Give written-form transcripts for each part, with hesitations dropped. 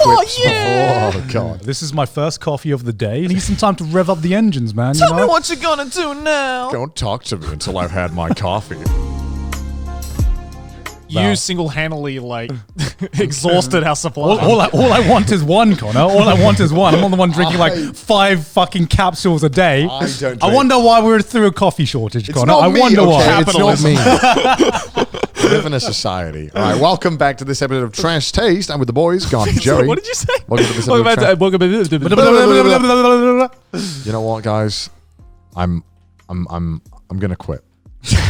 quips yeah. before. Oh, God. This is my first coffee of the day. I need some time to rev up the engines, man. Tell me what you're gonna do now. Don't talk to me until I've had my coffee. You single-handedly, like, exhausted our supply. All I want is one, Connor. All I want is one. I'm not the one drinking like 5 fucking capsules a day. I don't drink. I wonder why we're through a coffee shortage, It's Connor. not I me, wonder okay? why. It's not me. We live in a society. All right, welcome back to this episode of Trash Taste. I'm with the boys, Garnt and Jerry. What did you say? Welcome to this episode of Trash. You know what, guys? I'm gonna quit. I'm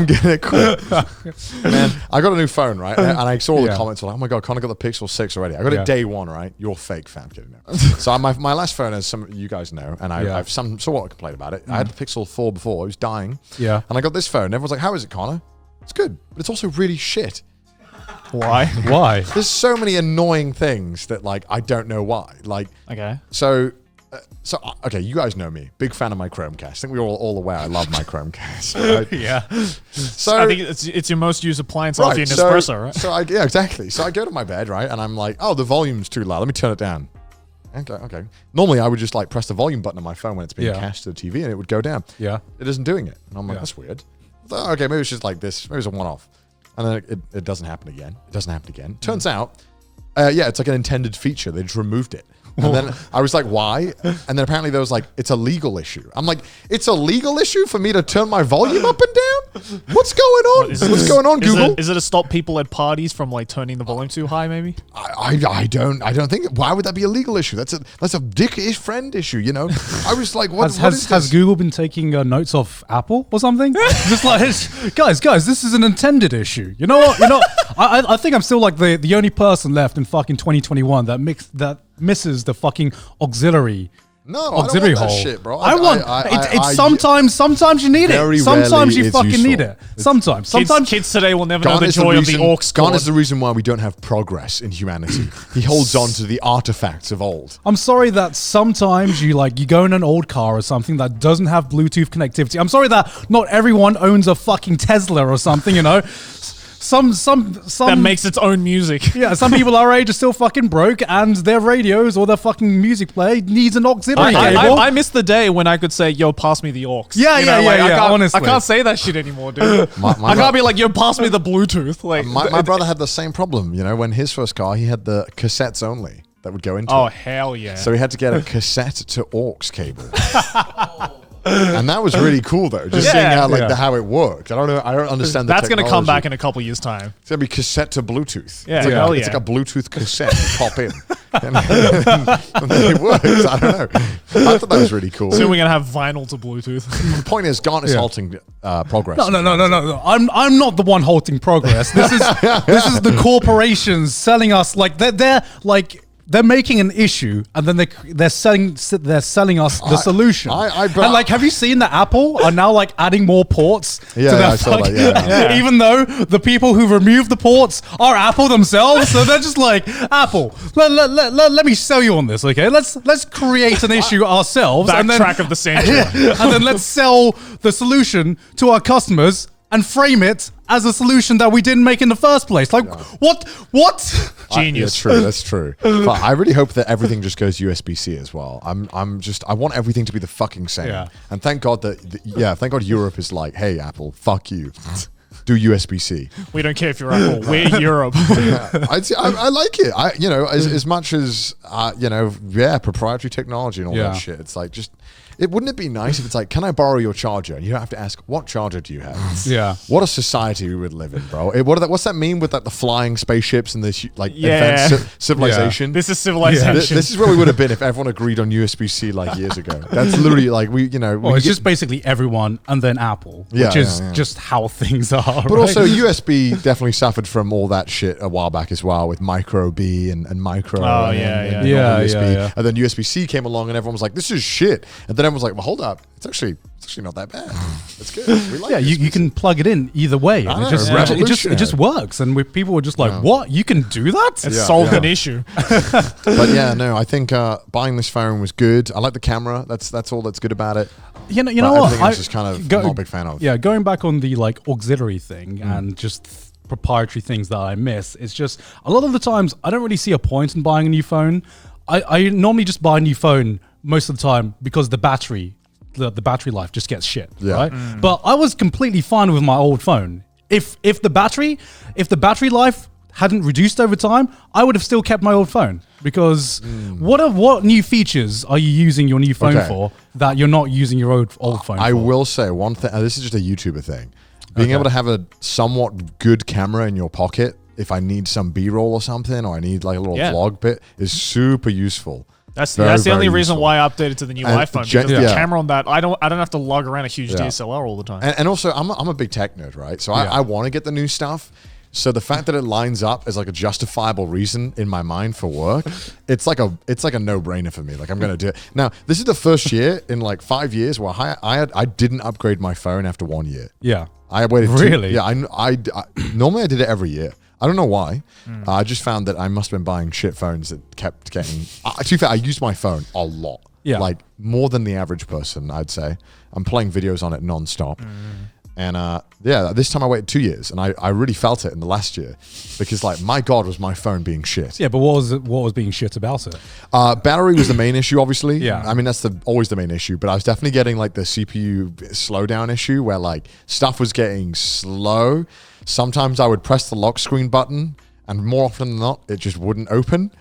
gonna quit. Man, I got a new phone, right? And I saw all the comments like, oh my God, Connor got the Pixel 6 already. I got it day one, right? You're fake, fam. Kidding. No. So my last phone, as some of you guys know, and I've somewhat complained about it. I had the Pixel 4 before. It was dying. Yeah. And I got this phone. And everyone's like, how is it, Connor? It's good, but it's also really shit. Why? Why? There's so many annoying things that, like, I don't know why. Like, Okay. So, okay, you guys know me. Big fan of my Chromecast. I think we're all aware I love my Chromecast. Right? Yeah. So I think it's your most used appliance after your Nespresso, right? So yeah, exactly. So I go to my bed, right, and I'm like, oh, the volume's too loud. Let me turn it down. Okay. Normally, I would just like press the volume button on my phone when it's being cast to the TV, and it would go down. Yeah. It isn't doing it, and I'm like, that's weird. I thought, okay, maybe it's just like this. Maybe it's a one-off, and then it doesn't happen again. It doesn't happen again. Turns out, it's like an intended feature. They just removed it. And then I was like, why? And then apparently there was like, it's a legal issue. I'm like, it's a legal issue for me to turn my volume up and down? What's going on? What's going on, Google? Is it to stop people at parties from like turning the volume too high, maybe? I don't think, why would that be a legal issue? That's a dick-ish friend issue, you know? I was like, what is this? Has Google been taking notes off Apple or something? Just like, guys, this is an intended issue. You know what? I think I'm still like the only person left in fucking 2021 that misses the fucking auxiliary. No, auxiliary I don't want hole. that shit, bro. Sometimes you need it. Sometimes you fucking need it. Sometimes kids today will never know the joy of the aux cord. Garnt is the reason why we don't have progress in humanity. He holds on to the artifacts of old. I'm sorry that sometimes you go in an old car or something that doesn't have Bluetooth connectivity. I'm sorry that not everyone owns a fucking Tesla or something, you know. Some that makes its own music. Yeah, some people our age are still fucking broke, and their radios or their fucking music player needs an auxiliary cable. I miss the day when I could say, "Yo, pass me the aux." Yeah. Honestly, I can't say that shit anymore, dude. I can't be like, "Yo, pass me the Bluetooth." Like, my brother had the same problem. You know, when his first car, he had the cassettes only that would go into. Oh, it. hell yeah! So he had to get a cassette to aux cable. And that was really cool, though. Just seeing how it worked. I don't understand. That's going to come back in a couple years' time. It's going to be cassette to Bluetooth. Yeah, it's like a Bluetooth cassette you pop in, and then it works. I don't know. I thought that was really cool. Soon we're going to have vinyl to Bluetooth. The point is, Garnt is halting progress. No. I'm not the one halting progress. This is the corporations selling us like they're making an issue, and then they're selling us the solution. And like, have you seen that Apple are now like adding more ports to their I saw that, even though the people who removed the ports are Apple themselves, so they're just like, Apple, let me sell you on this, okay? Let's create an issue ourselves, and then track of the century, and then let's sell the solution to our customers and frame it as a solution that we didn't make in the first place. Like, what? Genius. True, that's true. But I really hope that everything just goes USB-C as well. I want everything to be the fucking same. Yeah. And thank God thank God Europe is like, hey, Apple, fuck you. Do USB-C. We don't care if you're Apple. We're Europe. I like it. As much as, proprietary technology and all that shit. It's like, wouldn't it be nice if it's like, can I borrow your charger? And you don't have to ask, what charger do you have? Yeah. What a society we would live in, bro. What's that mean with like the flying spaceships and this advanced civilization? This is civilization. This is where we would have been if everyone agreed on USB-C like years ago. That's literally like it's just basically everyone and then Apple, which is just how things are. But also USB definitely suffered from all that shit a while back as well with micro B and micro. And USB. And then USB-C came along and everyone was like, this is shit. And then everyone was like, well, hold up. It's actually not that bad. It's good. We like you can plug it in either way. And it just works. And people were just like, what? You can do that? It solved an issue. But I think buying this phone was good. I like the camera. That's all that's good about it. You know what? I'm just kind of not a big fan of. Yeah, going back on the like auxiliary thing and just proprietary things that I miss. It's just a lot of the times I don't really see a point in buying a new phone. I normally just buy a new phone most of the time because the battery life just gets shit, right? But I was completely fine with my old phone. If the battery life hadn't reduced over time, I would have still kept my old phone because what new features are you using your new phone for that you're not using your old phone for? I will say one thing. This is just a YouTuber thing. Being able to have a somewhat good camera in your pocket if I need some B-roll or something, or I need like a little vlog bit, is super useful. That's the only reason why I updated to the new iPhone, because the camera on that, I don't have to lug around a huge DSLR all the time. And also, I'm a big tech nerd, right? So I want to get the new stuff. So the fact that it lines up as like a justifiable reason in my mind for work, it's like a no-brainer for me. Like I'm gonna do it. Now, this is the first year in like 5 years where I didn't upgrade my phone after 1 year. Yeah. I waited. Really? I normally I did it every year. I don't know why. I just found that I must have been buying shit phones that kept getting. To be fair, I used my phone a lot. Yeah. Like more than the average person, I'd say. I'm playing videos on it non-stop. And this time I waited 2 years, and I really felt it in the last year because, like, my God, was my phone being shit. Yeah, but what was being shit about it? Battery was the main issue, obviously. Yeah. I mean, that's always the main issue, but I was definitely getting like the CPU slowdown issue where like stuff was getting slow. Sometimes I would press the lock screen button, and more often than not, it just wouldn't open.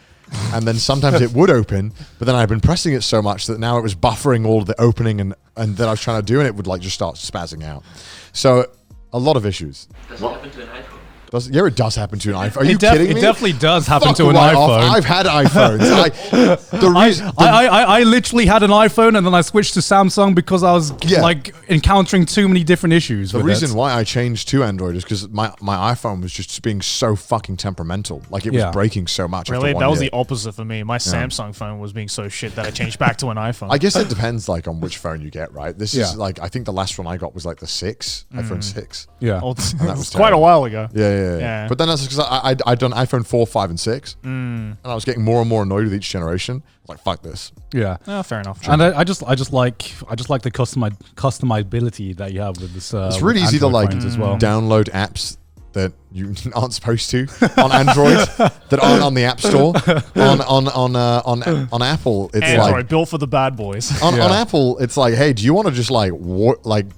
And then sometimes it would open, but then I'd been pressing it so much that now it was buffering all of the opening and that I was trying to do, and it would like just start spazzing out. So a lot lot of issues. Does it happen to an iPhone? Yeah, it does happen to an iPhone. Are you kidding me? It definitely does happen Fuck to an right iPhone. off. I've had iPhones. I literally had an iPhone and then I switched to Samsung because I was like encountering too many different issues. The reason why I changed to Android is because my iPhone was just being so fucking temperamental. Like it was breaking so much. Really, that was the opposite for me. My Samsung phone was being so shit that I changed back to an iPhone. I guess it depends like on which phone you get, right? This is like I think the last one I got was like the iPhone 6. Yeah, that was quite a while ago. Yeah. But then that's because I'd done iPhone 4, 5, and 6, and I was getting more and more annoyed with each generation. I was like, fuck this. Yeah. Oh, fair enough. And I just like the customizability that you have with this. It's really easy to like as well. download apps that you aren't supposed to on Android that aren't on the App Store. On Apple, it's Android like built for the bad boys. On Apple, it's like, hey, do you want to just like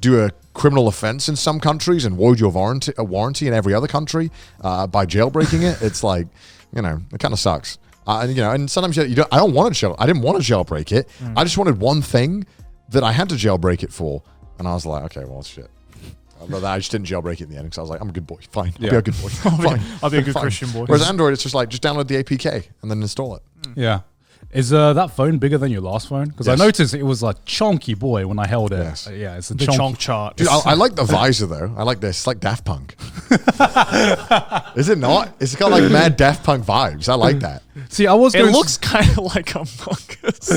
do a criminal offense in some countries and void your warranty in every other country by jailbreaking it? It's like, it kind of sucks. And sometimes I didn't want to jailbreak it. I just wanted one thing that I had to jailbreak it for, and I was like, okay, well, shit. But I just didn't jailbreak it in the end because I was like, I'm a good boy. Fine. I'll be a good boy. Fine. I'll be a good Christian boy. Whereas Android, it's just like, just download the APK and then install it. Yeah. Is that phone bigger than your last phone? Because I noticed it was a chunky boy when I held it. Yes. Yeah, it's a the chonk chart. Dude, I like the visor though. I like this. It's like Daft Punk. Is it not? It's got like mad Daft Punk vibes. I like that. See, it looks kind of like Among Us.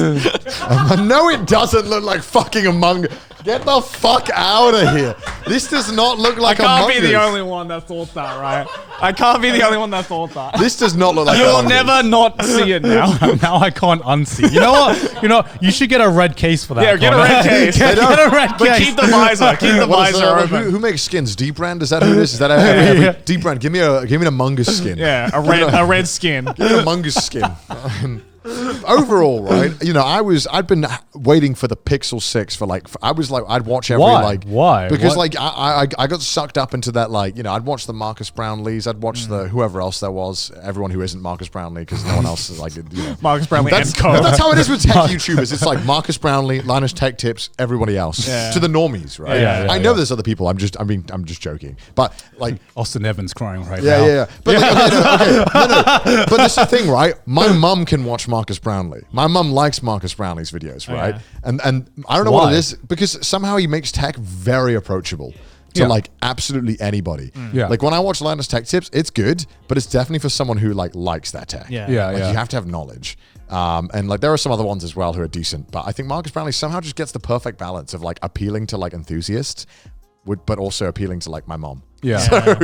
No, it doesn't look like fucking Among Us. Get the fuck out of here. This does not look like Among Us. I can't be the only one that thought that, right? I can't be the only one that thought that. This does not look like You'll never not see it now. Now I can't unsee. You know what? You should get a red case for that. Yeah, get a red case. Get a red case. But keep the visor. Keep the visor open. Who makes skins? Deep Brand? Is that who it is? Is that Deep Brand? Give me an Among Us skin. Yeah, a red skin. Give me an Among Us skin. Overall, right? I'd been waiting for the Pixel 6 for I'd watch every Why? Because I got sucked up into that I'd watch the Marcus Brownlees, I'd watch the whoever else there was, everyone who isn't Marcus Brownlee because no one else is Marcus Brownlee and co. That's how it is with tech YouTubers. It's like Marcus Brownlee, Linus Tech Tips, everybody else to the normies, right? I know there's other people. I'm just joking, but like Austin Evans crying right now. Yeah. But no. But this is the thing, right? My mum can watch Marcus Brownlee. My mum likes Marcus Brownlee's videos, right? And I don't know what it is because somehow he makes tech very approachable to absolutely anybody. Like when I watch Linus Tech Tips, it's good, but it's definitely for someone who likes that tech. You have to have knowledge. And there are some other ones as well who are decent, but I think Marcus Brownlee somehow just gets the perfect balance of appealing to enthusiasts, but also appealing to my mom. Yeah. I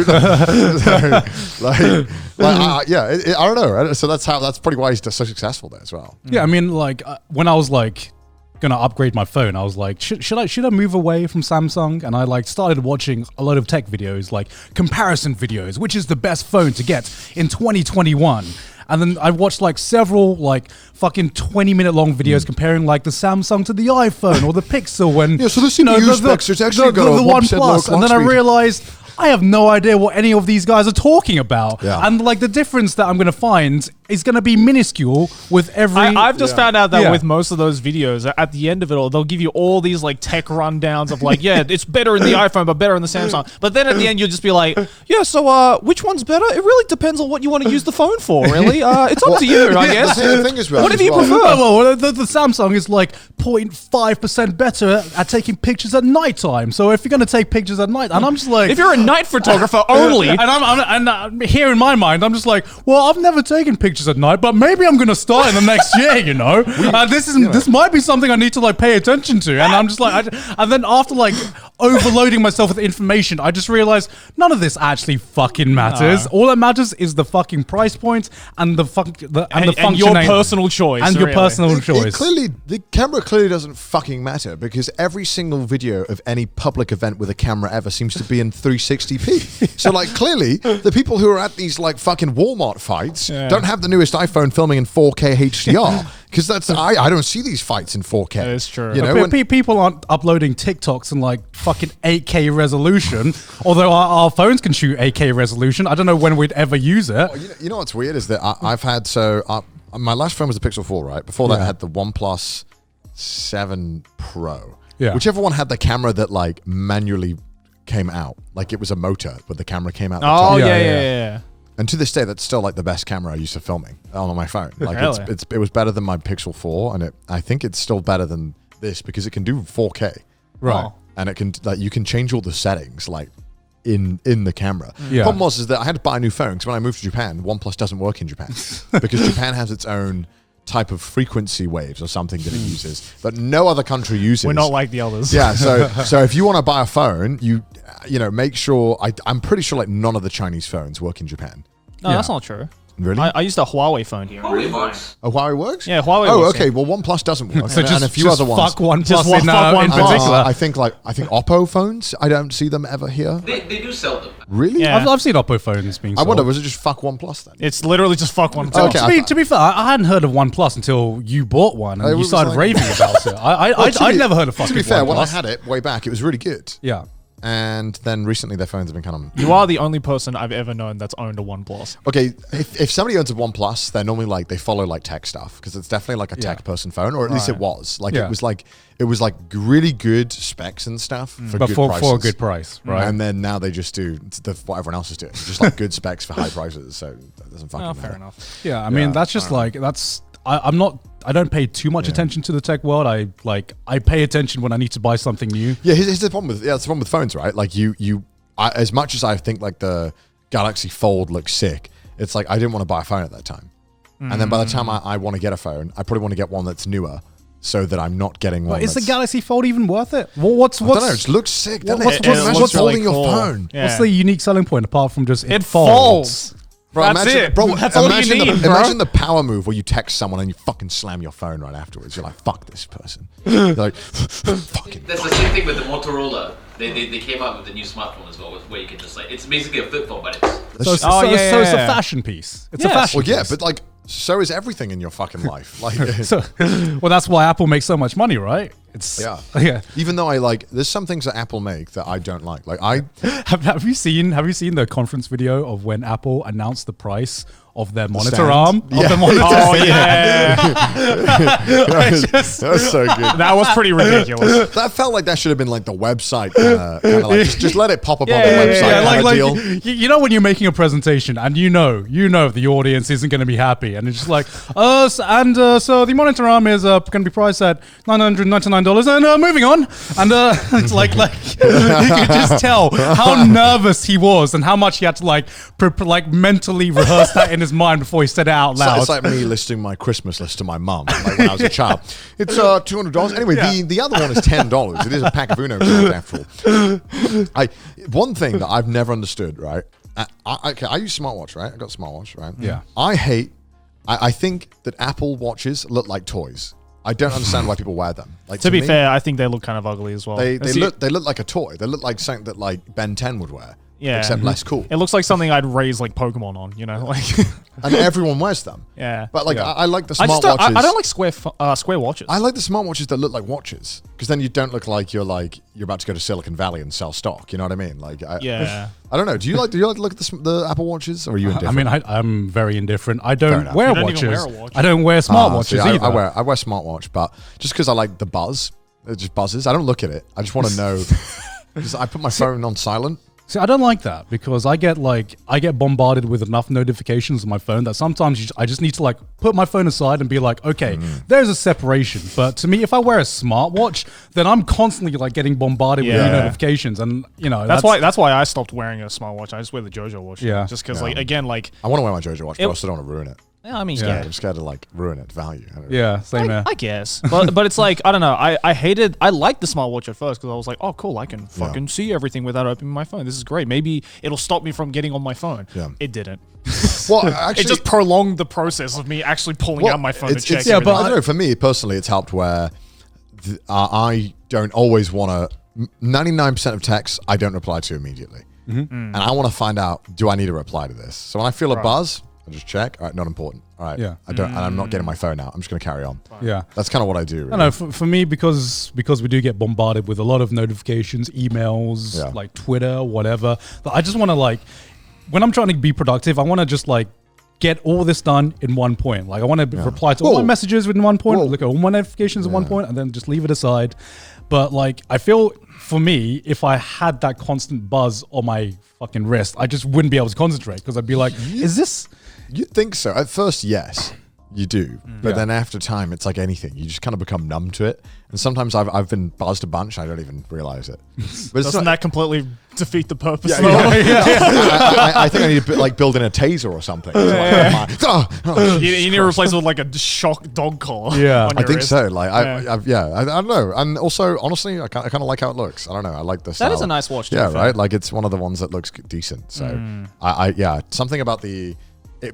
don't know. So that's pretty why he's so successful there as well. Yeah, I mean, when I was going gonna upgrade my phone, I was like, should I move away from Samsung? And I like started watching a lot of tech videos, like comparison videos, which is the best phone to get in 2021. And then I watched like several like fucking 20-minute long videos comparing like the Samsung to the iPhone or the Pixel and so the CPU specs, it's actually got a 1% lower OnePlus. And then I realized I have no idea what any of these guys are talking about. Yeah. And like the difference that I'm going to find is going to be minuscule with every... I've just found out that with most of those videos, at the end of it all, they'll give you all these like tech rundowns of like, yeah, it's better in the iPhone, but better in the Samsung. But then at the end, you'll just be like, yeah, so which one's better? It really depends on what you want to use the phone for, really. It's up to you, I guess. The thing is, what do you prefer? Well, the Samsung is like 0.5% better at taking pictures at nighttime. So if you're going to take pictures at night, and I'm just like... If you're a night photographer only... And I'm here in my mind, I'm just like, well, I've never taken pictures at night, but maybe I'm going to start in the next year, you know? This might be something I need to like pay attention to. And I'm just like... and then after like overloading myself with information, I just realized none of this actually fucking matters. All that matters is the fucking price point and the functionality. And your personal choice. And your personal choice. The camera clearly doesn't fucking matter because every single video of any public event with a camera ever seems to be in 360p. So like clearly the people who are at these like fucking Walmart fights don't have the newest iPhone filming in 4K HDR. Because that's I don't see these fights in 4K. That is true. You know, people aren't uploading TikToks in like fucking 8K resolution. Although our phones can shoot 8K resolution, I don't know when we'd ever use it. Well, you know what's weird is that I've had my last phone was the Pixel 4, right? Before that, I had the OnePlus 7 Pro. Yeah. Whichever one had the camera that like manually came out, like it was a motor, but the camera came out. The Oh top. yeah. And to this day, that's still like the best camera I used for filming on my phone. Like Really? it was better than my Pixel 4, and I think it's still better than this because it can do 4K, Right. and it can like you can change all the settings like in the camera. Yeah. Problem was is that I had to buy a new phone because when I moved to Japan, OnePlus doesn't work in Japan because Japan has its own type of frequency waves or something that it uses that no other country uses. We're not like the others. Yeah, so if you want to buy a phone, you know, make sure I'm pretty sure like none of the Chinese phones work in Japan. No, that's not true. Really? I used a Huawei phone here. Huawei works. Oh, Huawei works? Yeah, Huawei Oh, works, okay. yeah. Well, OnePlus doesn't work. So and a few other ones. fuck OnePlus Just in fuck in OnePlus. particular. I think Oppo phones. I don't see them ever here. They do sell them. Really? Yeah. I've seen Oppo phones being I sold. wonder, was it just fuck OnePlus then? It's literally just fuck one. Okay. To be fair, I hadn't heard of OnePlus until you bought one and It you was started like- raving about it. I'd never heard of fucking To be fair, OnePlus. when I had it way back, it was really good. Yeah. And then recently their phones have been kind of... You are the only person I've ever known that's owned a OnePlus. Okay, if somebody owns a OnePlus, they're normally like, they follow like tech stuff because it's definitely like a tech person phone, or at least it was. Like Yeah. it was like really good specs and stuff for But good for prices. a good price, right? And then now they just do what everyone else is doing. Just like good specs for high prices. So that doesn't fucking matter. Fair enough. Yeah, I mean, that's just like, I don't pay too much attention to the tech world. I pay attention when I need to buy something new. Yeah, here's the problem with it's the problem with phones, right? Like as much as I think like the Galaxy Fold looks sick, it's like I didn't want to buy a phone at that time. And then by the time I want to get a phone, I probably want to get one that's newer, so that I'm not getting one. But is the that's- Galaxy Fold even worth it? What's I don't know. It just looks sick. Doesn't what's- it? what's- Imagine what's holding really your cool? phone. Yeah. what's the unique selling point apart from just It folds. Bro, That's imagine, it. Bro, That's all you imagine need, bro. imagine the power move where you text someone and you fucking slam your phone right afterwards. You're like, fuck this person. You're like, fucking. That's the same thing with the Motorola. They came out with the new smartphone as well, where you can just like, it's basically a flip phone, but it's So it's a fashion piece. It's a Yes. fashion Well, yeah, piece. but like, so is everything in your fucking life. Like, Well, that's why Apple makes so much money, right? It's yeah. Even though I like, there's some things that Apple make that I don't like. Like Have you seen the conference video of when Apple announced the price of their monitor stand? arm? Yeah. Of the monitor? Oh yeah. that was so good. That was pretty ridiculous. That felt like that should have been like the website kind of like just let it pop up on the Yeah, website yeah, kind of like deal. you know when you're making a presentation and you know the audience isn't going to be happy and it's just like so the monitor arm is going to be priced at $999 and moving on and it's like you could just tell how nervous he was and how much he had to like mentally rehearse that in his mind before he said it out loud. It's like me listing my Christmas list to my mum like when I was a child. It's $200. Anyway, the other one is $10. It is a pack of Uno cards after all. One thing that I've never understood, right? I use smartwatch, right? I got a smartwatch, right? Yeah. I think that Apple watches look like toys. I don't understand why people wear them. Like To be me, fair, I think they look kind of ugly as well. they look like a toy. They look like something that like Ben 10 would wear. Yeah. Except less cool. It looks like something I'd raise like Pokemon on, you know, like. And everyone wears them. Yeah. But like, Yeah. I like the I just smartwatches. don't, I don't like square watches. I like the smartwatches that look like watches, because then you don't look like you're about to go to Silicon Valley and sell stock. You know what I mean? Like, Yeah. I don't know. Do you like to look at the Apple Watches, or are you indifferent? I mean, I'm very indifferent. I don't enough. wear You don't watches. even wear a watch. I don't wear smartwatches See, either. I wear smartwatch, but just because I like the buzz, it just buzzes. I don't look at it. I just want to know. Because I put my phone on silent. See, I don't like that because I get bombarded with enough notifications on my phone that sometimes I just need to like put my phone aside and be like, okay, there's a separation. But to me, if I wear a smartwatch, then I'm constantly like getting bombarded with new notifications, and you know That's why I stopped wearing a smartwatch. I just wear the JoJo watch. Yeah. Just because like again like I want to wear my JoJo watch, but I also don't want to ruin it. yeah, I mean Yeah. yeah. I'm scared to like ruin its value. I don't know. yeah, same here. I guess, but it's like I don't know. I liked the smartwatch at first because I was like, oh cool, I can fucking see everything without opening my phone. This is great. Maybe it'll stop me from getting on my phone. Yeah. It didn't. Well, actually, It just prolonged the process of me actually pulling out my phone to check. Yeah, but everything. I don't know. For me personally, it's helped where I don't always want to. 99% of texts I don't reply to immediately, and I want to find out, do I need to reply to this? So when I feel a buzz, I just check. All right, not important. All right, Yeah. I don't, and I'm not getting my phone out. I'm just going to carry on. Yeah. That's kind of what I do. I Really. don't know, for me, because we do get bombarded with a lot of notifications, emails, Yeah. like Twitter, whatever. But I just want to like, when I'm trying to be productive, I want to just like get all this done in one point. Like I want to reply to all my messages in one point, look at all my notifications in one point, and then just leave it aside. But like, I feel for me, if I had that constant buzz on my fucking wrist, I just wouldn't be able to concentrate because I'd be like, is this? You think so? At first, yes, you do. But then after time, it's like anything. You just kind of become numb to it. And sometimes I've been buzzed a bunch. I don't even realize it. But it's Doesn't not, that completely defeat the purpose? Yeah, though? I think I need to like build in a taser or something. It's like, You need to replace it with like a shock dog collar. Yeah. on I your think wrist. so. Like, Yeah. I don't know. And also, honestly, I kind of like how it looks. I don't know. I like the style. That is a nice watch. To Yeah, be fair. right. Like, it's one of the ones that looks decent. So, something about it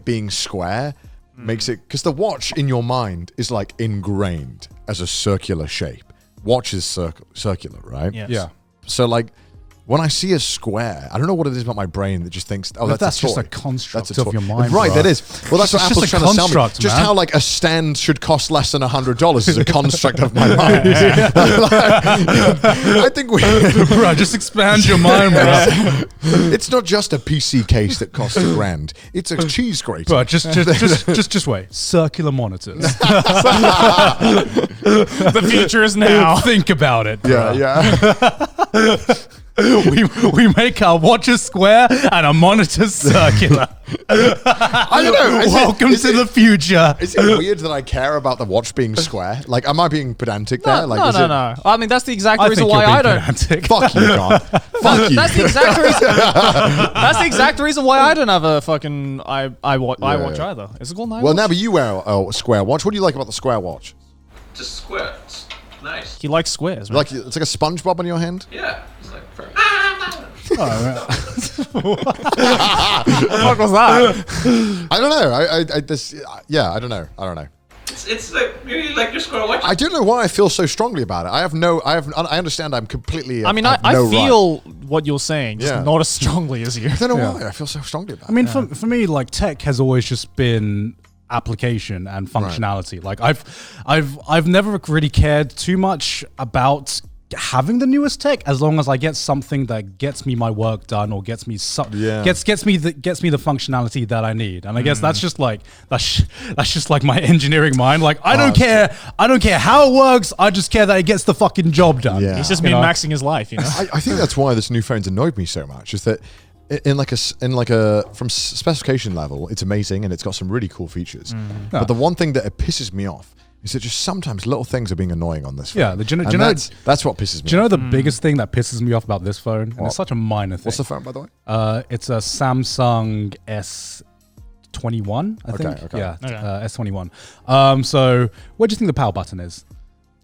being square makes it, because the watch in your mind is like ingrained as a circular shape. Watch is circular, right? Yes. Yeah. So like, when I see a square, I don't know what it is about my brain that just thinks, oh, But that's just a a toy. construct That's a of toy. your mind, Right, bro. that is. Well, that's what It's Apple's just a trying to sell me. construct, Just man. how like a stand should cost less than $100 is a construct of my mind. I think Bro, just expand your mind, bro. it's not just a PC case that costs $1,000. It's a cheese grater. Bro, just wait. Circular monitors. The future is now. Think about it. Bro. yeah. We make our watches square and our monitors circular. I don't know. Welcome to the future. Is it weird that I care about the watch being square? Like, am I being pedantic there? Like, is it, No. I mean, that's the exact I reason think why you're being I don't. pedantic. Fuck you, Garnt. Fuck you. That's the exact reason. That's the exact reason why I don't have a fucking iWatch either. Is it called an Well, iWatch? now, but you wear a square watch. What do you like about the square watch? Just square. It's nice. He likes squares, man. Like, it's like a SpongeBob in your hand. Yeah. It's like very. What the fuck was that? I don't know. I don't know. I don't know. It's like you like your square watch. I don't know why I feel so strongly about it. I understand I'm completely. I mean, have I no right. feel what you're saying, just Yeah. not as strongly as you. I don't know Yeah. why I feel so strongly about I mean, for me, like tech has always just been application and functionality. Like I've never really cared too much about having the newest tech as long as I get something that gets me my work done or gets me gets me the functionality that I need. And I guess that's just like that's just like my engineering mind. Like I don't care how it works. I just care that it gets the fucking job done. Yeah. He's just You know? min-maxing his life, you know? I think that's why this new phone's annoyed me so much. Is that from specification level, it's amazing and it's got some really cool features. But the one thing that it pisses me off is that just sometimes little things are being annoying on this phone. Yeah, that's what pisses me off. Do you know the biggest thing that pisses me off about this phone? And it's such a minor thing. What's the phone, by the way? It's a Samsung S21, I think. Okay. Yeah, Okay. S21. So where do you think the power button is?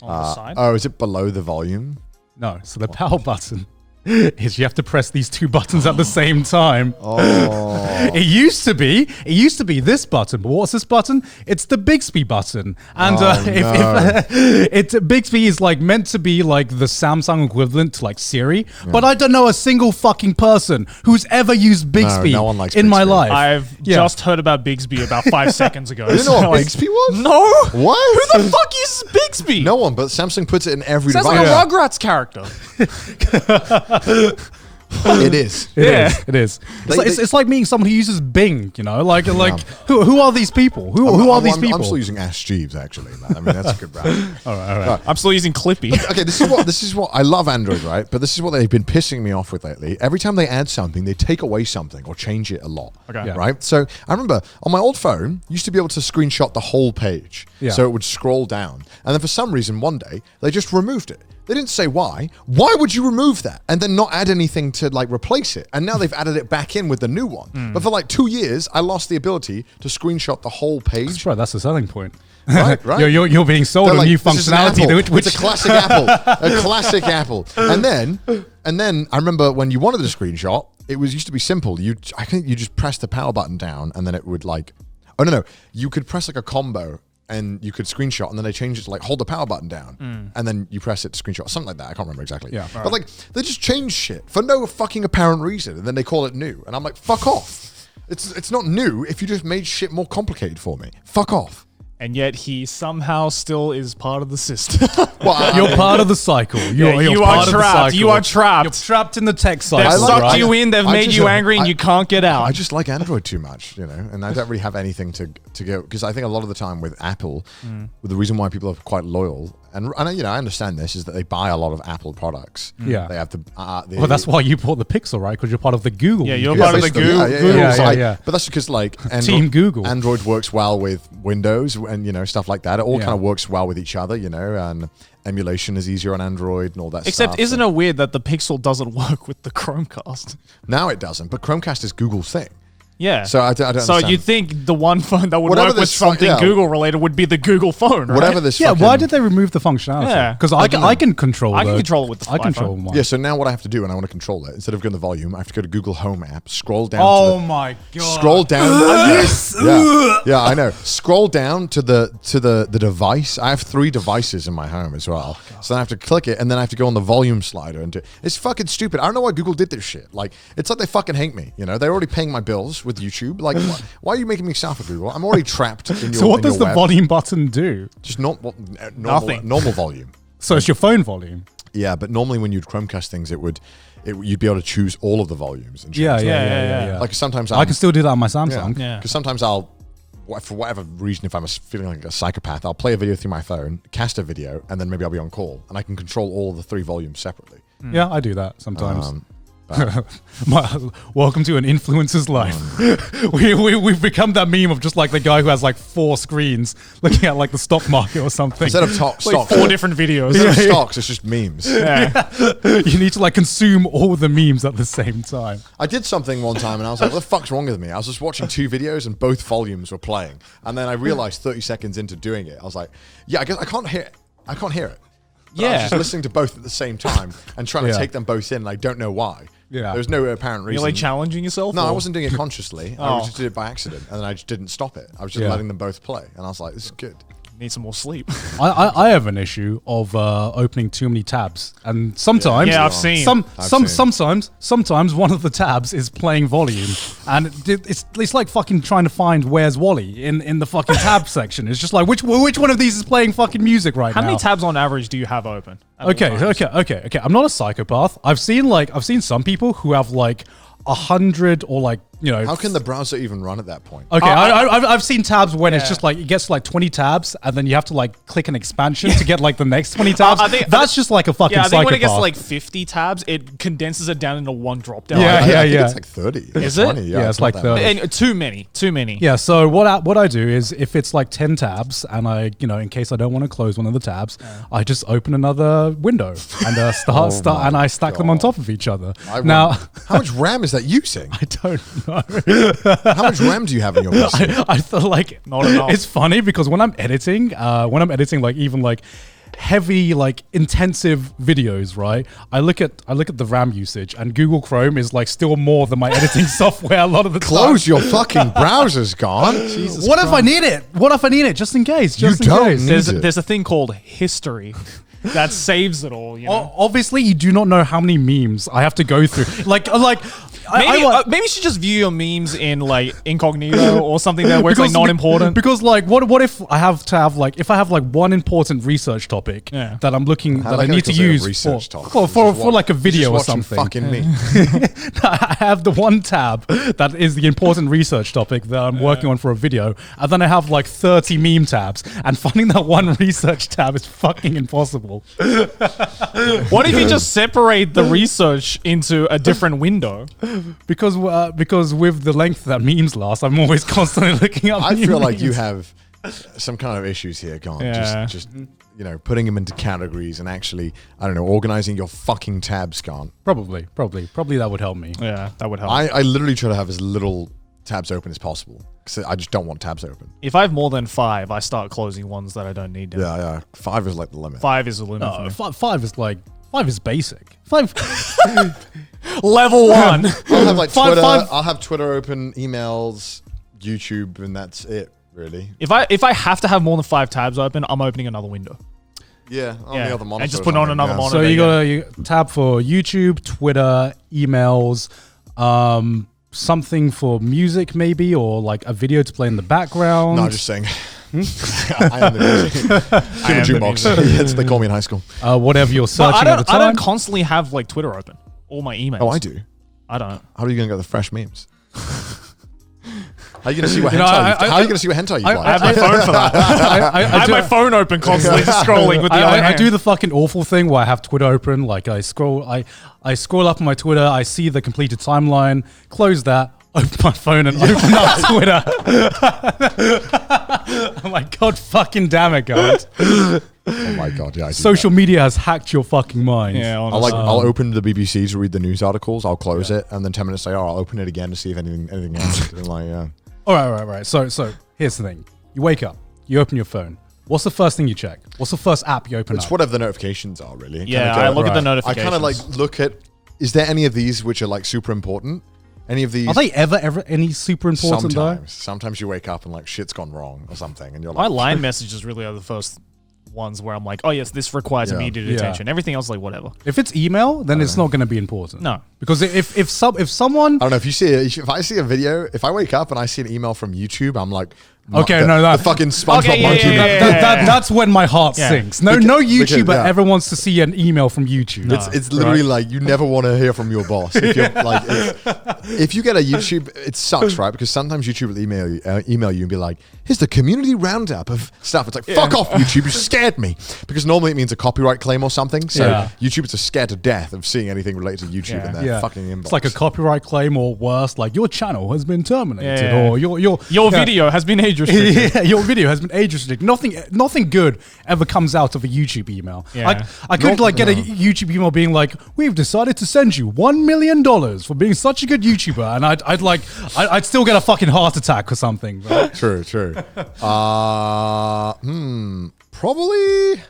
On the side. Oh, is it below the volume? No, so the power button is you have to press these two buttons at the same time. Oh. It used to be this button, but what's this button? It's the Bixby button. And Bixby is like meant to be like the Samsung equivalent to like Siri, but I don't know a single fucking person who's ever used Bixby no one likes in my Bixby. life. I've just heard about Bixby about 5 seconds ago. You know what like, Bixby was? No. What? Who the fuck uses Bixby? No one, but Samsung puts it in every Sounds device. like a Rugrats character. It is. It is. It's like meeting someone who uses Bing, you know? Like who are these people? Who are these people? I'm still using Ash Jeeves, actually. Man. I mean, that's a good brand. All right. I'm still using Clippy. Okay, this is what I love Android, right? But this is what they've been pissing me off with lately. Every time they add something, they take away something or change it a lot. Okay. Yeah. Right? So I remember on my old phone, you used to be able to screenshot the whole page. Yeah. So it would scroll down. And then for some reason, one day, they just removed it. They didn't say why. Why would you remove that and then not add anything to like replace it? And now they've added it back in with the new one. But for like 2 years, I lost the ability to screenshot the whole page. Right, that's the selling point. Right. You're being sold They're a like, new "This is an functionality. apple. Which It's a classic apple. A classic apple. And then I remember when you wanted a screenshot, it used to be simple. I think you just press the power button down and then it would like, oh no, you could press like a combo and you could screenshot and then they changed it to like hold the power button down and then you press it to screenshot, something like that. I can't remember exactly. Yeah. But like they just change shit for no fucking apparent reason and then they call it new. And I'm like, fuck off. It's not new if you just made shit more complicated for me. Fuck off. And yet he somehow still is part of the system. Well, you're part of the cycle. You're you part are of the trapped. cycle. You are trapped. You're trapped in the tech They've cycle. sucked right? you in. They've I made just- you angry, and I- you can't get out. I just like Android too much, you know, and I don't really have anything to go because I think a lot of the time with Apple, with the reason why people are quite loyal, and you know I understand this is that they buy a lot of Apple products. Yeah. They have the. Well, that's why you bought the Pixel, right? Because you're part of the Google. Yeah, you're Yeah, part of the basically, Google. Yeah. But that's because like Team Google. Android works well with Windows and you know stuff like that. It all Yeah. kind of works well with each other, you know, and emulation is easier on Android and all that. Except, stuff. isn't it weird that the Pixel doesn't work with the Chromecast? Now it doesn't, but Chromecast is Google's thing. Yeah. So I don't So understand. you'd think the one phone that would Whatever work with this phone- something yeah. Google related would be the Google phone, right? Whatever this. Yeah, fucking, why did they remove the functionality? Yeah. Because I don't know. I can control I can the- control it with the I iPhone. control mine. Yeah, so now what I have to do when I want to control it, instead of going to the volume, I have to go to Google Home app, scroll down Oh to my god. scroll down. Yeah, I know. Scroll down to the device. I have 3 devices in my home as well. So then I have to click it and then I have to go on the volume slider and it's fucking stupid. I don't know why Google did this shit. Like it's like they fucking hate me, you know? They're already paying my bills with YouTube. Like why are you making me suffer, Google? I'm already trapped in your So what in does your the web. volume button do? Just normal Nothing. normal volume. So it's your phone volume. Yeah, but normally when you'd Chromecast things, you'd be able to choose all of the volumes. And change Yeah, it. yeah. Like sometimes I can still do that on my Samsung. Yeah. Because sometimes for whatever reason, if I'm feeling like a psychopath, I'll play a video through my phone, cast a video, and then maybe I'll be on call, and I can control all of the 3 volumes separately. Yeah, I do that sometimes. Welcome to an influencer's life. We've become that meme of just like the guy who has like 4 screens looking at like the stock market or something. Instead of stocks, 4 different videos. instead of stocks, it's just memes. Yeah. You need to like consume all the memes at the same time. I did something one time, and I was like, "What the fuck's wrong with me?" I was just watching 2 videos, and both volumes were playing, and then I realized 30 seconds into doing it, I was like, "Yeah, I guess I can't hear it. I can't hear it." But I was Yeah. just listening to both at the same time and trying to Yeah. take them both in, and I don't know why. Yeah. There was no apparent reason. You're like challenging yourself? No, I or- wasn't doing it consciously. I just did it by accident, and then I just didn't stop it. I was just Yeah. letting them both play, and I was like, "This is good." Need some more sleep. I have an issue of opening too many tabs, and sometimes Yeah, I've seen. sometimes one of the tabs is playing volume, and it's like fucking trying to find where's Wally in the fucking tab section. It's just like which one of these is playing fucking music right How now? many tabs on average do you have open? at all Okay, times? okay. I'm not a psychopath. I've seen some people who have like 100 or like, you know. How can the browser even run at that point? Okay, I've seen tabs when it's Yeah. just like it gets to like 20 tabs, and then you have to like click an expansion to get like the next 20 tabs. That's just like a fucking Yeah, I think when it gets to psychopath. like 50 tabs, it condenses it down into one drop down. Yeah, I think yeah. it's like 30. Is or it? 20, Yeah, it's not like that 30. much. And too many. Yeah, so what I do is if it's like 10 tabs and I, you know, in case I don't want to close one of the tabs, I just open another window and start my and I stack them on God. top of each other. I Now, wonder- how much RAM is that using? I don't know. How much RAM do you have in your PC? I feel like Not enough. it's funny because when I'm editing like even like heavy, like intensive videos, right? I look at the RAM usage, and Google Chrome is like still more than my editing software a lot of the time. Close your fucking browsers, Garnt. Jesus what Christ. If I need it? What if I need it? Just in case. Just you in don't case. need it. There's a thing called history. That saves it all, you know. Obviously, you do not know how many memes I have to go through. Maybe you should just view your memes in like incognito or something that where it's like not important. Because like, what if I have to have like, if I have like one important research topic that I'm looking that I need to use for like a video or something. Fucking me. I have the one tab that is the important research topic that I'm working on for a video, and then I have like 30 meme tabs, and finding that one research tab is fucking impossible. What if you just separate the research into a different window? Because with the length that memes last, I'm always constantly looking up. I feel like you have some kind of issues here, Garnt. Yeah. Just putting them into categories and actually, I don't know, organizing your fucking tabs, Garnt. Probably that would help me. Yeah, that would help. I literally try to have as little tabs open as possible because I just don't want tabs open. If I have more than 5, I start closing ones that I don't need. Yeah. 5 is like the limit. 5 is the limit. No, 5 is like 5 is basic. 5 level 1. I'll have like Twitter. I'll have Twitter open, emails, YouTube, and that's it. Really. If I have to have more than 5 tabs open, I'm opening another window. Yeah, on the other monitor. And just put on another monitor. So you got a tab for YouTube, Twitter, emails, something for music maybe, or like a video to play in the background. No, I'm just saying. I am the music. Jukebox. Yes, they call me in high school. Whatever you're searching at the time. I don't constantly have like Twitter open. All my emails. Oh, I do. I don't. How are you going to get the fresh memes? How are you going to see what hentai? How are you going to see what hentai you like? I have my phone for that. I have my phone open constantly, just scrolling with the other hand. I do the fucking awful thing where I have Twitter open. Like I scroll up on my Twitter. I see the completed timeline. Close that. Open my phone and open up Twitter. I'm like, God fucking damn it, Garnt. Oh my God, yeah. Social media has hacked your fucking mind. Yeah, I'll open the BBC to read the news articles. I'll close it, and then 10 minutes later, I'll open it again to see if anything else. All right. So here's the thing: you wake up, you open your phone. What's the first thing you check? What's the first app you open? It's whatever the notifications are, really. Yeah, I look at the notifications. I kind of like look at, is there any of these which are like super important? Any of these? Are they ever any super important? Sometimes you wake up and like shit's gone wrong or something, and you're like, my line messages really are the first ones where I'm like, oh yes, this requires immediate attention. Everything else, like whatever. If it's email, then it's not going to be important. No, because if someone, I don't know, if I see a video, if I wake up and I see an email from YouTube, I'm like, the fucking SpongeBob monkey. That's when my heart sinks. No YouTuber ever wants to see an email from YouTube. No. It's literally like you never want to hear from your boss. If you're like, if you get a YouTube, it sucks, right? Because sometimes YouTube will email you and be like, "Here's the community roundup of stuff." It's like, fuck off, YouTube! You scared me. Because normally it means a copyright claim or something. So YouTubers are scared to death of seeing anything related to YouTube in their fucking inbox. It's like a copyright claim, or worse, like your channel has been terminated, or your video has been age restricted. Yeah, your video has been age restricted. Nothing good ever comes out of a YouTube email. Yeah. I could get a YouTube email being like, "We've decided to send you $1 million for being such a good YouTuber," and I'd still get a fucking heart attack or something. Right? True. Probably.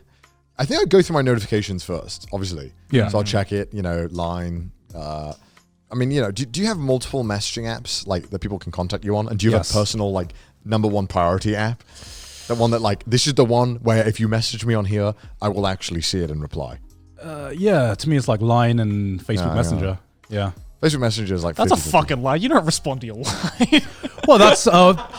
I think I'd go through my notifications first, obviously. Yeah. So I'll check it, line. I mean, do you have multiple messaging apps like that people can contact you on? And do you have a personal like number one priority app? That one that like, this is the one where if you message me on here, I will actually see it and reply. Yeah, to me it's like Line and Facebook Messenger. Yeah. Facebook Messenger is like that's 50, a fucking lie. You don't respond to your line. Well, that's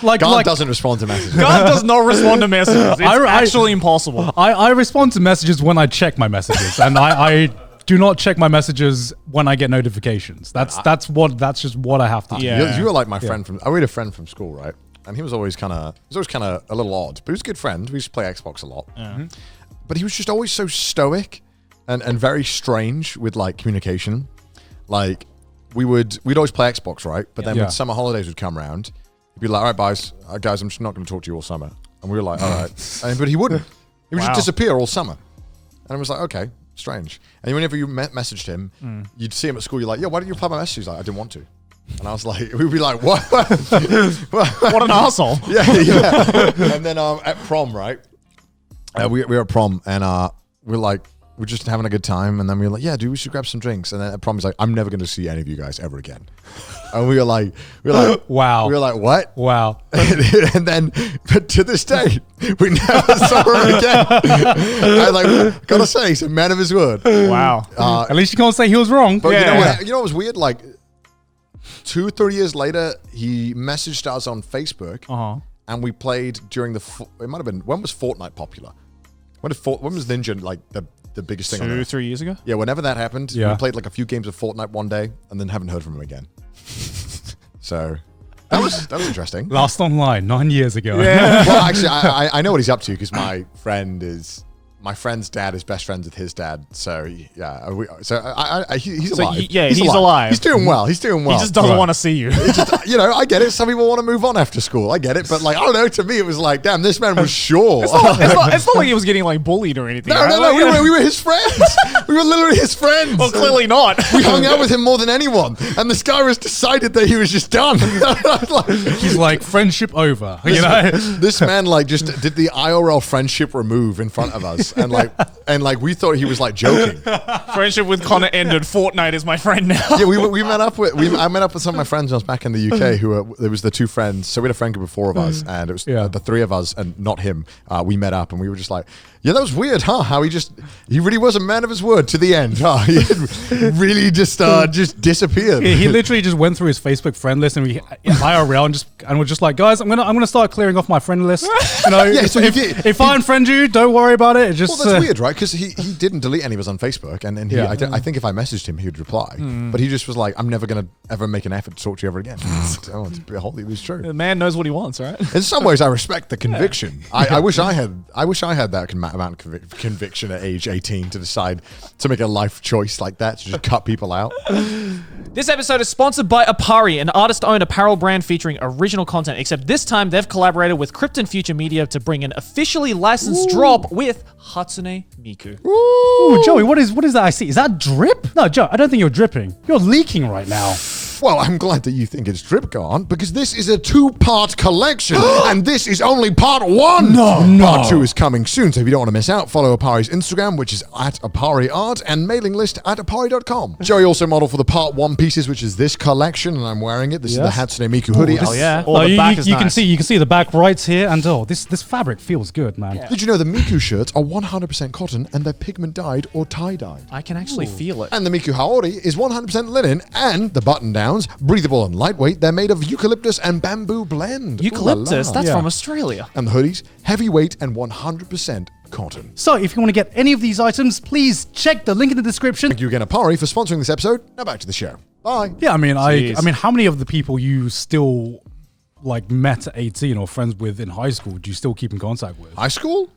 like Garnt doesn't respond to messages. Garnt does not respond to messages. It's actually impossible. I respond to messages when I check my messages, and I do not check my messages when I get notifications. That's just what I have to do. You were like my friend I had a friend from school, right? And he was always kind of a little odd, but he was a good friend. We used to play Xbox a lot. Mm-hmm. But he was just always so stoic and very strange with like communication. Like we'd always play Xbox, right? But then when summer holidays would come around, he'd be like, "All right, guys, I'm just not going to talk to you all summer." And we were like, "All right." But he wouldn't. He would just disappear all summer. And I was like, okay, strange. And whenever you messaged him, you'd see him at school. You're like, "Yo, why didn't you reply my message?" He's like, "I didn't want to." And I was like, we'd be like, what? What an asshole. Yeah. And then at prom, right? we were at prom, and we're just having a good time, and then we were like, yeah, dude, we should grab some drinks. And then at prom, he's like, I'm never going to see any of you guys ever again. And we were like, wow. We were like, what? Wow. And then, but to this day, we never saw him again. I like, gotta say, he's a man of his word. Wow. At least you can't say he was wrong. But you know what? You know what was weird? Like 2-3 years later, he messaged us on Facebook, and we played during it might have been, when was Fortnite popular? When was Ninja like the biggest thing? 2-3 years ago. Yeah, whenever that happened, we played like a few games of Fortnite one day, and then haven't heard from him again. So that was interesting. Last online 9 years ago. Yeah. Well, actually, I know what he's up to because my friend's dad is best friends with his dad. So yeah, he's alive. He's alive. He's doing well. He just doesn't want to see you. I get it. Some people want to move on after school. I get it. But like, I don't know. To me, it was like, damn, this man was sure. It's not like he was getting like bullied or anything. No, right? no. We were his friends. We were literally his friends. Well, clearly not. We hung out with him more than anyone. And this guy was decided that he was just done. He's like, friendship over. You know? This man like just did the IRL friendship remove in front of us. And like we thought he was like joking. Friendship with Connor ended. Fortnite is my friend now. Yeah, I met up with some of my friends when I was back in the UK there was the two friends. So we had a friend group of 4 of us, and it was the 3 of us and not him. We met up and we were just like, yeah, that was weird, huh? How he really was a man of his word to the end, huh? He really just disappeared. He literally just went through his Facebook friend list and we IRL and we're just like, guys, I'm gonna start clearing off my friend list. You know, so if I unfriend you, don't worry about it. Well, that's weird, right? Because he didn't delete any of us on Facebook, and I think if I messaged him, he would reply. But he just was like, I'm never gonna ever make an effort to talk to you ever again. It was true. The man knows what he wants, right? In some ways, I respect the conviction. I wish I had that amount of conviction at age 18 to decide to make a life choice like that, to just cut people out. This episode is sponsored by Apari, an artist-owned apparel brand featuring original content, except this time they've collaborated with Krypton Future Media to bring an officially licensed drop with Hatsune Miku. Ooh, Joey, what is that I see? Is that drip? No, Joe, I don't think you're dripping. You're leaking right now. Well, I'm glad that you think it's drip, Garnt, because this is a 2-part collection, and this is only part 1. No. Part 2 is coming soon, so if you don't want to miss out, follow Apari's Instagram, which is @ApariArt, and mailing list @Apari.com. Joey also modeled for the part 1 pieces, which is this collection, and I'm wearing it. This is the Hatsune Miku hoodie. Oh, yeah. The back is nice. You can see the back right here, and this fabric feels good, man. Yeah. Did you know the Miku shirts are 100% cotton, and they're pigment dyed or tie-dyed? I can actually feel it. And the Miku Haori is 100% linen, and the button down, breathable and lightweight. They're made of eucalyptus and bamboo blend. Eucalyptus? That's from Australia. And the hoodies, heavyweight and 100% cotton. So if you want to get any of these items, please check the link in the description. Thank you again, Apari, for sponsoring this episode. Now back to the show. Bye. Yeah, I mean, how many of the people you still like met at 18 or friends with in high school do you still keep in contact with? High school?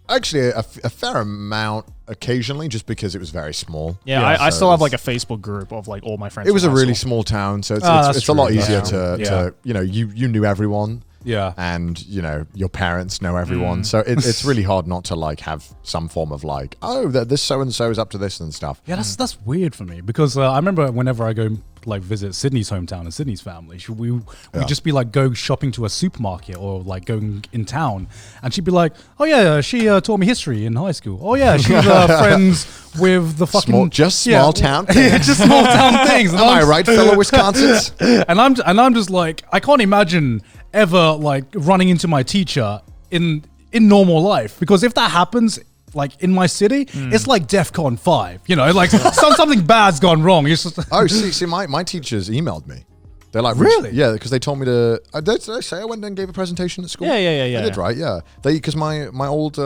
Actually a fair amount occasionally, just because it was very small. Yeah, I still have like a Facebook group of like all my friends. It was a really small town, so it's a lot easier to you knew everyone. Yeah. And, your parents know everyone. So it's really hard not to like have some form of like, this so-and-so is up to this and stuff. Yeah, that's weird for me because I remember whenever I go like visit Sydney's hometown and Sydney's family, we'd just be like go shopping to a supermarket or like going in town, and she'd be like, oh yeah, she taught me history in high school. Oh yeah, she's friends with the fucking small town things. Just small town things. Am I right, fellow Wisconsins? and I'm just like, I can't imagine ever like running into my teacher in normal life, because if that happens like in my city, it's like DEFCON 5, like something bad's gone wrong. It's just see, my teachers emailed me. They're like, really? Yeah, because they told me to. Did I say I went and gave a presentation at school? Yeah. I did, right? Yeah, because my old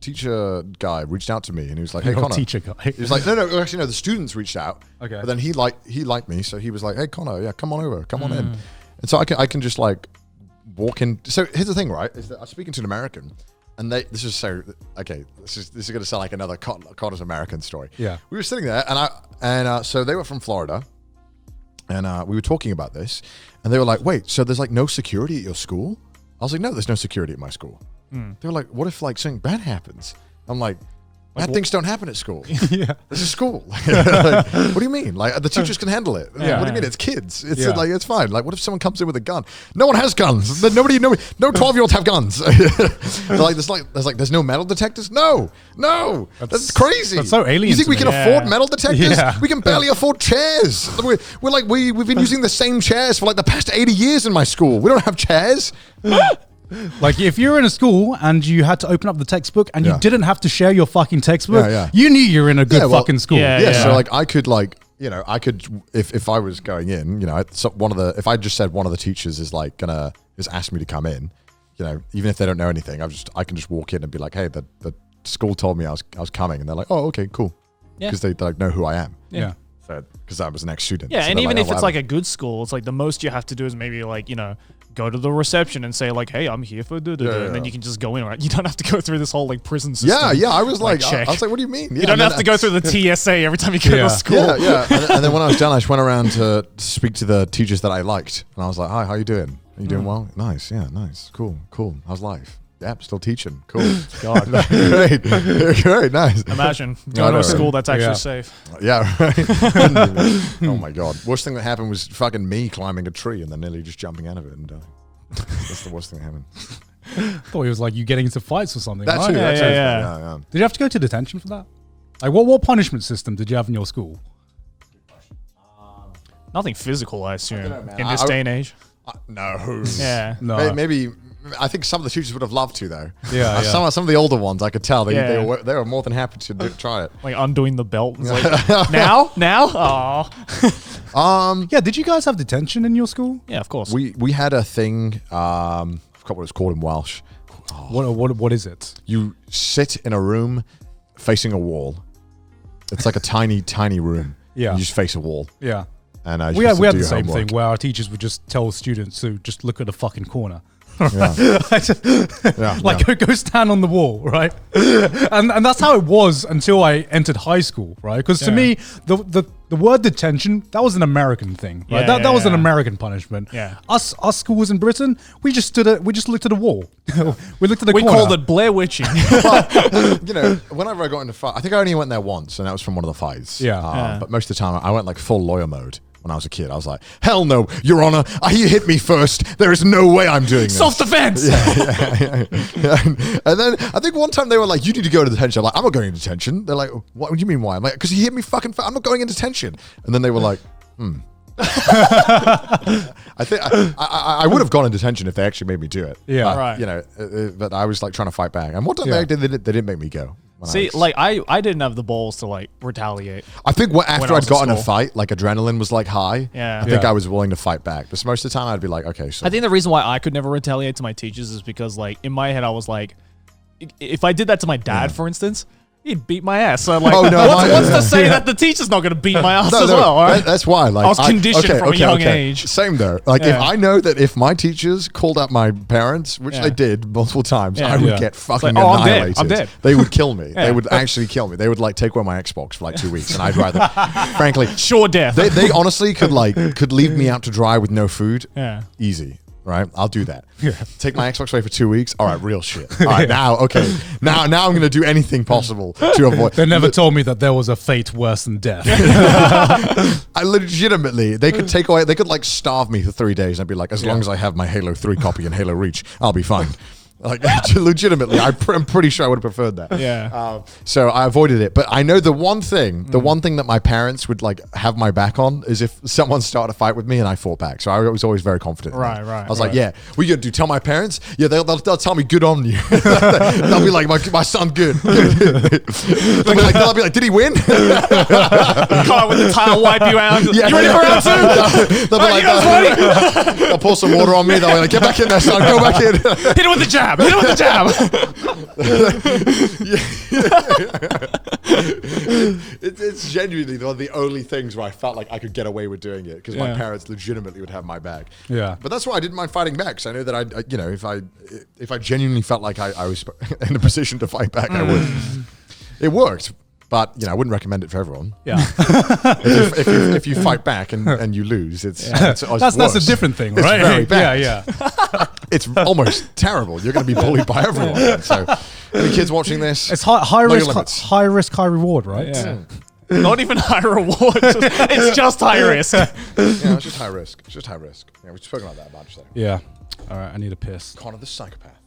teacher guy reached out to me and he was like, "Hey, Connor." Teacher guy. He was like, "No, actually, no. The students reached out. Okay. But then he liked me, so he was like, "Hey, Connor, yeah, come on over, come on in." And so I can just like walk in. So here's the thing, right? Is that I was speaking to an American. And this is going to sound like another Connor's American story. Yeah. We were sitting there, and so they were from Florida, and we were talking about this, and they were like, "Wait, so there's like no security at your school?" I was like, "No, there's no security at my school." They were like, "What if like something bad happens?" I'm like, Bad things don't happen at school. Yeah. This is school. Like, what do you mean? Like the teachers can handle it. Yeah. What do you mean? It's kids. It's Yeah. like it's fine. Like what if someone comes in with a gun? No one has guns. No 12-year-olds have guns. There's no metal detectors. No, that's crazy. That's so alien You think to we me. can afford metal detectors? Yeah. We can barely afford chairs. We've been using the same chairs for like the past 80 years in my school. We don't have chairs. Like if you're in a school and you had to open up the textbook and you didn't have to share your fucking textbook, you knew you were in a good fucking school. So like I could if I was going in, if I just said one of the teachers is asked me to come in, even if they don't know anything, I can just walk in and be like, hey, the school told me I was coming, and they're like, oh, okay, cool, because they like know who I am. Yeah. So because I was an ex-student. Yeah, so and even if it's like whatever. a good school, it's like the most you have to do is maybe like, go to the reception and say like, hey, I'm here for and then you can just go in, right? You don't have to go through this whole like prison system. Yeah, I was like, check. I was like, what do you mean? Yeah, You don't have to go through the TSA every time you go to school. Yeah. And then when I was done, I just went around to speak to the teachers that I liked, and I was like, hi, how you doing? Are you doing well? Nice, yeah, nice, cool. How's life? Yeah, still teaching. Cool. God, great, nice. Imagine I going to know, a school right? that's actually Yeah. safe. Yeah, right. Oh my God. Worst thing that happened was fucking me climbing a tree and then nearly just jumping out of it and dying. That's the worst thing that happened. I thought it was like you getting into fights or something. That right? too. Yeah, that too. yeah. Did you have to go to detention for that? Like what punishment system did you have in your school? Nothing physical, I assume, know, man. in this day and age. No. Yeah. No. Maybe. I think some of the teachers would have loved to though. Yeah, yeah. Some of the older ones, I could tell they Yeah. they were more than happy to try it. Like undoing the belt. It's like, now? Oh. Yeah, did you guys have detention in your school? Yeah, of course. We had a thing. I forgot what it's called in Welsh. What is it? You sit in a room facing a wall. It's like a tiny room. Yeah. You just face a wall. Yeah. And We had do the your same homework. thing where our teachers would just tell students to just look at the fucking corner. Yeah. Go stand on the wall, right? and that's how it was until I entered high school, right? Because to me, the word detention, that was an American thing, right? Yeah, that was an yeah. American punishment. Yeah. Us schools in Britain, we just looked at a wall. We looked at the We corner. called it Blair Witching. Whenever I got into fight, I think I only went there once, and that was from one of the fights. Yeah. But most of the time, I went like full lawyer mode. When I was a kid, I was like, hell no, Your Honor, he hit me first. There is no way I'm doing this. Self-defense. Yeah. And then I think one time they were like, you need to go to detention. I'm like, I'm not going to detention. They're like, what do you mean why? I'm like, because he hit me fucking I'm not going in detention. And then they were like, I think I would have gone in detention if they actually made me do it. Yeah. But, Right. but I was like trying to fight back. And one time they didn't make me go. See, like I didn't have the balls to like retaliate. I think after I I'd was got in in a school. fight, like adrenaline was like high. Yeah. I think Yeah. I was willing to fight back. But most of the time, I'd be like, okay, so I think the reason why I could never retaliate to my teachers is because like in my head I was like, if I did that to my dad, for instance, he'd beat my ass. So like, Oh, no, what's to say that the teacher's not going to beat my ass as well? All right? That's why. Like I was conditioned from a young age. Same though. Like Yeah. I know that if my teachers called out my parents, which Yeah. they did multiple times, Yeah. I would Yeah. get fucking like, oh, I'm dead. annihilated. I'm dead. They would kill me. Yeah. They would actually kill me. They would like take away my Xbox for like 2 weeks, and I'd rather, frankly, Sure death. they honestly could leave me out to dry with no food. Yeah. Easy. Right, I'll do that. Take my Xbox away for 2 weks. All right, real shit. All right, now I'm gonna do anything possible to avoid. They never told me that there was a fate worse than death. I legitimately, they could take away, they could like starve me for 3 days and I'd be like, as long as I have my Halo 3 copy and Halo Reach, I'll be fine. Like legitimately, I'm pretty sure I would have preferred that. Yeah. So I avoided it. But I know the one thing that my parents would like have my back on is if someone started a fight with me and I fought back. So I was always very confident. in Right, that. right, I was like, right. yeah, what are you gonna do? Tell my parents? Yeah, they'll tell me good on you. They'll be like, my son good. They'll be like, did he win? Car with the tile wipe you out. Yeah. You ready for round two? They'll be like, you guys they'll pour some water on me. They'll be like, get back in there, son. Go back in. Hit it with the jab. Hit it with the jab. It's genuinely one of the only things where I felt like I could get away with doing it because my Yeah. parents legitimately would have my back. Yeah. But that's why I didn't mind fighting back because I knew that if I genuinely felt like I was in a position to fight back, I would. It worked. But I wouldn't recommend it for everyone. Yeah. If you fight back and you lose, it's That's a different thing, right? It's very bad. Yeah. It's almost terrible. You're going to be bullied by everyone. So Any kids watching this? It's high Know your risk, limits. high risk, high reward, right? Yeah. Not even high reward. It's just high risk. Yeah, it's just high risk. It's just high risk. Yeah, we've spoken about that a bunch. So. Yeah. All right, I need a piss. Connor the psychopath.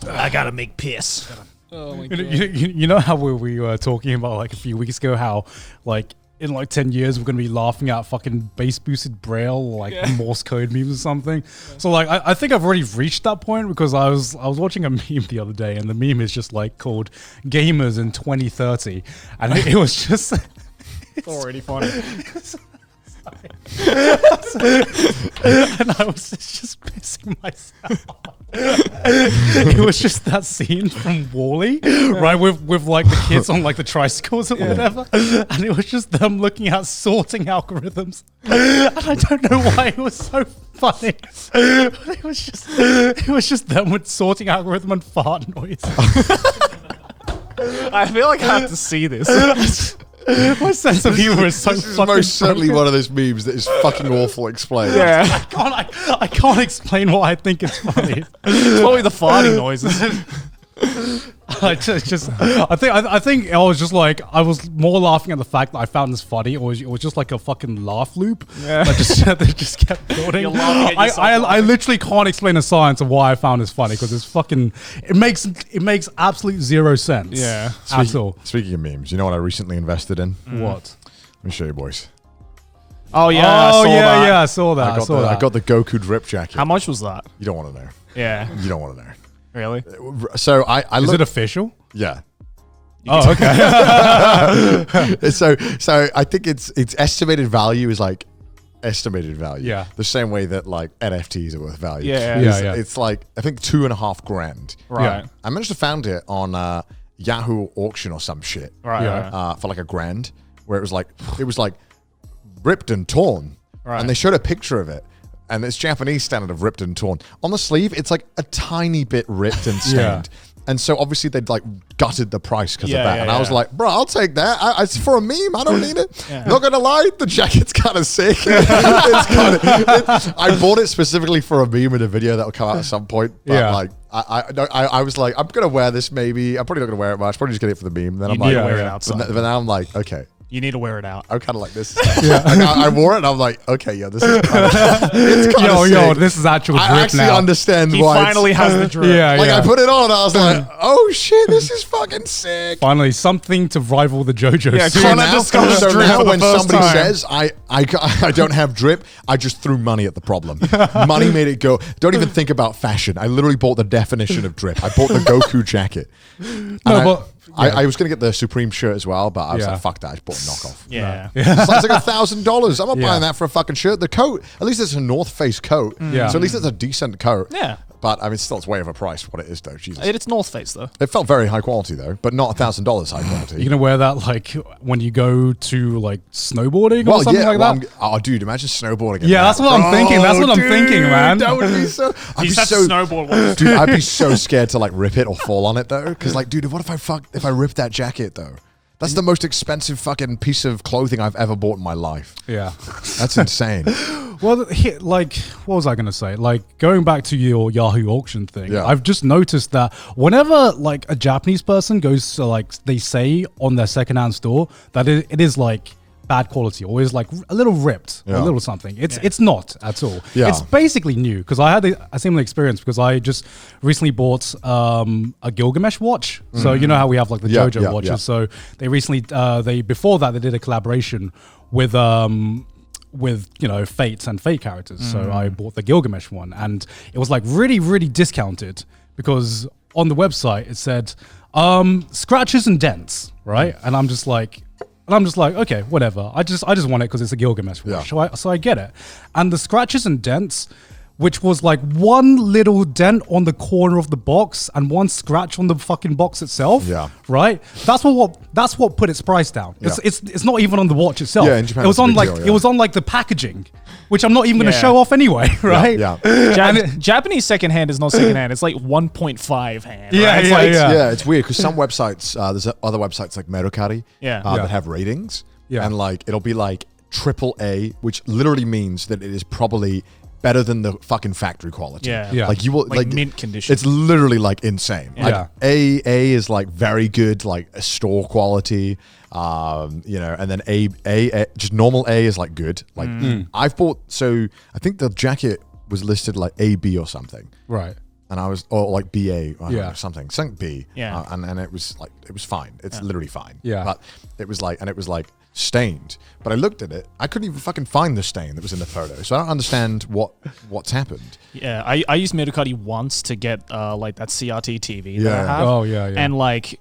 I gotta make piss. Oh my god. You know how we were talking about like a few weeks ago how like in like 10 years we're gonna be laughing at fucking bass boosted braille like Morse code memes or something. So like I think I've already reached that point because I was watching a meme the other day and the meme is just like called Gamers in 2030 and it was just It's already funny. and I was just pissing myself. It was just that scene from Wall-E, right? With like the kids on like the tricycles or whatever, and it was just them looking at sorting algorithms, and I don't know why it was so funny. But it was just them with sorting algorithm and fart noise. I feel like I have to see this. My sense of humor is so This is fucking most certainly broken. one of those memes that is fucking awful explained. Yeah. I can't explain why I think it's funny. It's probably the farting noises. I think I was just like I was more laughing at the fact that I found this funny. It was just like a fucking laugh loop that just kept building. You're laughing at yourself I literally can't explain the science of why I found this funny because it's fucking it makes absolute zero sense. Yeah. at all. Speaking of memes, you know what I recently invested in? What? Let me show you, boys. Oh yeah. I saw that. yeah, I saw that. I got the Goku drip jacket. How much was that? You don't want to know. Yeah. You don't want to know. Really? So I Is looked, it official? yeah. Oh, okay. So I think its estimated value is like estimated value. Yeah. The same way that like NFTs are worth value. Yeah. Yeah. It's like I think $2,500. Right. Yeah. I managed to find it on Yahoo auction or some shit. Right. Yeah. Right. For like $1,000, where it was like ripped and torn. Right. And they showed a picture of it. And it's Japanese standard of ripped and torn. On the sleeve, it's like a tiny bit ripped and stained. And so obviously they'd like gutted the price because of Yeah, that. yeah, And I was yeah. like, bro, I'll take that. It's for a meme. I don't need it. Yeah. Not gonna lie, the jacket's kind of sick. I bought it specifically for a meme in a video that'll come out at some point. But Yeah. like, I was like, I'm gonna wear this maybe. I'm probably not gonna wear it much. Probably just get it for the meme. Then I'm You like, need to wear it yeah. outside. but now I'm like, okay. You need to wear it out. I'm kind of like this. I wore it and I'm like, okay, yeah, this is kind of, it's kind of Yo, sick. this is actual drip I actually now. understand He why finally has the drip. Yeah, like yeah. I put it on and I was like, oh shit, this is fucking sick. Finally, something to rival the JoJo Yeah, suit. Connor now, discovers so drip now for the when first somebody time. says I don't have drip, I just threw money at the problem. Money made it go. Don't even think about fashion. I literally bought the definition of drip. I bought the Goku jacket. And I was gonna get the Supreme shirt as well, but I was Yeah. like, fuck that. I just bought a knockoff. Yeah. It's like $1,000. I'm not Yeah. buying that for a fucking shirt. The coat, at least it's a North Face coat. Yeah. So at least it's a decent coat. Yeah. But I mean, still, it's way overpriced for what it is, though. Jesus. It's North Face though. It felt very high quality, though, but not $1,000 high quality. You're gonna wear that like when you go to like snowboarding or something like that. Oh, dude, imagine snowboarding. in Yeah, that. that's what I'm thinking. That's what I'm thinking, man. That would be so. I'd He's be such so. a snowboard one. Dude, I'd be so scared to like rip it or fall on it though, because like, dude, what if I rip that jacket though? That's the most expensive fucking piece of clothing I've ever bought in my life. Yeah. That's insane. Well, like, what was I going to say? Like, going back to your Yahoo auction thing, Yeah. I've just noticed that whenever, like, a Japanese person goes to, like, they say on their secondhand store that it is, like, bad quality, or is, like, a little ripped, or Yeah. a little something. It's not at all. Yeah. It's basically new, because I had a similar experience, because I just recently bought a Gilgamesh watch. So, you know how we have, like, the Yeah, JoJo yeah, watches. yeah. So, they recently, before that, they did a collaboration with Fates and Fate characters. So I bought the Gilgamesh one, and it was like really, really discounted because on the website it said scratches and dents, right? And I'm just like, okay, whatever. I just want it because it's a Gilgamesh watch. Yeah. So I get it. And the scratches and dents, which was like one little dent on the corner of the box and one scratch on the fucking box itself. Yeah. Right. That's what put its price down. Yeah. It's not even on the watch itself. Yeah, in Japan it was it's a on big like deal, it yeah. was on like the packaging, which I'm not even going to Yeah. show off anyway. Right. Yeah. Japanese secondhand is not secondhand. It's like 1.5 hand. Yeah, right? It's yeah, like, yeah. Yeah, it's weird because some websites, there's other websites like Mercari Yeah. that have ratings. Yeah. And like it'll be like AAA, which literally means that it is probably better than the fucking factory quality. Yeah. Yeah. Like you will Like mint condition. It's literally like insane. Yeah. Like A is like very good, like a store quality. You know, and then A just normal A is like good. Like I've bought, so I think the jacket was listed like AB or something. Right. And I was, or like BA, Yeah. something B. Yeah. And it was like, it was fine. It's literally fine. Yeah. But it was like stained. But I looked at it, I couldn't even fucking find the stain that was in the photo. So I don't understand what's happened. Yeah, I used Medicati once to get like that CRT TV that I Yeah. have. Oh, yeah, yeah. And like,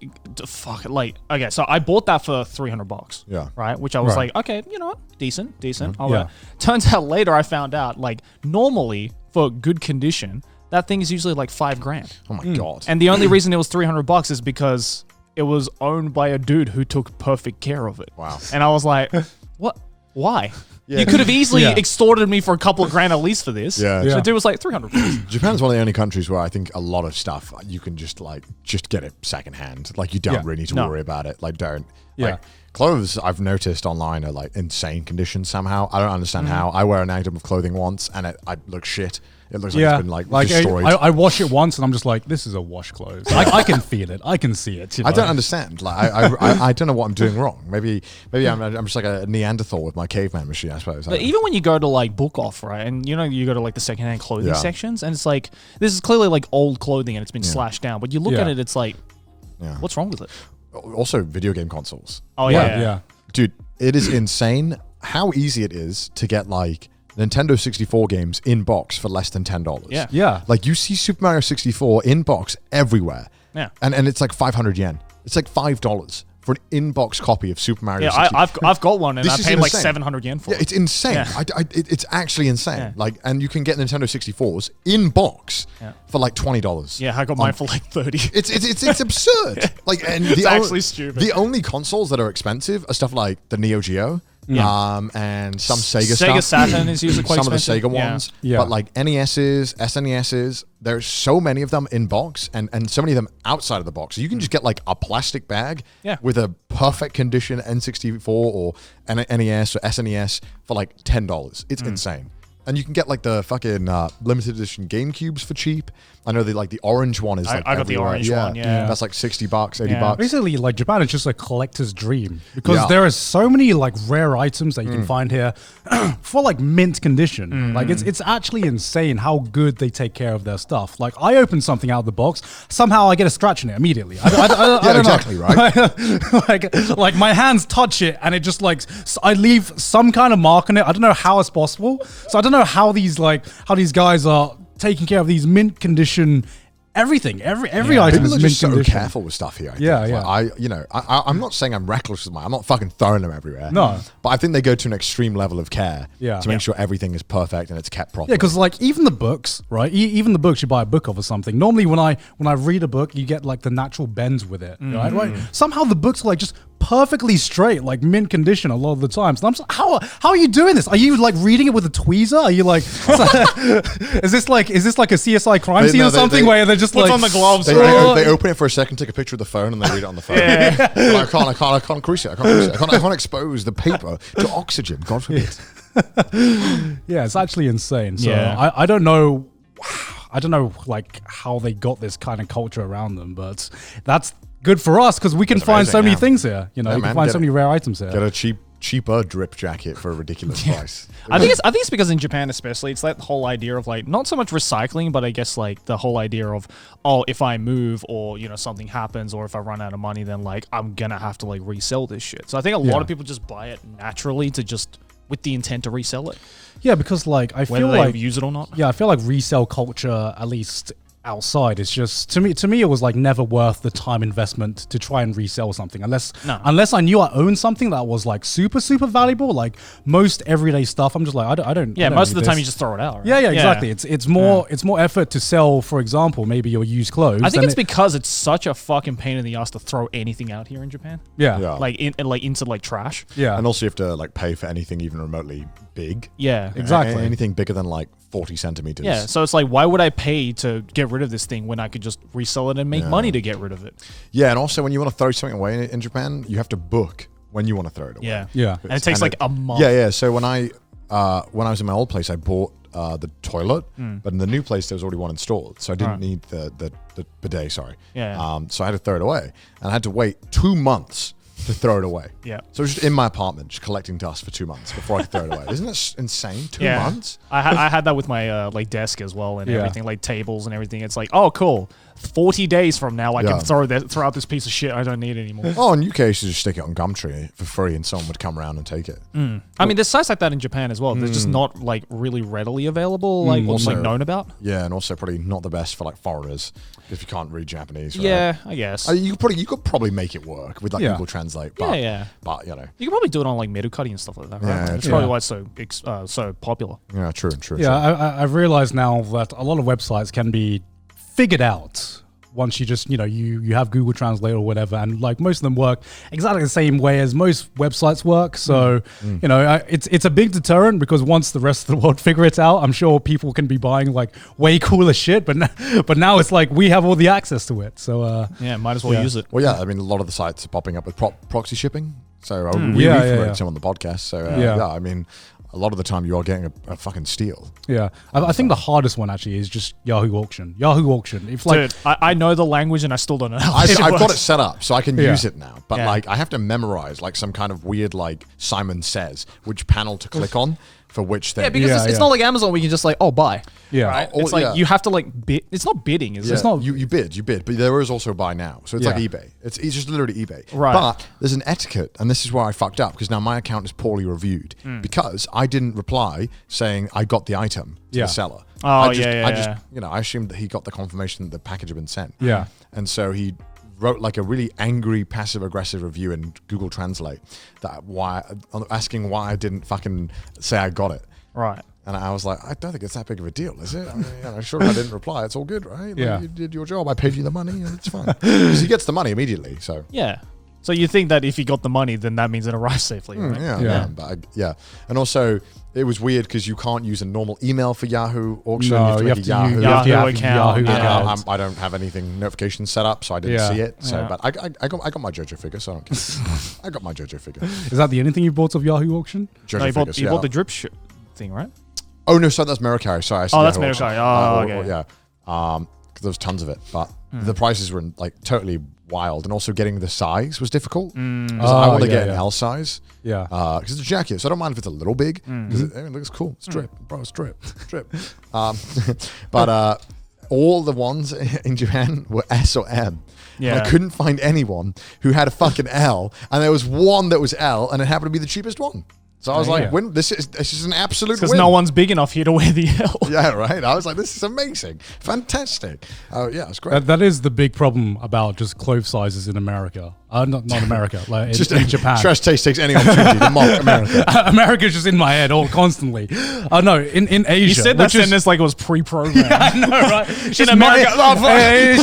okay, so I bought that for $300. Yeah. Right, which I was Right. like, okay, you know what, decent. All Yeah. right. Turns out later I found out like normally for good condition that thing is usually like $5,000. Oh my God. And the only reason it was $300 is because it was owned by a dude who took perfect care of it. Wow. And I was like, what? Why? Yeah. You could have easily Yeah. extorted me for a couple of grand at least for this. Yeah. So Yeah. the dude was like $300. Japan's one of the only countries where I think a lot of stuff you can just get it secondhand. Like you don't Yeah. really need to No. worry about it. Like don't. Yeah. Like clothes I've noticed online are like insane condition somehow. I don't understand how. I wear an item of clothing once and I look shit. It looks like Yeah, it's been like destroyed. I wash it once and I'm just like, this is a wash clothes. I can feel it. I can see it. You know? I don't understand. Like I don't know what I'm doing wrong. Maybe I'm just like a Neanderthal with my caveman machine. I suppose. But even when you go to like Book Off, right, and you know you go to like the secondhand clothing Yeah. sections, and it's like this is clearly like old clothing and it's been slashed down. But you look Yeah. at it, it's like, Yeah. what's wrong with it? Also, video game consoles. Oh Yeah. Dude, it is insane how easy it is to get like Nintendo 64 games in box for less than $10. Yeah. Yeah. Like you see Super Mario 64 in box everywhere. Yeah. And it's like 500 yen. It's like $5 for an in-box copy of Super Mario Yeah, 64. I've got one and This I is paid like insane. 700 yen for Yeah, it. it's insane. Yeah. It's actually insane. Yeah. Like, and you can get Nintendo 64s in box Yeah. for like $20. Yeah, I got mine for like 30. It's absurd. Like, and It's actually stupid. The only consoles that are expensive are stuff like the Neo Geo, and some Sega stuff. Sega Saturn is usually quite some expensive. of the Sega Yeah. ones. Yeah. But like NESs, SNESs, there's so many of them in box and so many of them outside of the box. So you can just get like a plastic bag Yeah. with a perfect condition N64 or NES or SNES for like $10. It's insane. And you can get like the fucking limited edition GameCubes for cheap. I know like the orange one is I like got the everywhere. orange one, yeah. That's like $60, $80. Yeah. Basically, like Japan is just a collector's dream because Yeah. there are so many like rare items that you can find here for like mint condition. Like it's actually insane how good they take care of their stuff. Like I open something out of the box, somehow I get a scratch in it immediately. I Yeah, don't exactly, know. right? like my hands touch it and it just like I leave some kind of mark on it. I don't know how it's possible. So I don't know how these guys are taking care of these mint condition. Everything, every item People is are mint just so condition. careful with stuff here. I Yeah, think. yeah. Like, I'm not saying I'm reckless with mine. I'm not fucking throwing them everywhere. No. But I think they go to an extreme level of care Yeah. to make Yeah. sure everything is perfect and it's kept properly. Yeah, because like even the books, right? Even the books you buy a book of or something. Normally, when I read a book, you get like the natural bends with it, right? Right? Somehow the books are like just perfectly straight, like mint condition a lot of the times. And I'm just, how are you doing this? Are you like reading it with a tweezer? Are you like, is this like a CSI crime scene or something where they're just Puts like on the gloves. They open it for a second, take a picture of the phone, and they read it on the phone. Like, I can't crease it. I can't expose the paper to oxygen. God forbid. Yeah, it's actually insane. So Yeah. I don't know. I don't know like how they got this kind of culture around them, but that's good for us because we can That's find so amazing, many yeah. things here. You know, Yeah, you can man, find get so it. many rare items here. Get a cheaper drip jacket for a ridiculous price. I think it's because in Japan especially, it's that whole idea of like not so much recycling, but I guess like the whole idea of, oh, if I move or you know something happens or if I run out of money, then like I'm gonna have to like resell this shit. So I think a lot of people just buy it naturally to just with the intent to resell it, Yeah, because like I whether feel they like use it or not. I feel like resale culture, at least outside, is just to me it was like never worth the time investment to try and resell something unless I knew I owned something that was like super valuable. Like most everyday stuff, I'm just like I don't. Yeah, I don't most of need the time this. you just throw it out. Right? Yeah, exactly. It's more effort to sell, for example, maybe your used clothes. I think than it's because it's such a fucking pain in the ass to throw anything out here in Japan. yeah. Like into like trash. Yeah. And also you have to like pay for anything even remotely big. Yeah. Exactly. Anything bigger than like 40 centimeters. Yeah, so it's like, why would I pay to get rid of this thing when I could just resell it and make money to get rid of it? Yeah, and also when you want to throw something away in Japan, you have to book when you want to throw it away. Yeah. Yeah. And it takes like a month. Yeah. So when I was in my old place, I bought the toilet, but in the new place there was already one installed, so I didn't need the bidet. Sorry. Yeah. So I had to throw it away, and I had to wait 2 months to throw it away. Yeah. So it was just in my apartment, just collecting dust for 2 months before I could throw it away. Isn't that insane? 2 months? I had that with my like desk as well and everything, like tables and everything. It's like, oh, cool. 40 days from now, I can throw out this piece of shit I don't need anymore. Oh, in UK, you should just stick it on Gumtree for free, and someone would come around and take it. I mean, there's sites like that in Japan as well. They're just not like really readily available, like or like known about. Yeah, and also probably not the best for like foreigners if you can't read Japanese. Right? Yeah, I guess. You could probably make it work with like Google Translate. But, but you know, you can probably do it on like Mercari and stuff like that. Right? Yeah, That's probably why it's so popular. Yeah, true. Yeah, I've realized now that a lot of websites can be figured out once you just, you have Google Translate or whatever, and like most of them work exactly the same way as most websites work. So, it's a big deterrent because once the rest of the world figure it out, I'm sure people can be buying like way cooler shit. But now it's like we have all the access to it. So might as well use it. Well, yeah, I mean, a lot of the sites are popping up with proxy shipping. So we promoted some on the podcast. So I mean, a lot of the time you are getting a fucking steal. Yeah. I think the hardest one actually is just Yahoo Auction. If like, dude, I know the language and I still don't know how I've works. got it set up so I can use it now. But like I have to memorize like some kind of weird like Simon Says which panel to click on for which thing. Yeah, because it's not like Amazon where you can just like, buy. Yeah. Right? It's like you have to like bid. It's not bidding, is it? It's not. You bid, but there is also buy now. So it's like eBay. It's just literally eBay. Right. But there's an etiquette, and this is where I fucked up because now my account is poorly reviewed because I didn't reply saying I got the item to the seller. Oh, I assumed that he got the confirmation that the package had been sent. Yeah. And so he wrote like a really angry passive-aggressive review in Google Translate asking why I didn't fucking say I got it. Right. And I was like, I don't think it's that big of a deal, is it? I mean, sure, if I didn't reply, it's all good, right? Like, you did your job. I paid you the money, and it's fine. Because he gets the money immediately, so. Yeah. So you think that if he got the money, then that means it arrives safely, right? Yeah. And also, it was weird because you can't use a normal email for Yahoo Auction. No, you have to make a Yahoo account. I don't have anything notifications set up, so I didn't see it. So, but I got my JoJo figure, so I don't care. I got my JoJo figure. Is that the only thing you bought of Yahoo Auction? JoJo figures, you bought the drip thing, right? Oh no, so that's Mercari. Sorry. That's Mercari. Okay. Yeah. Because there was tons of it, but the prices were like totally wild, and also getting the size was difficult. Because I want to get an L size. Yeah. Because it's a jacket, so I don't mind if it's a little big. Because it looks cool. It's drip, bro. It's drip. But all the ones in Japan were S or M. Yeah. And I couldn't find anyone who had a fucking L, and there was one that was L, and it happened to be the cheapest one. So I was like, this is an absolute win. Because no one's big enough here to wear the L. Yeah, right. I was like, this is amazing. Fantastic. Yeah, it's great. That is the big problem about just clothes sizes in America. Not America, like just in Japan. Trash Taste takes any opportunity to mock America. America's just in my head all constantly. No, in Asia. You said that sentence like it was pre-programmed. Yeah, I know, right? In America.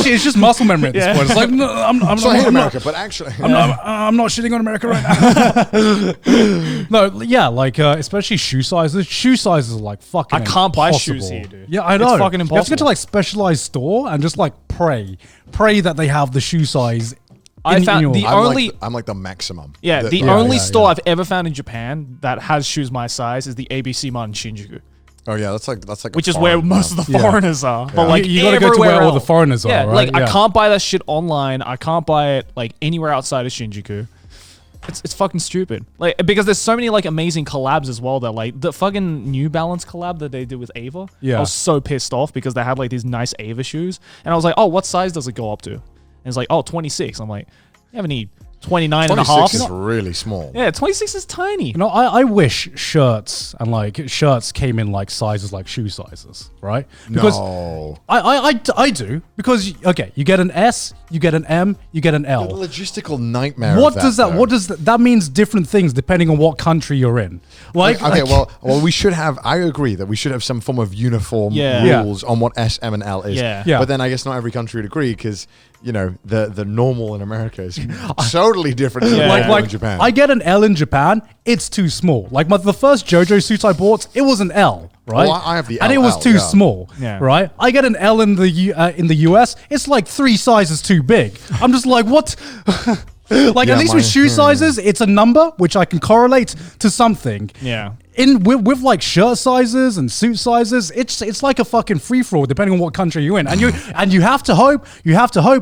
It's just muscle memory at this point. It's like, no, I'm not America, but actually. I'm not shitting on America right now. No, yeah, like, especially shoe sizes. Shoe sizes are like fucking I can't buy impossible. shoes here, dude. Yeah, I know. It's fucking impossible. You have to go to like specialized store and just like pray that they have the shoe size. I found the only I'm like the maximum. Yeah, the only store I've ever found in Japan that has shoes my size is the ABC Mart in Shinjuku. Oh yeah, that's like which is where most of the foreigners are. But like you got to go to where all the foreigners are. Yeah, right? like I can't buy that shit online. I can't buy it like anywhere outside of Shinjuku. It's fucking stupid. Like because there's so many like amazing collabs as well. That like the fucking New Balance collab that they did with Ava. Yeah, I was so pissed off because they had like these nice Ava shoes, and I was like, oh, what size does it go up to? And it's like, oh, 26. I'm like, you have any 29 and a half? 26 is really small. Yeah, 26 is tiny. You know, I wish shirts came in like sizes like shoe sizes, right? Because no. I do. Because, okay, you get an S, you get an M, you get an L. The logistical nightmare What does that means different things depending on what country you're in. Well, we should have, I agree that we should have some form of uniform rules on what S, M, and L is. Yeah. But then I guess not every country would agree because, you know, the normal in America is totally different than in Japan. I get an L in Japan, it's too small. Like the first JoJo suit I bought, it was an L, right? Well, I have the and LL, it was too small, Yeah. right? I get an L in the US, it's like 3 sizes too big. I'm just like, what? Like at least with shoe sizes, it's a number which I can correlate to something. Yeah. with like shirt sizes and suit sizes, it's like a fucking free for all depending on what country you're in, and you have to hope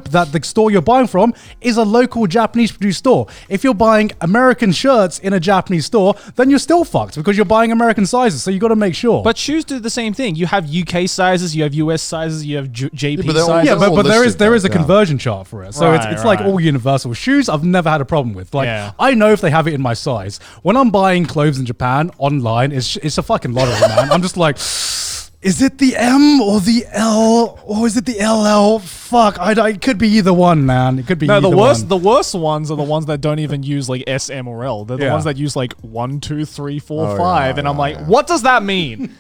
that the store you're buying from is a local Japanese produced store. If you're buying American shirts in a Japanese store, then you're still fucked because you're buying American sizes. So you got to make sure. But shoes do the same thing. You have UK sizes, you have US sizes, you have JP but they're all- sizes. yeah, but there is a yeah. conversion chart for it, so it's like Right. all universal. Shoes I've never had a problem with. Like Yeah. I know if they have it in my size. When I'm buying clothes in Japan online, it's a fucking lottery, man. I'm just like, is it the M or the L or is it the LL? Fuck, it could be either one, man. It could be No, either one. the worst ones are the ones that don't even use like S, M, or L. They're the Yeah. ones that use like 1, 2, 3, 4, Oh, 5, yeah, and I'm yeah, like, yeah. what does that mean?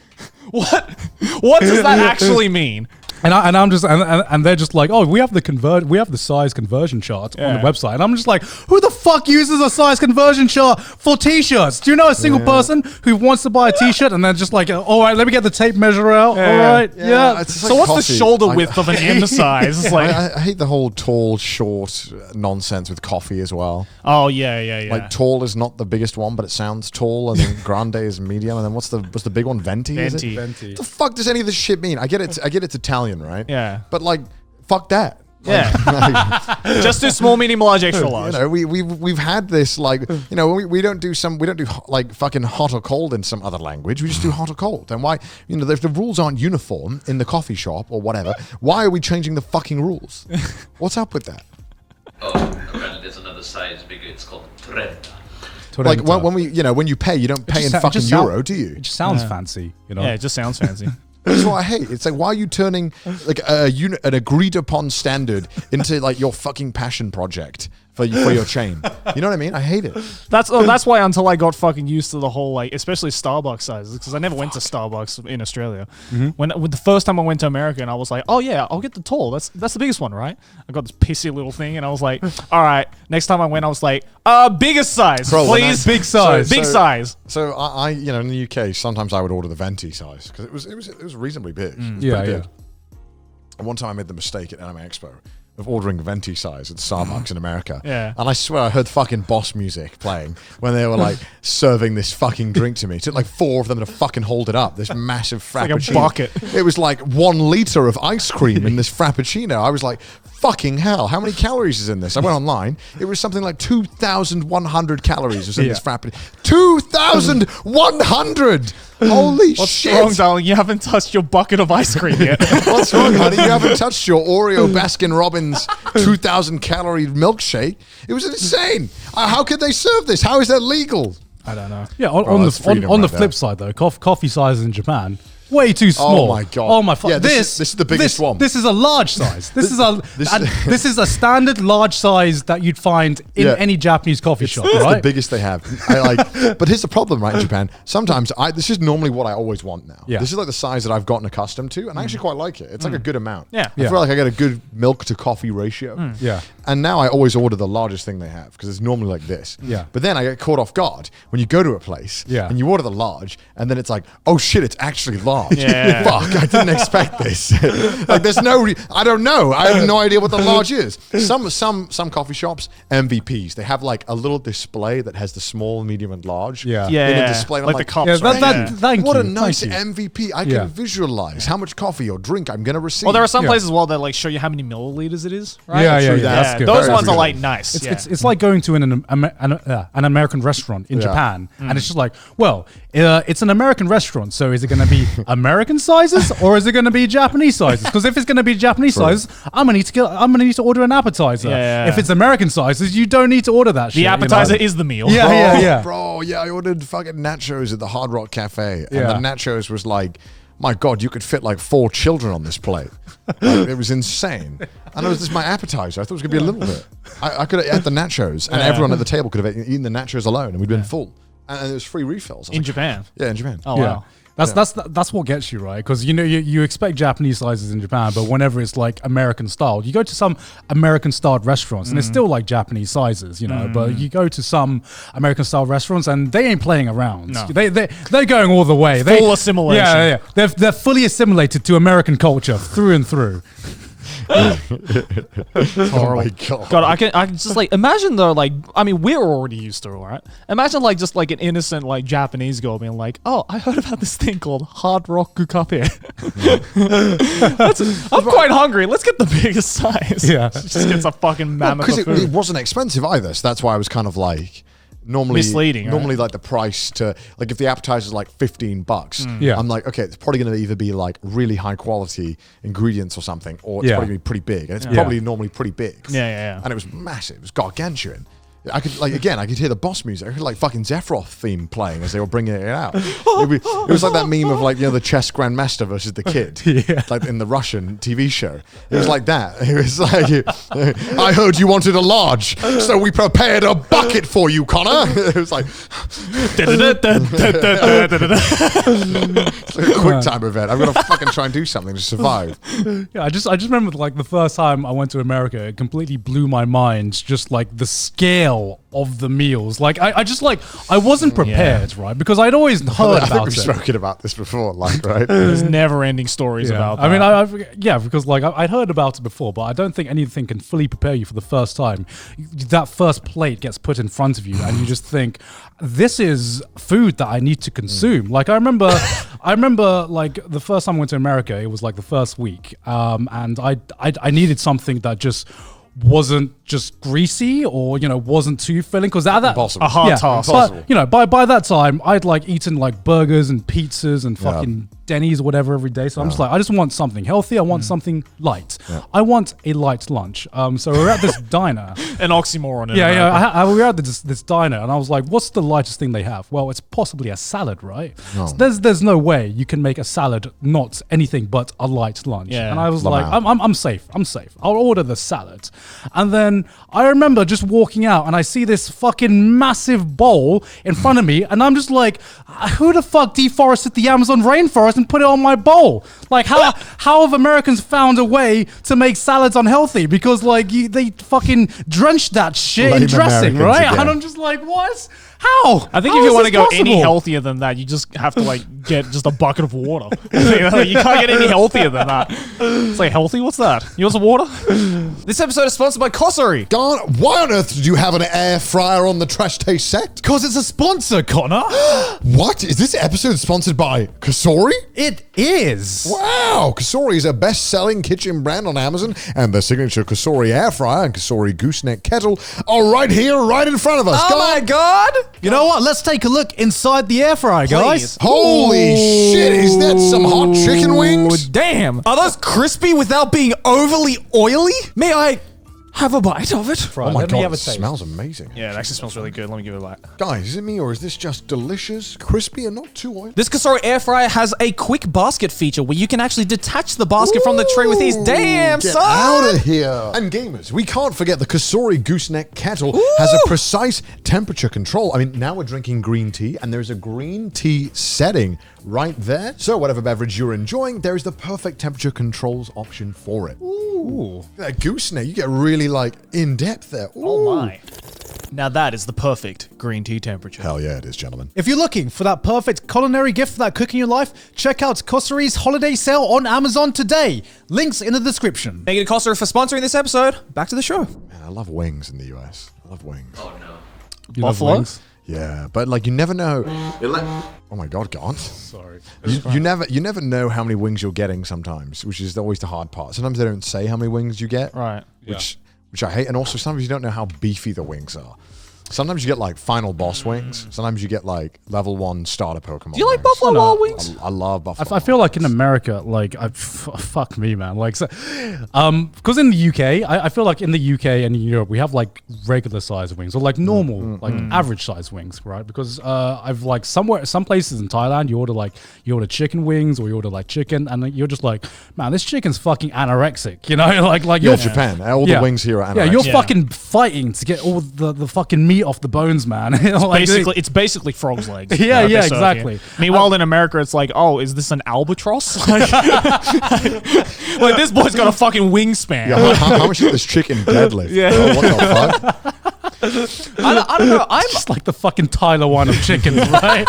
What does that actually mean? And they're just like, oh, we have the size conversion chart on the Yeah. website, and I'm just like, who the fuck uses a size conversion chart for t-shirts? Do you know a single person who wants to buy a t-shirt and they're just like, all right, let me get the tape measure out. Yeah. All right, Yeah, yeah. it's So like what's the coffee. shoulder Like- width of an M size? It's like, I hate the whole tall, short nonsense with coffee as well. oh yeah. Like tall is not the biggest one, but it sounds tall, and then grande is medium, and then what's the big one? Venti. Is it? Venti. What the fuck does any of this shit mean? I get it's Italian, right? Yeah. But like, fuck that. Yeah. Just do small, medium, large, extra large. You know, we've had this like, you know, we don't do like fucking hot or cold in some other language. We just do hot or cold. And why, you know, if the rules aren't uniform in the coffee shop or whatever, why are we changing the fucking rules? What's up with that? Oh, apparently there's another size bigger. It's called Trenta. Like when we, you know, when you pay, you don't pay in fucking euro, do you? It just sounds fancy, you know. Yeah, it just sounds fancy. That's what I hate. It's like, why are you turning like an agreed upon standard into like your fucking passion project for your chain? You know what I mean? I hate it. That's why until I got fucking used to the whole like, especially Starbucks sizes, because I never went to Starbucks in Australia. When the first time I went to America, and I was like, oh yeah, I'll get the tall. That's the biggest one, right? I got this pissy little thing, and I was like, all right. Next time I went, I was like, biggest size, Bro, when please, I- Big size. big size. So I, you know, in the UK, sometimes I would order the venti size because it was reasonably big. It was Yeah, pretty yeah. big. And one time I made the mistake at Anime Expo of ordering venti size at Starbucks in America. Yeah. And I swear I heard fucking Boss music playing when they were like serving this fucking drink to me. It took like 4 of them to fucking hold it up. This massive like a frappuccino. bucket. It was like 1 liter of ice cream in this frappuccino. I was like, fucking hell, how many calories is in this? I went online. It was something like 2,100 calories was in this frappuccino. 2,100! Holy What's shit! wrong, darling? You haven't touched your bucket of ice cream yet. What's wrong, honey? You haven't touched your Oreo Baskin Robbins 2,000 calorie milkshake. It was insane. How could they serve this? How is that legal? I don't know. Yeah, Oh, that's freedom on the right flip there. side though, coffee sizes in Japan way too small. my God. Oh my fuck! Yeah, this is the biggest one. This is a large size. This is this is a standard large size that you'd find in Yeah. any Japanese coffee shop, It's right? the biggest they have. But here's the problem, right? In Japan, sometimes this is normally what I always want now. Yeah. This is like the size that I've gotten accustomed to, and I actually quite like it. It's like a good amount. Yeah. I feel like I get a good milk to coffee ratio. Yeah. And now I always order the largest thing they have because it's normally like this. Yeah. But then I get caught off guard when you go to a place Yeah. and you order the large, and then it's like, oh shit, it's actually large. Yeah. Fuck, I didn't expect this. Like, there's no, I don't know. I have no idea what the large is. Some coffee shops, MVPs, they have like a little display that has the small, medium, and large. Yeah. Yeah, In a yeah. display. And Like I'm the cups, Yeah, right? that- Yeah. thank what you. a nice thank you. MVP. I Yeah. can visualize how much coffee or drink I'm going to receive. Well, there are some Yeah. places as well that like show you how many milliliters it is, right? Yeah, yeah, True yeah. that. That's good. Those Very ones are good. like nice. It's like going to an American restaurant in Yeah. Japan, and it's just like, well, it's an American restaurant, so is it going to be American sizes or is it going to be Japanese sizes? Because if it's going to be Japanese sizes, I'm gonna need to order an appetizer. Yeah. If it's American sizes, you don't need to order that. the shit, you know? appetizer is the meal. Yeah. Bro, yeah, I ordered fucking nachos at the Hard Rock Cafe. And Yeah. the nachos was like, my God, you could fit like 4 children on this plate. Like, it was insane. And it was just my appetizer. I thought it was going to be a little bit. I could have ate the nachos, and everyone at the table could have eaten the nachos alone, and we'd been full. And there was free refills. I was In like, Japan. Yeah, in Japan. Oh Yeah. wow. That's what gets you, right? Because you expect Japanese sizes in Japan, but whenever it's like American style, you go to some American styled restaurants and it's still like Japanese sizes, you know. But you go to some American style restaurants and they ain't playing around. No. They're going all the way. Full assimilation. Yeah. They're fully assimilated to American culture through and through. Oh my god. God, I can just like imagine though, like, I mean, we're already used to it, right? Imagine like just like an innocent like Japanese girl being like, "Oh, I heard about this thing called hard rock gukape. I'm quite hungry. Let's get the biggest size." Yeah. She just gets a fucking mammoth Because of food. it wasn't expensive either, so that's why I was kind of like normally Misleading, right? Normally, like the price to like if the appetizer is like $15, Yeah. I'm like, okay, it's probably going to either be like really high quality ingredients or something, or it's Yeah. probably going to be pretty big, and it's Yeah. probably normally pretty big. Yeah. And it was massive. It was gargantuan. I could I could hear the boss music. I heard like fucking Zephyroth theme playing as they were bringing it out. It was like that meme of like, you know, the chess grandmaster versus the kid, like in the Russian TV show. It was like that. It was like, I heard you wanted a large, so we prepared a bucket for you, Connor. It was like a quick time event. I'm gonna fucking try and do something to survive. Yeah, I just remember like the first time I went to America, it completely blew my mind. Just like the scale of the meals. Like I just like I wasn't prepared, right? Because I'd always heard I think about we've it. spoken about this before, like, right? There's never-ending stories about that. I mean, because like I'd heard about it before, but I don't think anything can fully prepare you for the first time. That first plate gets put in front of you, and you just think, "This is food that I need to consume." Like I remember like the first time I went to America, it was like the first week, and I needed something that just wasn't just greasy or, you know, wasn't too filling, because that Impossible. a hard task. But you know, by that time I'd like eaten like burgers and pizzas and fucking Denny's or whatever every day. So I'm just like, I just want something healthy. I want something light. I want a light lunch. So we're at this diner. An oxymoron. In Yeah, America. we were at this diner, and I was like, "What's the lightest thing they have?" Well, it's possibly a salad, right? So there's no way you can make a salad not anything but a light lunch. Yeah. And I was Lamau. like, I'm safe. I'll order the salad. And then I remember just walking out, and I see this fucking massive bowl in front of me, and I'm just like, who the fuck deforested the Amazon rainforest and put it on my bowl? Like, how have Americans found a way to make salads unhealthy? Because like they fucking drenched that shit in Blame dressing, Americans right? again. And I'm just like, what? How? I think How if you is want to this go any possible? healthier than that, you just have to like get just a bucket of water. You can't get any healthier than that. It's like, healthy? What's that? You want some water? This episode is sponsored by Cosori. Garnt, why on earth did you have an air fryer on the Trash Taste set? Because it's a sponsor, Connor. What? Is this episode sponsored by Cosori? It is. Wow! Cosori is a best-selling kitchen brand on Amazon, and the signature Cosori air fryer and Cosori gooseneck kettle are right here, right in front of us. Oh my Garnt, god! You know what? Let's take a look inside the air fryer, guys. Please. holy shit! Is that some hot chicken wings? Damn! Are those crispy without being overly oily? May I have a bite of it? Oh my god, it smells amazing. Yeah, it actually smells really good. Let me give it a bite. Guys, is it me or is this just delicious, crispy, and not too oily? This Cosori air fryer has a quick basket feature where you can actually detach the basket from the tray with ease. Damn, Get son! out of here. And gamers, we can't forget the Cosori gooseneck kettle has a precise temperature control. I mean, now we're drinking green tea, and there's a green tea setting right there. So whatever beverage you're enjoying, there is the perfect temperature controls option for it. Ooh. That gooseneck, you get really like in depth there. Ooh. Oh my. Now that is the perfect green tea temperature. Hell yeah, it is, gentlemen. If you're looking for that perfect culinary gift for that cook in your life, check out Cosori's holiday sale on Amazon today. Links in the description. Thank you to Cosori for sponsoring this episode. Back to the show. Man, I love wings in the US. I love wings. Oh no. You love Buffalo? wings? Yeah, but like you never know. Oh my god, Garnt. Sorry. You never know how many wings you're getting sometimes, which is always the hard part. Sometimes they don't say how many wings you get, Right. which I hate, and also sometimes you don't know how beefy the wings are. Sometimes you get like final boss wings. Sometimes you get like level 1 starter Pokemon. Do you like wings. Buffalo Wild Wings? I love Buffalo. I feel like in America, like, fuck me, man. Like, because in the UK, I feel like in the UK and in Europe, we have like regular size wings or like normal, like average size wings, right? Because I've like some places in Thailand, you order chicken wings or you order like chicken, and you're just like, man, this chicken's fucking anorexic, you know? like Yeah, you're Japan. All the wings here are Yeah, anorexic. you're Yeah. fucking fighting to get all the fucking meat off the bones, man. Like, It's basically frog's legs. Yeah, that they yeah, serve exactly. here. Meanwhile, in America, it's like, oh, is this an albatross? Like this boy's got a fucking wingspan. Yeah, how much is this chicken deadlift? Yeah. Oh, what the fuck? I don't know. I'm Just like the fucking Tyler one of chickens, right?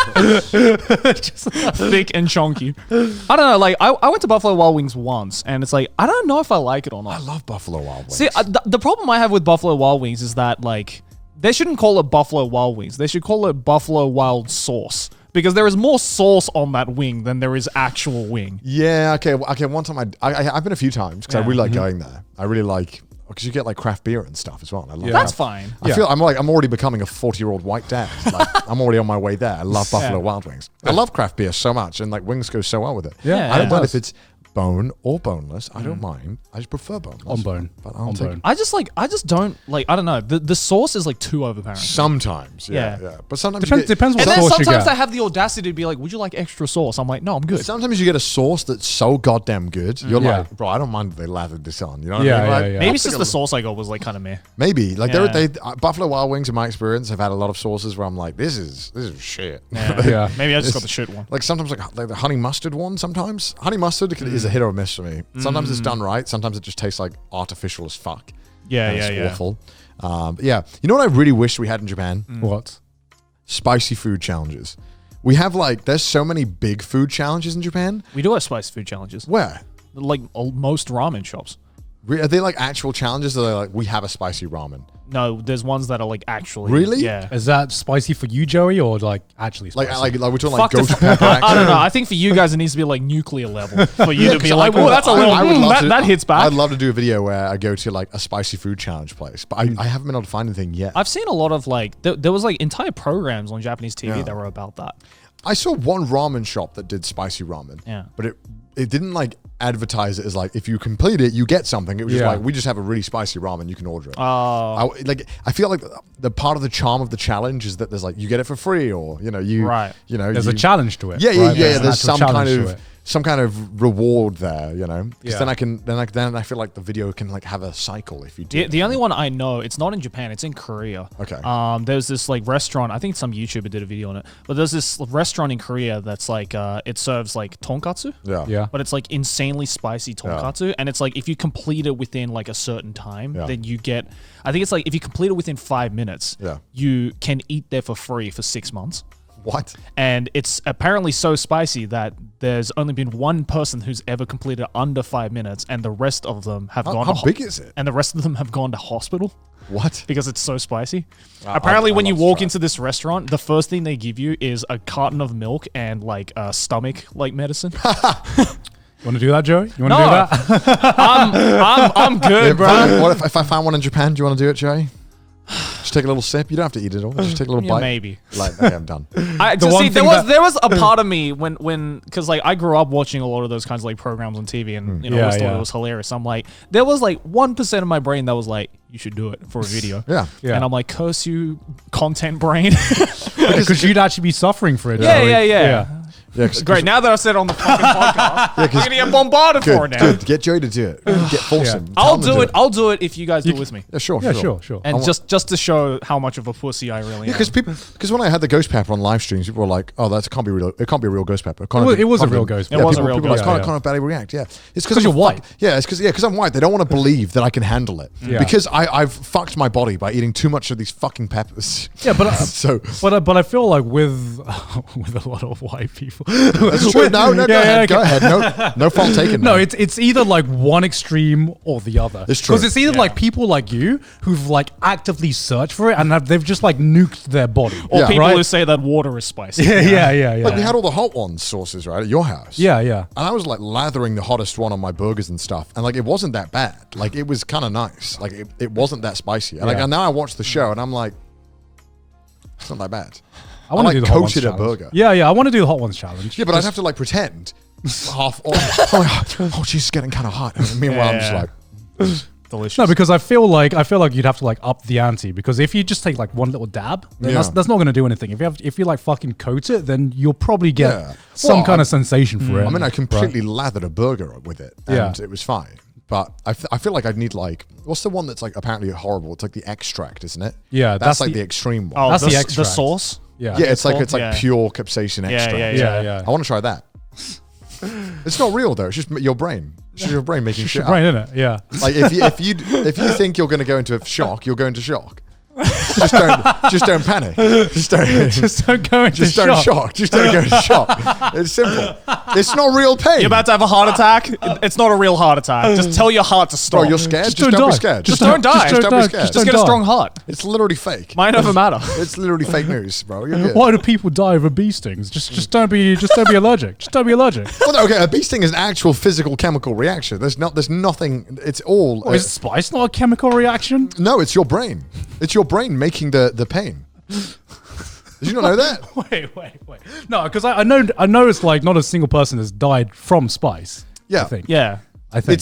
just thick and chunky. I don't know. Like I went to Buffalo Wild Wings once, and it's like I don't know if I like it or not. I love Buffalo Wild Wings. See, the problem I have with Buffalo Wild Wings is that like they shouldn't call it Buffalo Wild Wings. They should call it Buffalo Wild Sauce. Because there is more sauce on that wing than there is actual wing. Yeah, okay. One time I've been a few times because I really like going there. I really like, because you get like craft beer and stuff as well. And I love That's that. fine. I feel I'm already becoming a 40-year-old white dad. Like, I'm already on my way there. I love Buffalo Wild Wings. I love craft beer so much, and like wings go so well with it. Yeah, I don't it mind does. if it's bone or boneless. I don't mind. I just prefer boneless. On bone. But I'll On take bone. I just don't like. I don't know. The sauce is like too overpowering. sometimes. Yeah, Yeah. yeah. But sometimes Depends what And then sauce you sometimes get. they have the audacity to be like, "Would you like extra sauce?" I'm like, "No, I'm good." Sometimes you get a sauce that's so goddamn good. You're Yeah. like, bro, I don't mind if they lathered this on. You know what Yeah, I mean? yeah, Like, yeah. Maybe I'll it's take just a the sauce I got was like kind of meh. Maybe like Yeah. Buffalo Wild Wings in my experience have had a lot of sauces where I'm like, this is shit. Yeah. Maybe I just got the shit one. Like sometimes like the honey mustard one. Sometimes honey mustard is a hit or miss for me. Sometimes it's done right. Sometimes it just tastes like artificial as fuck. Yeah, And yeah, it's yeah. awful. Yeah, you know what I really wish we had in Japan? What? Spicy food challenges. We have like there's so many big food challenges in Japan. We do have spicy food challenges, Where? like most ramen shops. Are they like actual challenges? Or are they like we have a spicy ramen? No, there's ones that are like actually. Really? Yeah. Is that spicy for you, Joey, or like actually Like spicy? we're talking like Fuck the ghost pepper. I don't action? know. I think for you guys, it needs to be like nuclear level for you to be 'Cause like, I would- oh, that's a I- little. I would love to- that hits back. I'd love to do a video where I go to like a spicy food challenge place, but I haven't been able to find anything yet. I've seen a lot of like there was like entire programs on Japanese TV Yeah. that were about that. I saw one ramen shop that did spicy ramen. Yeah. But it didn't like advertise it as like if you complete it, you get something. It was just Yeah. like we just have a really spicy ramen, you can order it. Oh, I feel like the part of the charm of the challenge is that there's like you get it for free, or you know you Right. you know There's you, a challenge to it. Yeah, yeah, right? yeah. an There's actual some kind challenge to of it. some kind of reward there, you know. Because Yeah. then I feel like the video can like have a cycle if you do. the only one I know, it's not in Japan, it's in Korea. Okay. There's this like restaurant. I think some YouTuber did a video on it, but there's this restaurant in Korea that's like it serves like tonkatsu. Yeah. Yeah. But it's like insanely spicy tonkatsu, and it's like if you complete it within like a certain time, Yeah. then you get. I think it's like if you complete it within 5 minutes, Yeah. you can eat there for free for 6 months. What? And it's apparently so spicy that there's only been one person who's ever completed under 5 minutes, and the rest of them have gone. How to big is it? And the rest of them have gone to hospital What? because it's so spicy. Apparently, I'd when you love to walk try it. into this restaurant, the first thing they give you is a carton of milk and like stomach like medicine. You want to do that, Joey? You want No. to do that? I'm good, bro. What if I found one in Japan? Do you want to do it, Joey? Just take a little sip. You don't have to eat it all. Just take a little Yeah, bite. maybe. Like, okay, I'm done. I The just one see there thing was that- there was a part of me when because like I grew up watching a lot of those kinds of like programs on TV and you know Yeah, always thought yeah. it was hilarious. I'm like there was like 1% of my brain that was like you should do it for a video. Yeah. Yeah. And I'm like curse you content brain. Because you'd actually be suffering for it. Yeah, Joey. yeah, yeah. Yeah, 'cause- Great. Now that I said it on the fucking podcast, I'm gonna get bombarded for it Good, now. good. Get Joey to do it. Get force Yeah. him. Tell I'll him to do it. I'll do it if you guys do it with me. Yeah, sure, Yeah, sure. And just to show how much of a pussy I really am. because when I had the ghost pepper on live streams, people were like, "Oh, that can't be real. It can't be a real ghost pepper." It was a real ghost pepper. It was a people, real people ghost like, pepper. Can't barely react. Yeah, it's 'Cause you're white. Yeah, it's because I'm white. They don't want to believe that I can handle it Yeah. because I've fucked my body by eating too much of these fucking peppers. Yeah, but so but I feel like with with a lot of white people. that's true. No, go ahead. Go ahead. No fault taken. No, man. it's either like one extreme or the other. It's true. Because it's either Yeah. like people like you who've like actively searched for it and they've just like nuked their body. or Yeah. people Right? who say that water is spicy. Yeah. like we had all the hot ones sauces right at your house. Yeah. And I was like lathering the hottest one on my burgers and stuff. And like, it wasn't that bad. Like, it was kind of nice. Like, it wasn't that spicy. And like, Yeah. and now I watch the show and I'm like, it's not that bad. I want to like do the hot ones coated a challenge. burger. Yeah, I want to do the hot ones challenge. Yeah, but I'd have to like pretend half. Oh, geez, it's getting kind of hot. And meanwhile, I'm just Yeah. like, Delicious. No, because I feel like you'd have to like up the ante, because if you just take like one little dab, then Yeah. that's not going to do anything. If you like fucking coat it, then you'll probably get Yeah. some Well, kind of sensation for it. I mean, I completely lathered a burger with it, and Yeah. it was fine. But I feel like I'd need like, what's the one that's like apparently horrible? It's like the extract, isn't it? Yeah, that's that's like the- the extreme one. oh, that's the, the the extract. sauce. yeah, yeah, it's like Yeah. pure capsaicin extract. yeah. I want to try that. It's not real though. It's just your brain. It's just your brain making It's shit your brain, up. isn't it? Yeah. Like if you think you're going to go into shock, you'll go into shock. just don't panic. Just don't go into shock. Just don't go into shock. It's simple. It's not real pain. You're about to have a heart attack. It's not a real heart attack. Just tell your heart to stop. Bro, you're scared. Just don't be scared. Just don't die. Just don't be scared. Just get a strong heart. It's literally fake. Might never matter. It's literally fake news, bro. You're good. Why do people die of bee stings? Just don't be allergic. Just don't be allergic. Well, okay, a bee sting is an actual physical chemical reaction. There's nothing. It's all. Is spice not a chemical reaction? No, it's your brain. It's your brain making the pain. Did you not know that? Wait. No, because I know it's like not a single person has died from spice. Yeah. I think. Yeah. I think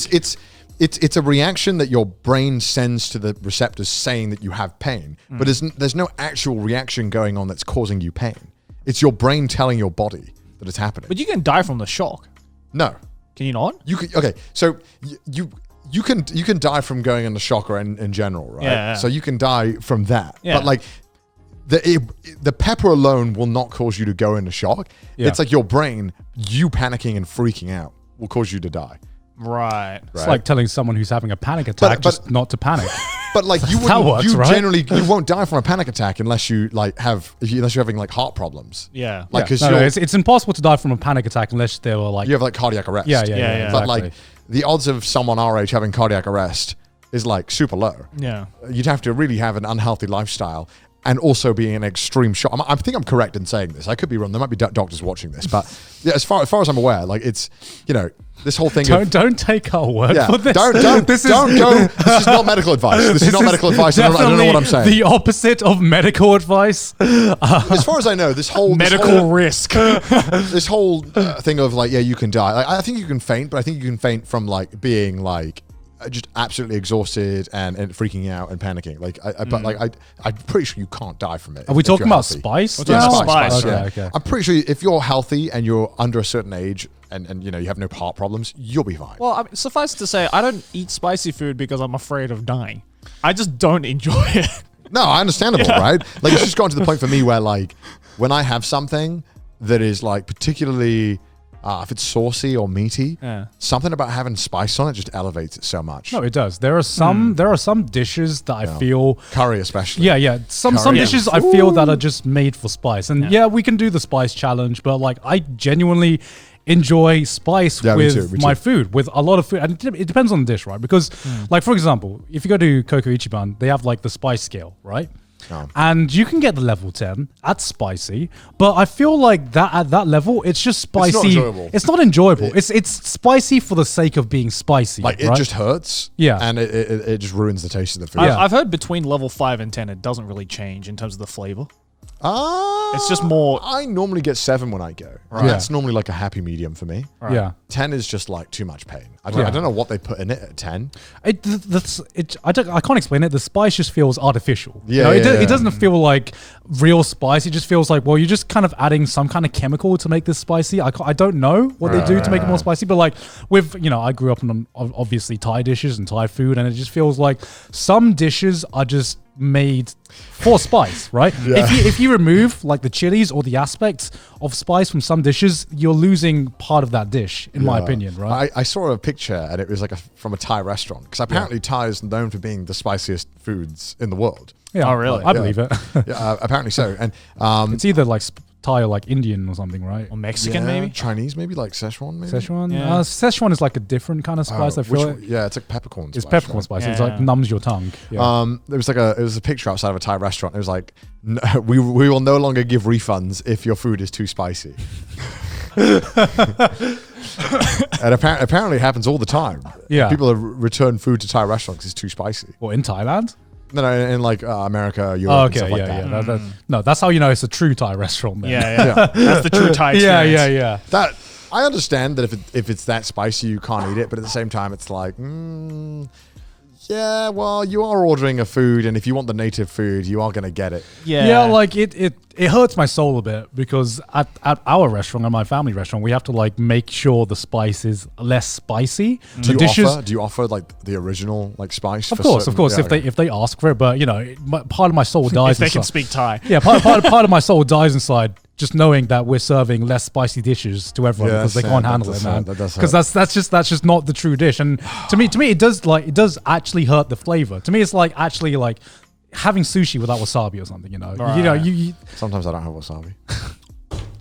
it's a reaction that your brain sends to the receptors saying that you have pain, but there's no actual reaction going on that's causing you pain. It's your brain telling your body that it's happening. But you can die from the shock. No. Can you not? You can, okay, so you can die from going into shock or in general, right? Yeah. So you can die from that. Yeah. But like the pepper alone will not cause you to go into shock. Yeah. It's like your brain, you panicking and freaking out will cause you to die. Right. It's like telling someone who's having a panic attack just not to panic. But like you That works, you right? generally you won't die from a panic attack unless you like unless you're having like heart problems. Yeah. Like because No, it's impossible to die from a panic attack unless they were like you have like cardiac arrest. yeah, But exactly. like the odds of someone our age having cardiac arrest is like super low. Yeah. You'd have to really have an unhealthy lifestyle and also be in extreme shock. I think I'm correct in saying this. I could be wrong. There might be doctors watching this, but yeah, as far as I'm aware, like it's this whole thing. Don't take our word Yeah, for this. don't go. This is not medical advice. This is not medical advice. I don't know what I'm saying. The opposite of medical advice. As far as I know, this whole risk. this whole thing of like, yeah, you can die. Like, I think you can faint, but I think you can faint from like being like just absolutely exhausted and freaking out and panicking. Like, but like I'm pretty sure you can't die from it. Are we talking about healthy. spice? We're talking about spice. Yeah. Okay. I'm pretty sure if you're healthy and you're under a certain age and you have no heart problems, you'll be fine. Well, I mean, suffice to say, I don't eat spicy food because I'm afraid of dying. I just don't enjoy it. No, understandable, right? Like it's just gotten to the point for me where like when I have something that is like particularly if it's saucy or meaty, something about having spice on it just elevates it so much. No, it does. There are some dishes that I feel curry especially. Yeah. Some dishes I feel that are just made for spice. And yeah, we can do the spice challenge, but like I genuinely enjoy spice with my food, with a lot of food. And it depends on the dish, right? Because like for example, if you go to Koko Ichiban, they have like the spice scale, right? And you can get the level 10 at spicy, but I feel like that at that level, it's just spicy. It's not enjoyable. It's spicy for the sake of being spicy. Like it just hurts. Yeah. And it just ruins the taste of the food. I've heard between level 5 and 10, it doesn't really change in terms of the flavor. It's just more. I normally get 7 when I go. Right. That's normally like a happy medium for me. Right. Yeah. 10 is just like too much pain. I don't know what they put in it at 10. I can't explain it. The spice just feels artificial. Yeah, it doesn't feel like real spice. It just feels like, well, you're just kind of adding some kind of chemical to make this spicy. I don't know what they do to make it more spicy, but like with, I grew up on obviously Thai dishes and Thai food, and it just feels like some dishes are just made for spice, right? Yeah. If you remove like the chilies or the aspects of spice from some dishes, you're losing part of that dish, in my opinion, right? I saw a picture and it was like from a Thai restaurant, because apparently Thai is known for being the spiciest foods in the world. Yeah, oh really? I believe it. Yeah, apparently so. And it's either like Thai or like Indian or something, right? Or Mexican maybe? Chinese maybe, like Szechuan maybe? Szechuan? Yeah. Szechuan is like a different kind of spice, I feel. Yeah, it's like peppercorn spice. It's peppercorn spice. It's like numbs your tongue. Yeah. There was a picture outside of a Thai restaurant. It was like, we will no longer give refunds if your food is too spicy. And apparently it happens all the time. Yeah. People return food to Thai restaurants because it's too spicy. Or in Thailand? No, in like America, Europe, and stuff like that. No, that's how you know it's a true Thai restaurant. Then. Yeah. That's the true Thai experience. Yeah. That I understand that if it's that spicy, you can't eat it, but at the same time, it's like, yeah, well, you are ordering a food, and if you want the native food, you are going to get it. Yeah, like it hurts my soul a bit, because at our restaurant, at my family restaurant, we have to like make sure the spice is less spicy. Do you offer like the original like spice? Of course. If they ask for it, but part of my soul dies. If they can speak Thai. Yeah, part of my soul dies inside, just knowing that we're serving less spicy dishes to everyone because they can't handle it, man. Because that's just not the true dish. And to me, it does actually hurt the flavor. To me, it's like actually like having sushi without wasabi or something. You know, Right. you Sometimes I don't have wasabi.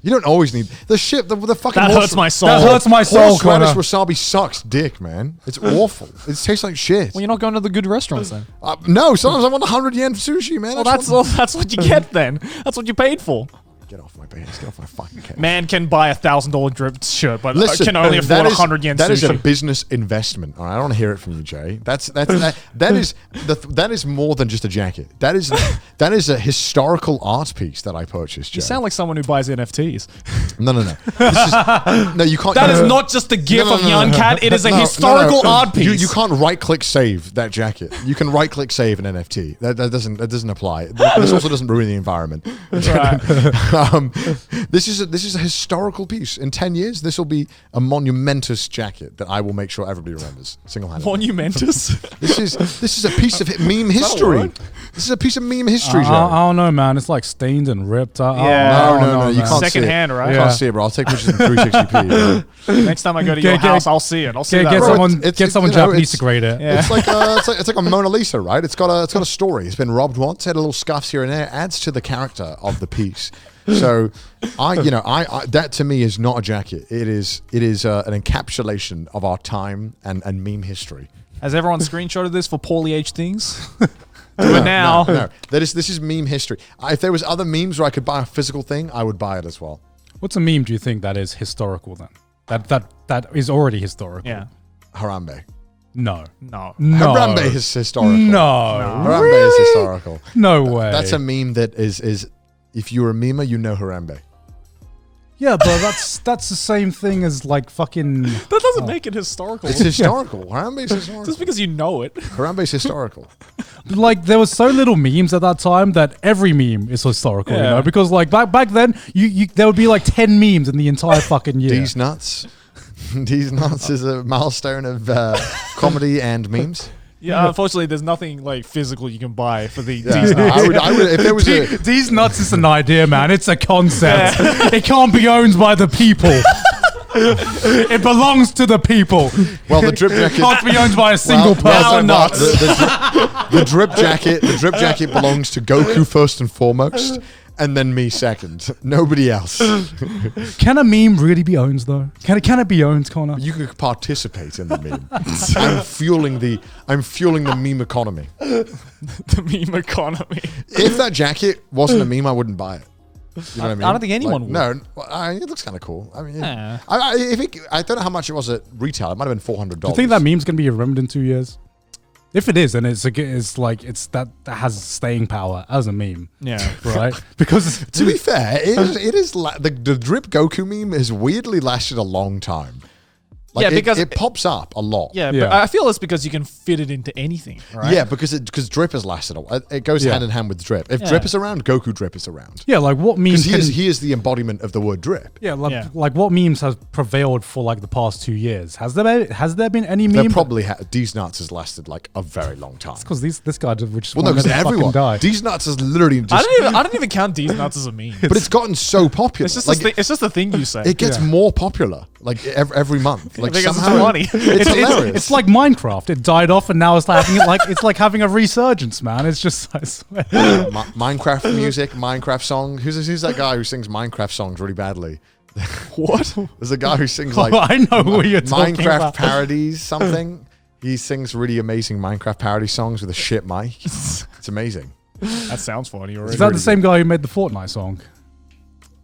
You don't always need the shit. The fucking That hurts my soul. that hurts my soul. horseradish Connor. wasabi sucks dick, man. It's awful. It tastes like shit. Well, you're not going to the good restaurants then. No, sometimes I want 100 yen for sushi, man. Well, that's what you get then. That's what you paid for. Get off my pants. Get off my fucking case. Man can buy $1,000 drip shirt, but Listen, can only afford 100 yen That is a sushi. business investment. All right, I don't want to hear it from you, Jay. That is more than just a jacket. That is a historical art piece that I purchased, Jay. You sound like someone who buys NFTs. No. No, you can't. That is not just a gif of Yankat. It is a historical art piece. You can't right-click save that jacket. You can right-click save an NFT. That doesn't apply. This also doesn't ruin the environment. Right. This is a historical piece. In 10 years, this will be a monumentous jacket that I will make sure everybody remembers single-handedly. Monumentous. This is a piece of meme history. word? This is a piece of meme history, Joe. I don't know, man. It's like stained and ripped. Yeah. No, you man. can't Second see it. hand, right? You Yeah. can't see it, bro. I'll take pictures in 360p. Bro. Next time I go to your house, I'll see it. I'll see that. Get Bro, someone, it's- get someone you know, Japanese it's- to grade it. Yeah. It's like a Mona Lisa, right? It's got a story. It's been robbed once, had a little scuffs here and there. Adds to the character of the piece. So, I that to me is not a jacket. It is an encapsulation of our time and meme history. Has everyone screenshotted this for poorly aged things? Do it now. No, this is meme history. If there was other memes where I could buy a physical thing, I would buy it as well. What's a meme do you think that is historical then? That is already historical. Yeah. Harambe. No. No. Harambe is historical. No. Harambe is historical. No way. That's a meme that is if you're a memer, you know Harambe. Yeah, but that's the same thing as like fucking. That doesn't make it historical. It's historical. Harambe is historical. Just because you know it. Harambe is historical. Like there was so little memes at that time that every meme is historical, you Yeah. know? Because like back then, you there would be like 10 memes in the entire fucking year. These nuts. These nuts is a milestone of comedy and memes. Yeah, unfortunately, there's nothing like physical you can buy for the Yeah, these no, nuts. I would if there was a These nuts is an idea, man. It's a concept. It can't be owned by the people. It belongs to the people. well the drip jacket. Can't be owned by a single person. nuts. The drip jacket belongs to Goku first and foremost, and then me second. Nobody else. Can a meme really be owned though? Can it be owned, Connor? You could participate in the meme. I'm fueling the meme economy. The meme economy. If that jacket wasn't a meme, I wouldn't buy it. You know what I mean? I don't think anyone would. No, it looks kind of cool. I mean, Yeah. I don't know how much it was at retail. It might have been $400. Do you think that meme's gonna be remembered in 2 years? If it is, then it's that has staying power as a meme, Yeah. right? Because To be fair, it is the drip Goku meme has weirdly lasted a long time. Like Yeah, because it pops up a lot. Yeah, Yeah. but I feel it's because you can fit it into anything, right? Yeah, because drip has lasted a while. It goes Yeah. hand in hand with drip. If Yeah. drip is around, Goku drip is around. yeah, like what memes? Because he is the embodiment of the word drip. Yeah, like, Yeah. like what memes have prevailed for like the past 2 years? Has there been any There meme? probably These nuts has lasted like a very long time. Because this guy did, which Well, no, because everyone. die. These nuts is literally just. I don't even count these nuts as a meme. But it's gotten so popular. It's just like, it's just a thing you say. it gets Yeah. more popular like every month. Like because it's somehow funny. It's hilarious. It's like Minecraft. It died off, and now it's like having a resurgence, man. It's just I swear. Minecraft music, Minecraft song. Who's that guy who sings Minecraft songs really badly? What? There's a guy who sings like I know who you're talking Minecraft about. parodies something. He sings really amazing Minecraft parody songs with a shit mic. It's amazing. That sounds funny already. Is that really the same guy who made the Fortnite song?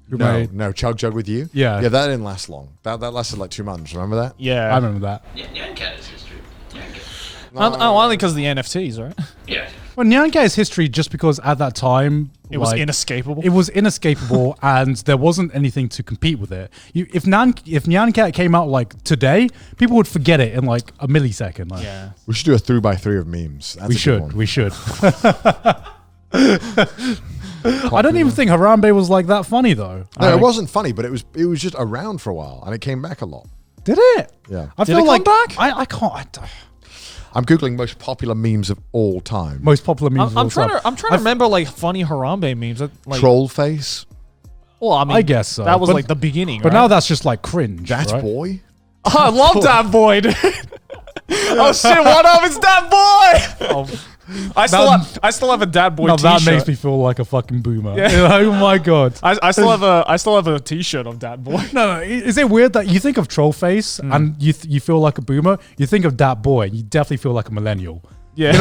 Who made? No, Chug Jug with you. Yeah. Yeah, that didn't last long. That lasted like 2 months. Remember that? Yeah. I remember that. Yankat is history. Yankat. Only because of the NFTs, right? Yeah. Well, Nyankai is history just because at that time It was like, inescapable. It was inescapable, and there wasn't anything to compete with it. If Nyankat came out like today, people would forget it in like a millisecond. Like, yeah. We should do a 3x3 of memes. That's we a good should. one. We should. I don't even think Harambe was like that funny though. No, it wasn't funny, but it was just around for a while, and it came back a lot. Did it? Yeah. I Did feel it come like back? I can't. I'm googling most popular memes of all time. Most popular memes. of I'm all trying time. to remember like funny Harambe memes. That, like, Troll face. Well, I mean, I guess so, that was but- like the beginning. But right? now that's just like cringe. That right? boy. Oh, I love that boy, dude. Oh shit! What up? It's that boy. I still have a dad boy Now t-shirt. that makes me feel like a fucking boomer. Yeah. Oh my god. I still have a t-shirt of dad boy. No, is it weird that you think of troll face and you feel like a boomer? You think of that boy, you definitely feel like a millennial. Yeah.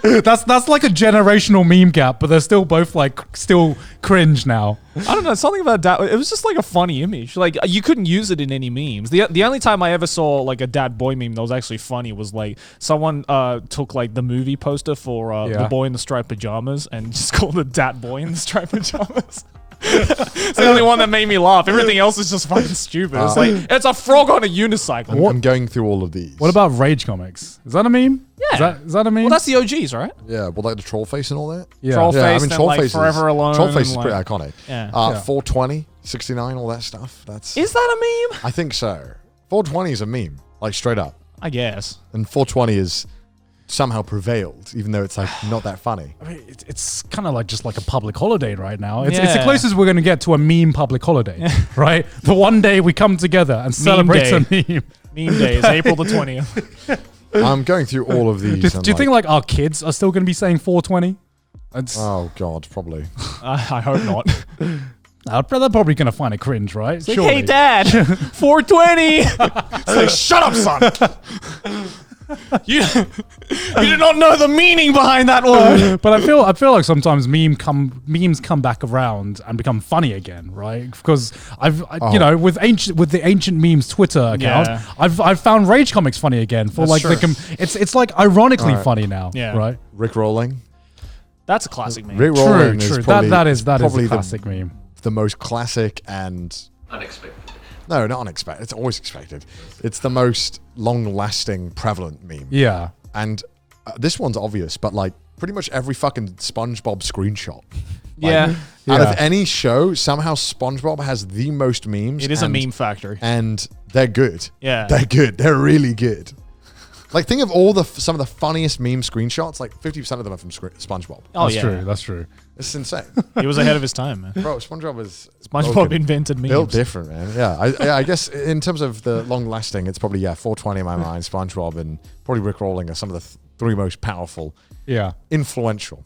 That's like a generational meme gap, but they're still both like still cringe now. I don't know, something about dad. It was just like a funny image. Like you couldn't use it in any memes. The only time I ever saw like a dad boy meme that was actually funny was like someone took like the movie poster for the boy in the striped pajamas and just called it dad boy in the striped pajamas. It's the only one that made me laugh. Everything else is just fucking stupid. It's like it's a frog on a unicycle. I'm going through all of these. What about Rage comics? Is that a meme? Yeah. Is that a meme? Well, that's the OGs, right? Yeah, well, like the troll face and all that. yeah. Troll face, I mean, and troll like face Forever Alone. Troll face is and, pretty like- iconic. Yeah. 420, 69, all that stuff. That's. Is that a meme? I think so. 420 is a meme, like straight up, I guess. and 420 is somehow prevailed, even though it's like not that funny. I mean, it's kind of like just like a public holiday right now. It's the Yeah. closest we're going to get to a meme public holiday, right? The one day we come together and celebrate day. a meme. Meme day is April the 20th. I'm going through all of these. Do you think like our kids are still going to be saying 420? Oh God, probably. I hope not. They're probably going to find it cringe, right? Like, hey, Dad, 420. It's like, shut up, son. You do not know the meaning behind that word. But I feel like sometimes memes come back around and become funny again, right? Because you know, with the ancient memes Twitter account, Yeah. I've found Rage comics funny again for That's like true. it's like ironically Right. funny now, Yeah. right? Rick rolling. That's a classic meme. Rick True, rolling true. is probably That is probably a classic meme. the most classic and Unexpected. no, not unexpected. It's always expected. It's the most long-lasting, prevalent meme. Yeah. And this one's obvious, but like pretty much every fucking SpongeBob screenshot. Yeah. Out Yeah. of any show, somehow SpongeBob has the most memes. It is a and- meme factory. and they're good. Yeah. They're good. They're really good. Like, think of all some of the funniest meme screenshots. Like 50% of them are from SpongeBob. Oh, That's yeah. true. That's true. It's insane, He was ahead of his time, man. bro. SpongeBob is SpongeBob broken. invented memes. Built different, man. Yeah, I guess in terms of the long lasting, it's probably 420 in my mind. SpongeBob and probably Rick rolling are some of the three most powerful, Yeah. influential.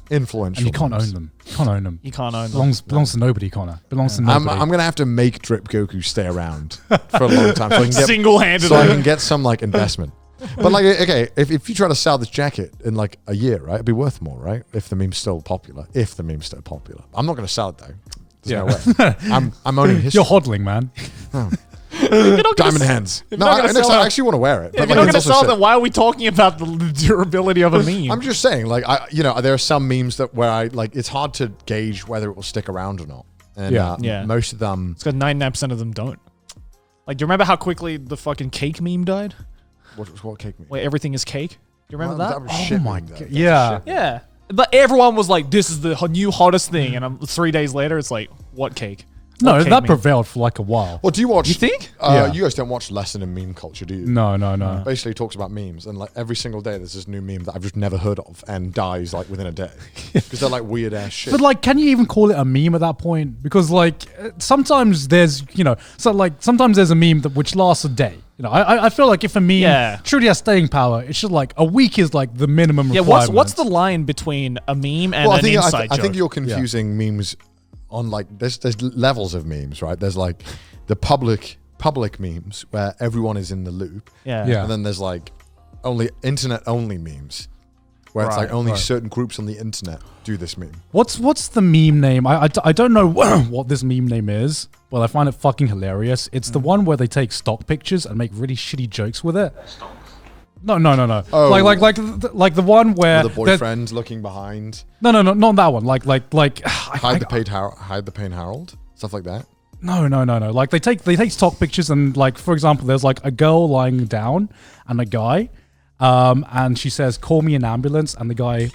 And you can't memes. own them. You can't own them. You can't own them. Belongs to nobody, Connor. Belongs to I'm nobody. gonna have to make Drip Goku stay around for a long time so I can get Single-handedly. so I can get some like investment. But like, okay, if you try to sell this jacket in like a year, right, it'd be worth more, right? If the meme's still popular. If the meme's still popular, I'm not gonna sell it though. There's no way. I'm owning history. You're hodling, man. If you're not gonna Diamond s- hands. if No, you're not gonna sell I it- actually want to wear it. If but, you're like, not going it's to also sell sick. them, why are we talking about the durability of a meme? I'm just saying, like, there are some memes that where I like. It's hard to gauge whether it will stick around or not. And Yeah. Yeah. most of them. It's because 99% of them don't. Like, do you remember how quickly the fucking cake meme died? What cake me? Where everything is cake? Do you remember that? was shit my meme, though. God. That was Yeah. shit. Yeah. But everyone was like, this is the new hottest thing. And 3 days later, it's like, what cake? No, What cake that meme? prevailed for like a while. Well, do you watch? You think? Yeah. You guys don't watch Lesson in Meme Culture, do you? No. Basically talks about memes, and like every single day there's this new meme that I've just never heard of and dies like within a day because they're like weird ass shit. But like, can you even call it a meme at that point? Because like, sometimes there's, sometimes there's a meme which lasts a day. You know, I feel like if a meme truly has staying power, it's just like a week is like the minimum Yeah, requirement. what's the line between a meme and well, an inside I joke? think you're confusing memes on like there's levels of memes, right? There's like the public memes where everyone is in the loop, Yeah. Yeah. and then there's like only internet only memes where it's like Right, only right. certain groups on the internet do this meme. What's the meme name? I don't know what this meme name is, but I find it fucking hilarious. It's the one where they take stock pictures and make really shitty jokes with it. No. Oh. Like the one where With the boyfriend looking behind, No, not that one. Like hide the pain Harold, stuff like that. No. Like they take stock pictures and like, for example, there's like a girl lying down and a guy, and she says, "Call me an ambulance," and the guy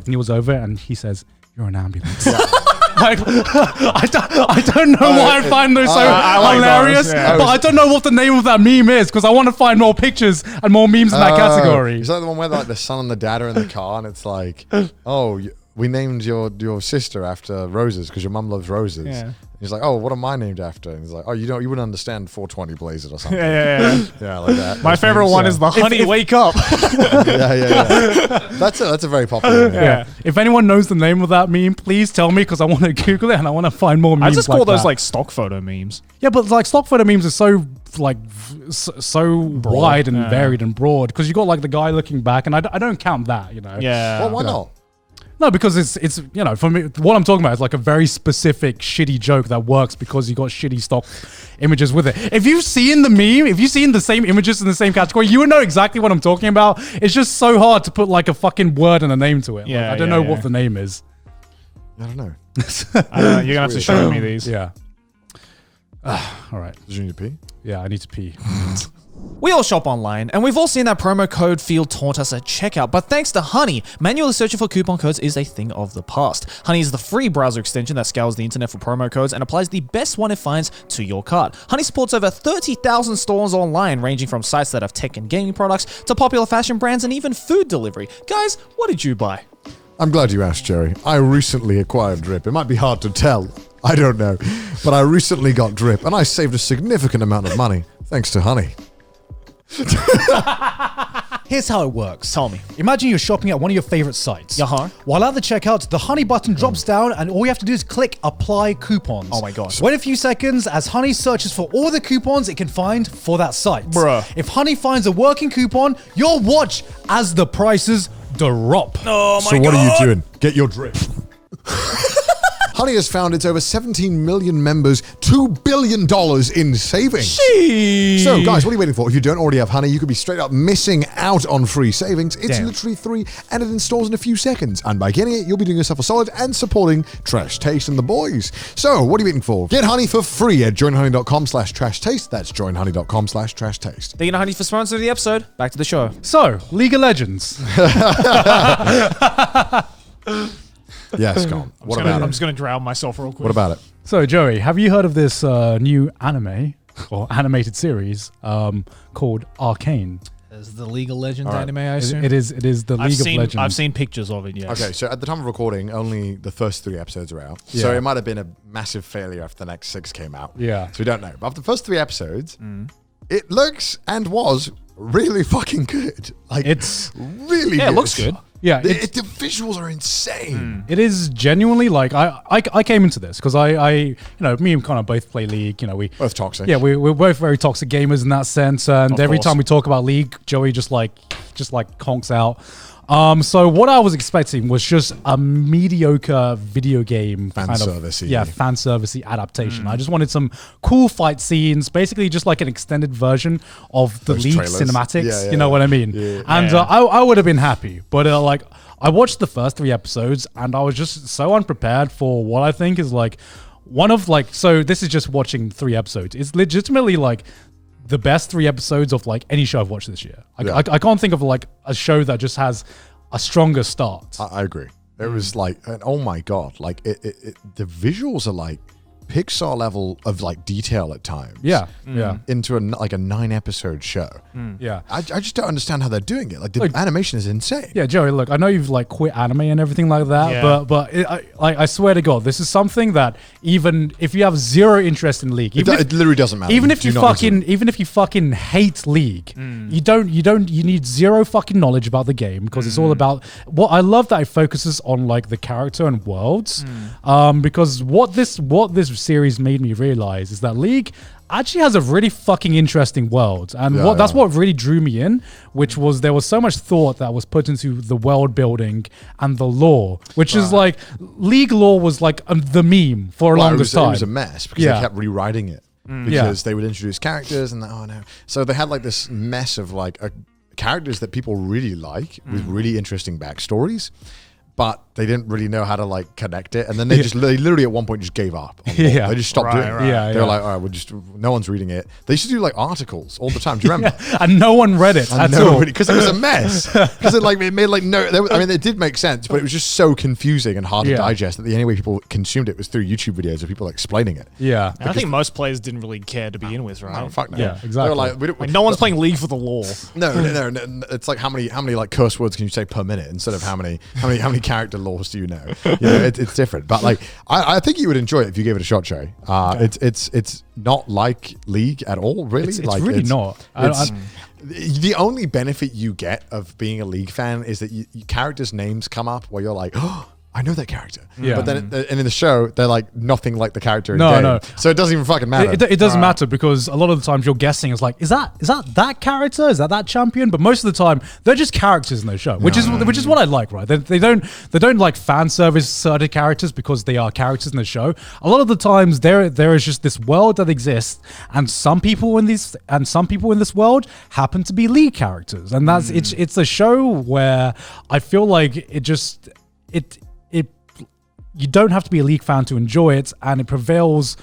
kneels over and he says, "You're an ambulance." Like, I don't know why I find those so I like hilarious, those, yeah. but I don't know what the name of that meme is because I want to find more pictures and more memes in that category. Is that the one where like the son and the dad are in the car and it's like, oh, we named your sister after roses because your mum loves roses. Yeah. He's like, oh, what am I named after? And he's like, oh, you wouldn't understand 420 Blazes or something. Yeah. Yeah, like that. My favorite one is the honey wake up. Yeah. That's a very popular name. Yeah. If anyone knows the name of that meme, please tell me because I want to Google it and I want to find more memes. I just call those that. like stock photo memes. Yeah, but like stock photo memes are so like so wide and varied and broad because you got like the guy looking back, and I don't count that, you know. Yeah. Well, why not? No, because it's you know, for me, what I'm talking about is like a very specific shitty joke that works because you got shitty stock images with it. If you've seen the meme, if you've seen the same images in the same category, you would know exactly what I'm talking about. It's just so hard to put like a fucking word and a name to it. Yeah, like, I don't know what the name is. I don't know. You're gonna have to show me these. Yeah. All right. Did you need to pee? Yeah, I need to pee. We all shop online, and we've all seen that promo code field taunt us at checkout, but thanks to Honey, manually searching for coupon codes is a thing of the past. Honey is the free browser extension that scours the internet for promo codes and applies the best one it finds to your cart. Honey supports over 30,000 stores online, ranging from sites that have tech and gaming products to popular fashion brands and even food delivery. Guys, what did you buy? I'm glad you asked, Jerry. I recently acquired Drip. It might be hard to tell. I don't know. But I recently got Drip, and I saved a significant amount of money thanks to Honey. Here's how it works. Tell me. Imagine you're shopping at one of your favorite sites. Uh-huh. While at the checkout, the Honey button drops down and all you have to do is click apply coupons. Oh my God. Wait a few seconds as Honey searches for all the coupons it can find for that site. Bruh. If Honey finds a working coupon, you'll watch as the prices drop. Oh my So what are you doing? Get your Drip. Honey has found its over 17 million members $2 billion in savings. So, guys, what are you waiting for? If you don't already have Honey, you could be straight up missing out on free savings. It's literally free, and it installs in a few seconds. And by getting it, you'll be doing yourself a solid and supporting Trash Taste and the boys. So, what are you waiting for? Get Honey for free at joinhoney.com/trash taste. That's joinhoney.com/trash taste. Thank you, Honey, for sponsoring the episode. Back to the show. So, League of Legends. Yes, go on. What about I'm it? just going to drown myself real quick. What about it? So, Joey, have you heard of this new anime or animated series called Arcane? Is the League of Legends anime, I assume? It is the League of Legends. I've seen pictures of it, yes. Okay, so at the time of recording, only the first 3 episodes are out. Yeah. So it might have been a massive failure after the next 6 came out. Yeah. So we don't know. But after the first 3 episodes, it looks and was really fucking good. Like, It's really Yeah, good. it looks good. yeah, The visuals are insane. it is genuinely like I came into this because I you know, me and Connor both play League. You know, we Both toxic. yeah we're both very toxic gamers in that sense. And Of every course. time we talk about League, Joey just like conks out. So what I was expecting was just a mediocre video game Fan kind of servicey. fan servicey adaptation. I just wanted some cool fight scenes, basically just like an extended version of the Those League trailers. cinematics. Yeah, you know what I mean? Yeah. And Yeah. I would have been happy, but like I watched the first 3 episodes and I was just so unprepared for what I think is like one of like, so this is just watching 3 episodes. It's legitimately like the best 3 episodes of like any show I've watched this year. I can't think of like a show that just has a stronger start. I agree. It was like, and oh my God, like the visuals are like Pixar level of like detail at times. Yeah, Into like a 9-episode show. yeah. I just don't understand how they're doing it. Like the animation is insane. Yeah, Joey, look, I know you've like quit anime and everything like that, Yeah. but I swear to God, this is something that even if you have zero interest in League, It literally doesn't matter. even if you do not need fucking hate League, you need zero fucking knowledge about the game because it's all about what I love that it focuses on like the character and worlds. Because what this series made me realize is that League actually has a really fucking interesting world, and that's what really drew me in, which was there was so much thought that was put into the world building and the lore, which is like League lore was like the meme for a longest time. It was a mess because they kept rewriting it because they would introduce characters and so they had like this mess of like characters that people really like with really interesting backstories, but they didn't really know how to like connect it, and then they literally at one point just gave up. Yeah. They just stopped doing it. Yeah, They were like, all right, no one's reading it. They used to do like articles all the time. Do you remember? And no one read it at all. Because it was a mess. Because it made like it did make sense, but it was just so confusing and hard to digest that the only way people consumed it was through YouTube videos of people explaining it. Yeah. And I think most players didn't really care to begin with, right? Oh, fuck no. Yeah, exactly. They were like, Like, no one's playing League for the lore. no. It's like how many like curse words can you say per minute instead of how many character laws do you know? It's different. But like, I think you would enjoy it if you gave it a shot, Jay. It's not like League at all, really. It's like, really not. The only benefit you get of being a League fan is that characters' names come up where you're like, oh, I know that character. Yeah. But then, and in the show, they're like nothing like the character in No, game. no. So it doesn't even fucking matter. It doesn't matter because a lot of the times you're guessing is like, is that character? Is that champion? But most of the time they're just characters in the show, which is what I like, right? They don't like fan service certain characters because they are characters in the show. A lot of the times there is just this world that exists, and some people in this world happen to be lead characters, and that's it's a show where I feel like you don't have to be a League fan to enjoy it, and it prevails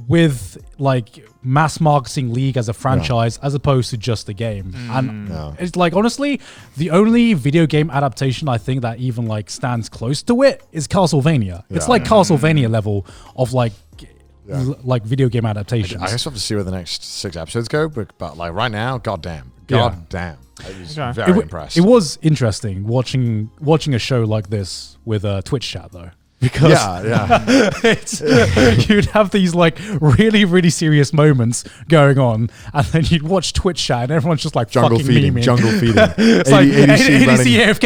with like mass marketing League as a franchise as opposed to just a game. And it's like, honestly, the only video game adaptation I think that even like stands close to it is Castlevania. It's like Castlevania level of like video game adaptations. I guess we'll have to see where the next 6 episodes go, but like right now, goddamn. I was very impressed. It was interesting watching a show like this with a Twitch chat though. Because you'd have these like really, really serious moments going on, and then you'd watch Twitch chat, and everyone's just like jungle fucking feeding, memeing. jungle feeding. It's like ADC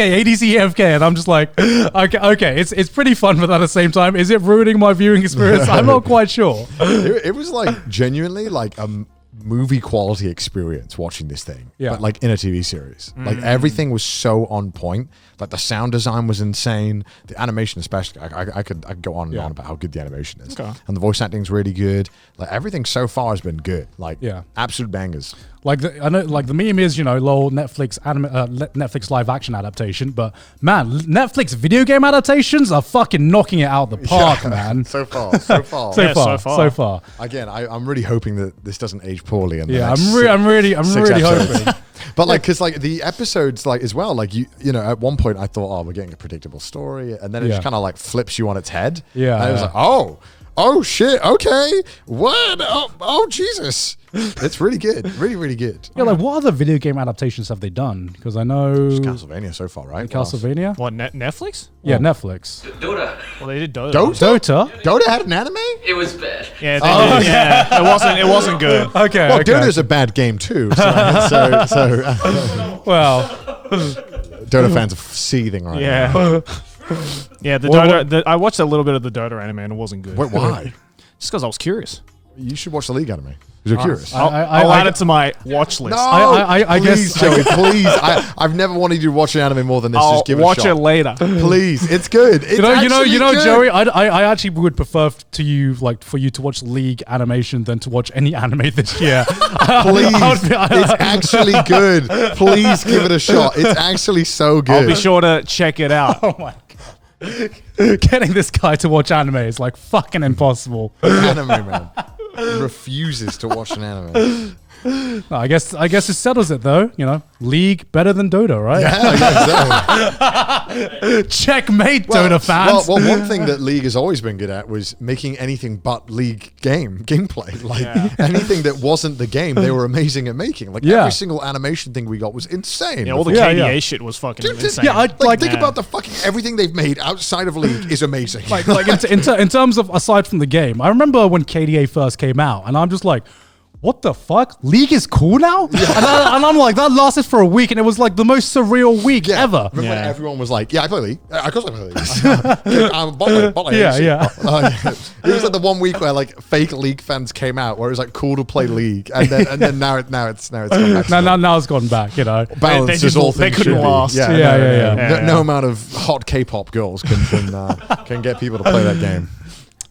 AFK, and I'm just like, okay, it's pretty fun, but at the same time, is it ruining my viewing experience? I'm not quite sure. It was like genuinely like a movie quality experience watching this thing, but like in a TV series. Like everything was so on point. Like the sound design was insane, the animation especially. I could go on and on about how good the animation is, and the voice acting's really good. Like everything so far has been good. Like absolute bangers. Like I know, like the meme is, lol, Netflix live action adaptation, but man, Netflix video game adaptations are fucking knocking it out the park, man. So far. So far. Again, I'm really hoping that this doesn't age poorly. I'm really hoping. But like, because like the episodes, like as well, like you know, at one point I thought, oh, we're getting a predictable story, and then it just kind of like flips you on its head. Yeah, and it was like, oh shit, okay, what? Oh Jesus, it's really good, really good. Yeah, like what other video game adaptations have they done? Because I know it's Castlevania so far, right? Castlevania. What, Netflix? Yeah, Netflix. Dota. Well, they did Dota. Dota had an anime? It was bad. Yeah, they did. Yeah, it wasn't good. Okay. Well, Dota's a bad game too. So well, Dota fans are seething right now. Yeah, Dota. I watched a little bit of the Dota anime and it wasn't good. Wait, why? Just because I was curious. You should watch the League anime. Because you're curious. I'll add it to my watch list. No, I guess, Joey, please. I've never wanted you to watch an anime more than this. I'll Just give it a watch shot. it later. Please, it's good. It's you know, good. Joey. I actually would prefer for you to watch League animation than to watch any anime this year. Please, it's actually good. Please give it a shot. It's actually so good. I'll be sure to check it out. Oh my god. Getting this guy to watch anime is like fucking impossible. Anime man refuses to watch an anime. No, I guess it settles it though. League better than Dota, right? Yeah, Checkmate, Dota fans. Well, one thing that League has always been good at was making anything but League gameplay. Like anything that wasn't the game, they were amazing at making. Like every single animation thing we got was insane. Yeah, all the KDA shit was fucking insane. Yeah, think about the fucking everything they've made outside of League is amazing. Like in terms of aside from the game, I remember when KDA first came out, and I'm just like, what the fuck? League is cool now? And I'm like, that lasted for a week, and it was like the most surreal week ever. Remember when everyone was like, yeah, I play League. Of course I play League. I'm bot lane. Yeah. It was like the 1 week where like fake League fans came out, where it was like cool to play League, and then now it's gone back. Now it's gone back. Balance is all things couldn't should be. last. Yeah. No amount of hot K-pop girls can get people to play that game.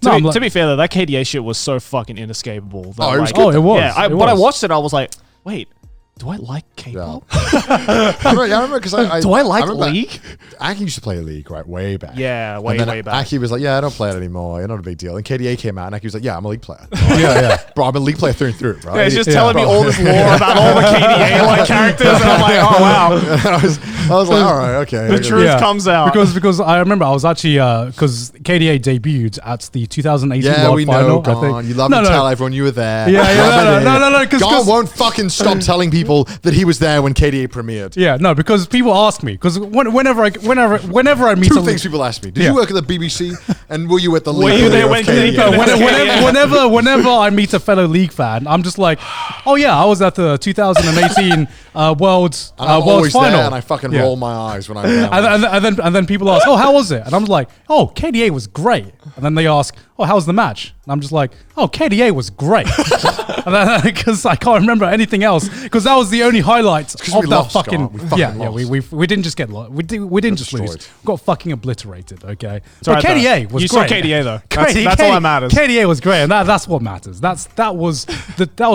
To be fair though, that KDA shit was so fucking inescapable. It was good. It was. Yeah, when I watched it, I was like, wait, do I like K-pop? I remember because do I like League? Aki used to play League, right, way back. Yeah, way back. Aki was like, yeah, I don't play it anymore. It's not a big deal. And KDA came out, and Aki was like, yeah, I'm a League player. Bro, I'm a League player through and through, bro. Yeah, he's just telling me all this lore about all the KDA characters, and I'm like, oh wow. I was like, all right, okay. The truth comes out. Because I remember I was actually because KDA debuted at the 2018 World Final. Garnt. You love to tell everyone you were there. No. Because Garnt won't fucking stop telling people people that he was there when KDA premiered. Yeah, no, because people ask me. Because whenever I meet Two things people ask me: did you work at the BBC, and were you at the Were league? you there when KDA? whenever I meet a fellow league fan, I'm just like, oh yeah, I was at the 2018 World's always final, there, and I fucking roll my eyes when I'm there. and then people ask, oh, how was it? And I'm like, oh, KDA was great. And then they ask, oh, how was the match? And I'm just like, oh, KDA was great. Because I can't remember anything else. Because that was the only highlight of we that lost, fucking. Garnt. We fucking lost. We didn't just get lost. We didn't just lose. Destroyed. We got fucking obliterated. Okay, Right, but KDA was you great. saw KDA though. That's all that matters. KDA was great, and that's what matters. That was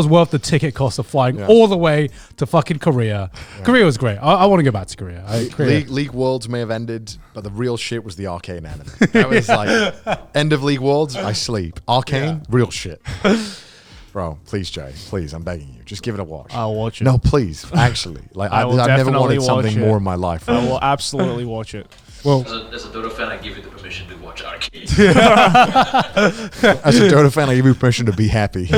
worth the ticket cost of flying all the way to fucking Korea. Yeah. Korea was great. I want to go back to Korea. League Worlds may have ended, but the real shit was the Arcane anime. That was like end of League Worlds. I sleep. Arcane, real shit. Bro, please, Jay, please, I'm begging you, just give it a watch. I'll watch it. No, please, actually, like I've never wanted something more in my life. I will absolutely watch it. Well, as a Dota fan, I give you the permission to watch Arcane. As a Dota fan, I give you permission to be happy.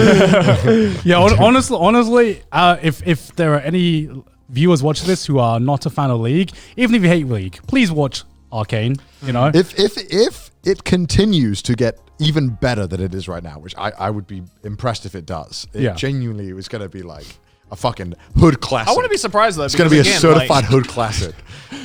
Yeah, honestly, if there are any viewers watching this who are not a fan of League, even if you hate League, please watch Arcane. You know, if it continues to get even better than it is right now, which I would be impressed if it does. Genuinely, it was going to be like a fucking hood classic. I wouldn't be surprised though. It's going to be a certified hood classic.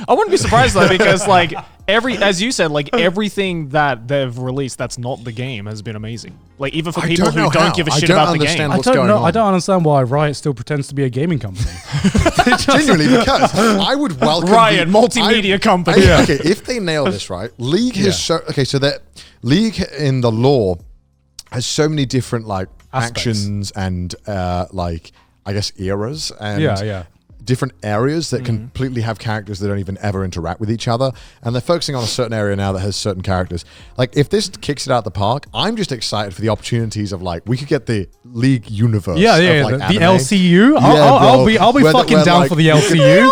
I wouldn't be surprised though because like as you said, like everything that they've released that's not the game has been amazing. Like even for people who don't give a shit about the game. What's going on. I don't understand why Riot still pretends to be a gaming company. Genuinely, because I would welcome Riot, multimedia company. Okay, if they nail this right, League has so that League in the lore has so many different like actions and like I guess eras and different areas that completely have characters that don't even ever interact with each other, and they're focusing on a certain area now that has certain characters. Like if this kicks it out the park, I'm just excited for the opportunities of like we could get the League universe. The LCU. I'll be fucking down for the LCU.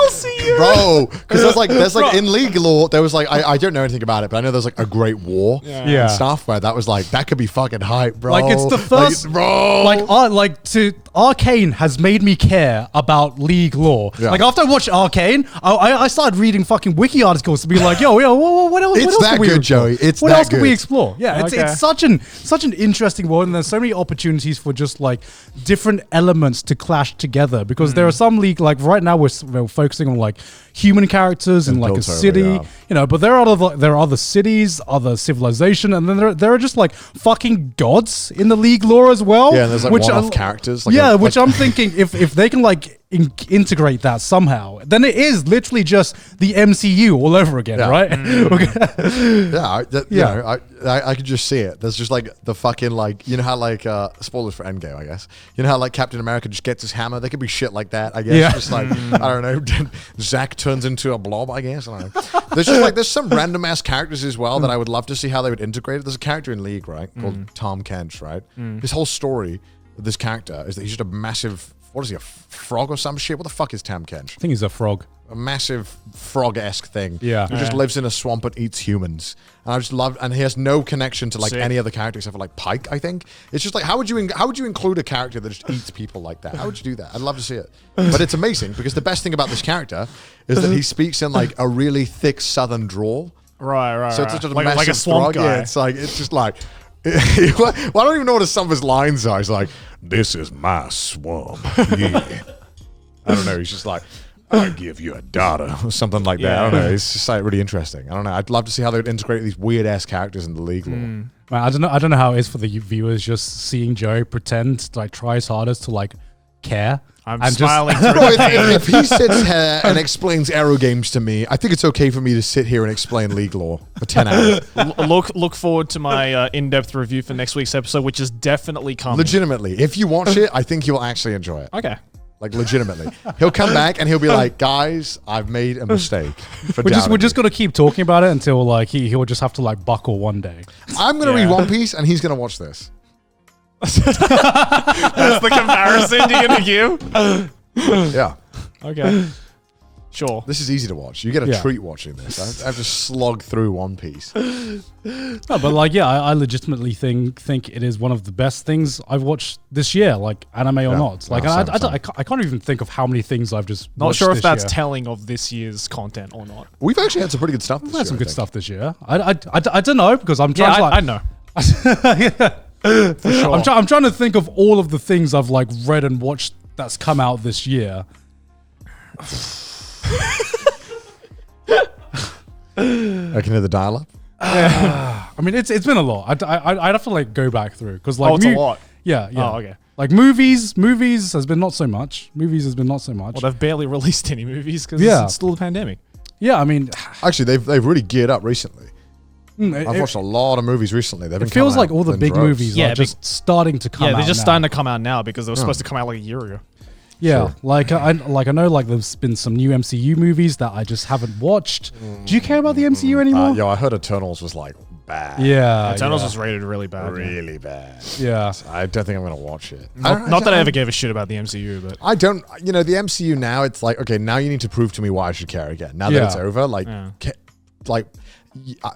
Bro, because there's like in League lore there was like I don't know anything about it, but I know there's like a Great War and stuff where that was like that could be fucking hype, bro. Like it's the first, bro. Arcane has made me care about League lore. Yeah. Like after I watched Arcane, I started reading fucking wiki articles to be like, yo, what else? It's what else that can we good, explore? Joey. It's what that else good. can we explore? Yeah, it's such an interesting world, and there's so many opportunities for just like different elements to clash together. Because there are some League, like right now we're focusing on like human characters in like a city, you know. But there are other cities, other civilization, and then there are just like fucking gods in the League lore as well. Yeah, and there's like one-off characters. Like which I'm thinking if they can like integrate that somehow, then it is literally just the MCU all over again, right? I could just see it. There's just like the fucking like, you know how like spoilers for Endgame, I guess. You know how like Captain America just gets his hammer. There could be shit like that, I guess. Yeah. Just like I don't know, Zach turns into a blob, I guess. I don't know. There's just like there's some random ass characters as well that I would love to see how they would integrate it. There's a character in League, right, called Tom Kent, right? His whole story with this character is that he's just a massive. What is he, a frog or some shit? What the fuck is Tam Kench? I think he's a frog. A massive frog-esque thing. Yeah. Who just lives in a swamp and eats humans. And I just love, and he has no connection to like any other character except for like Pike, I think. It's just like, how would you include a character that just eats people like that? How would you do that? I'd love to see it. But it's amazing because the best thing about this character is that he speaks in like a really thick southern drawl. Right. So it's just a like massive a swamp frog. guy. Yeah, it's just like, well, I don't even know what some of his lines are. He's like, "This is my swamp." Yeah. I don't know. He's just like, "I give you a daughter," or something like that. I don't know. It's just like really interesting. I don't know. I'd love to see how they would integrate these weird ass characters in the League lore. Man, I don't know how it is for the viewers just seeing Joey pretend to like try his hardest to like care. I'm smiling through Bro, the pain. if he sits here and explains Aero games to me, I think it's okay for me to sit here and explain League lore for 10 hours. Look forward to my in-depth review for next week's episode, which is definitely coming. Legitimately, if you watch it, I think you'll actually enjoy it. Okay. Like legitimately, he'll come back and he'll be like, "Guys, I've made a mistake." We're just gonna keep talking about it until like he'll just have to like buckle one day. I'm gonna read One Piece and he's gonna watch this. That's the comparison you're gonna give? Yeah. Okay. Sure. This is easy to watch. You get a Yeah. treat watching this. I have to slog through One Piece. No, but like, yeah, I legitimately think it is one of the best things I've watched this year, like anime or not. Like, No, I can't even think of how many things I've just Not watched sure if this that's year. telling of this year's content or not. We've actually had some pretty good stuff this We've had some year, good I think. stuff this year. I don't know because I'm trying Yeah, to like, I know. For sure. I'm trying to think of all of the things I've like read and watched that's come out this year. I can hear the dial-up. I mean, it's been a lot. I'd have to like go back through because like It's a lot. Yeah, yeah. Oh, okay. Like movies has been not so much. Well, they've barely released any movies because Yeah. it's still the pandemic. Yeah, I mean, Actually, they've really geared up recently. I've it, watched a lot of movies recently. They've been it feels coming like out all the in big droves. movies Yeah, are just starting to come out. Yeah, they're just now. starting to come out now because they were supposed to come out like a year ago. Yeah, Sure. like I know like there's been some new MCU movies that I just haven't watched. Do you care about the MCU anymore? Yo, I heard Eternals was like bad. Yeah, Eternals yeah. was rated really bad. Really bad. Yeah. I don't think I'm going to watch it. Not that I ever gave a shit about the MCU, but I don't, the MCU now, it's like, okay, now you need to prove to me why I should care again. Now that Yeah. it's over, like,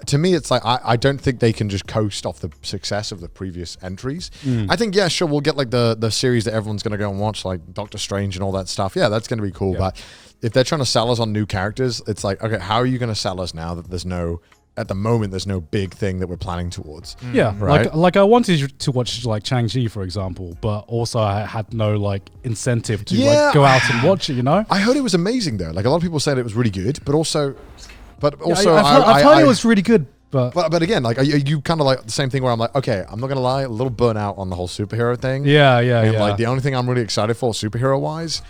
to me, it's like, I don't think they can just coast off the success of the previous entries. I think, yeah, sure, we'll get like the series that everyone's going to go and watch, like Doctor Strange and all that stuff. Yeah, that's going to be cool. Yeah. But if they're trying to sell us on new characters, it's like, okay, how are you going to sell us now that at the moment, there's no big thing that we're planning towards? Yeah, Right. like I wanted to watch like Shang-Chi, for example, but also I had no like incentive to Yeah. like go out and watch it, you know? I heard it was amazing though. Like a lot of people said it was really good, but also I've heard it was really good, but But again, like you kind of like the same thing where I'm like, okay, I'm not gonna lie, a little burnout on the whole superhero thing. yeah. And like the only thing I'm really excited for superhero wise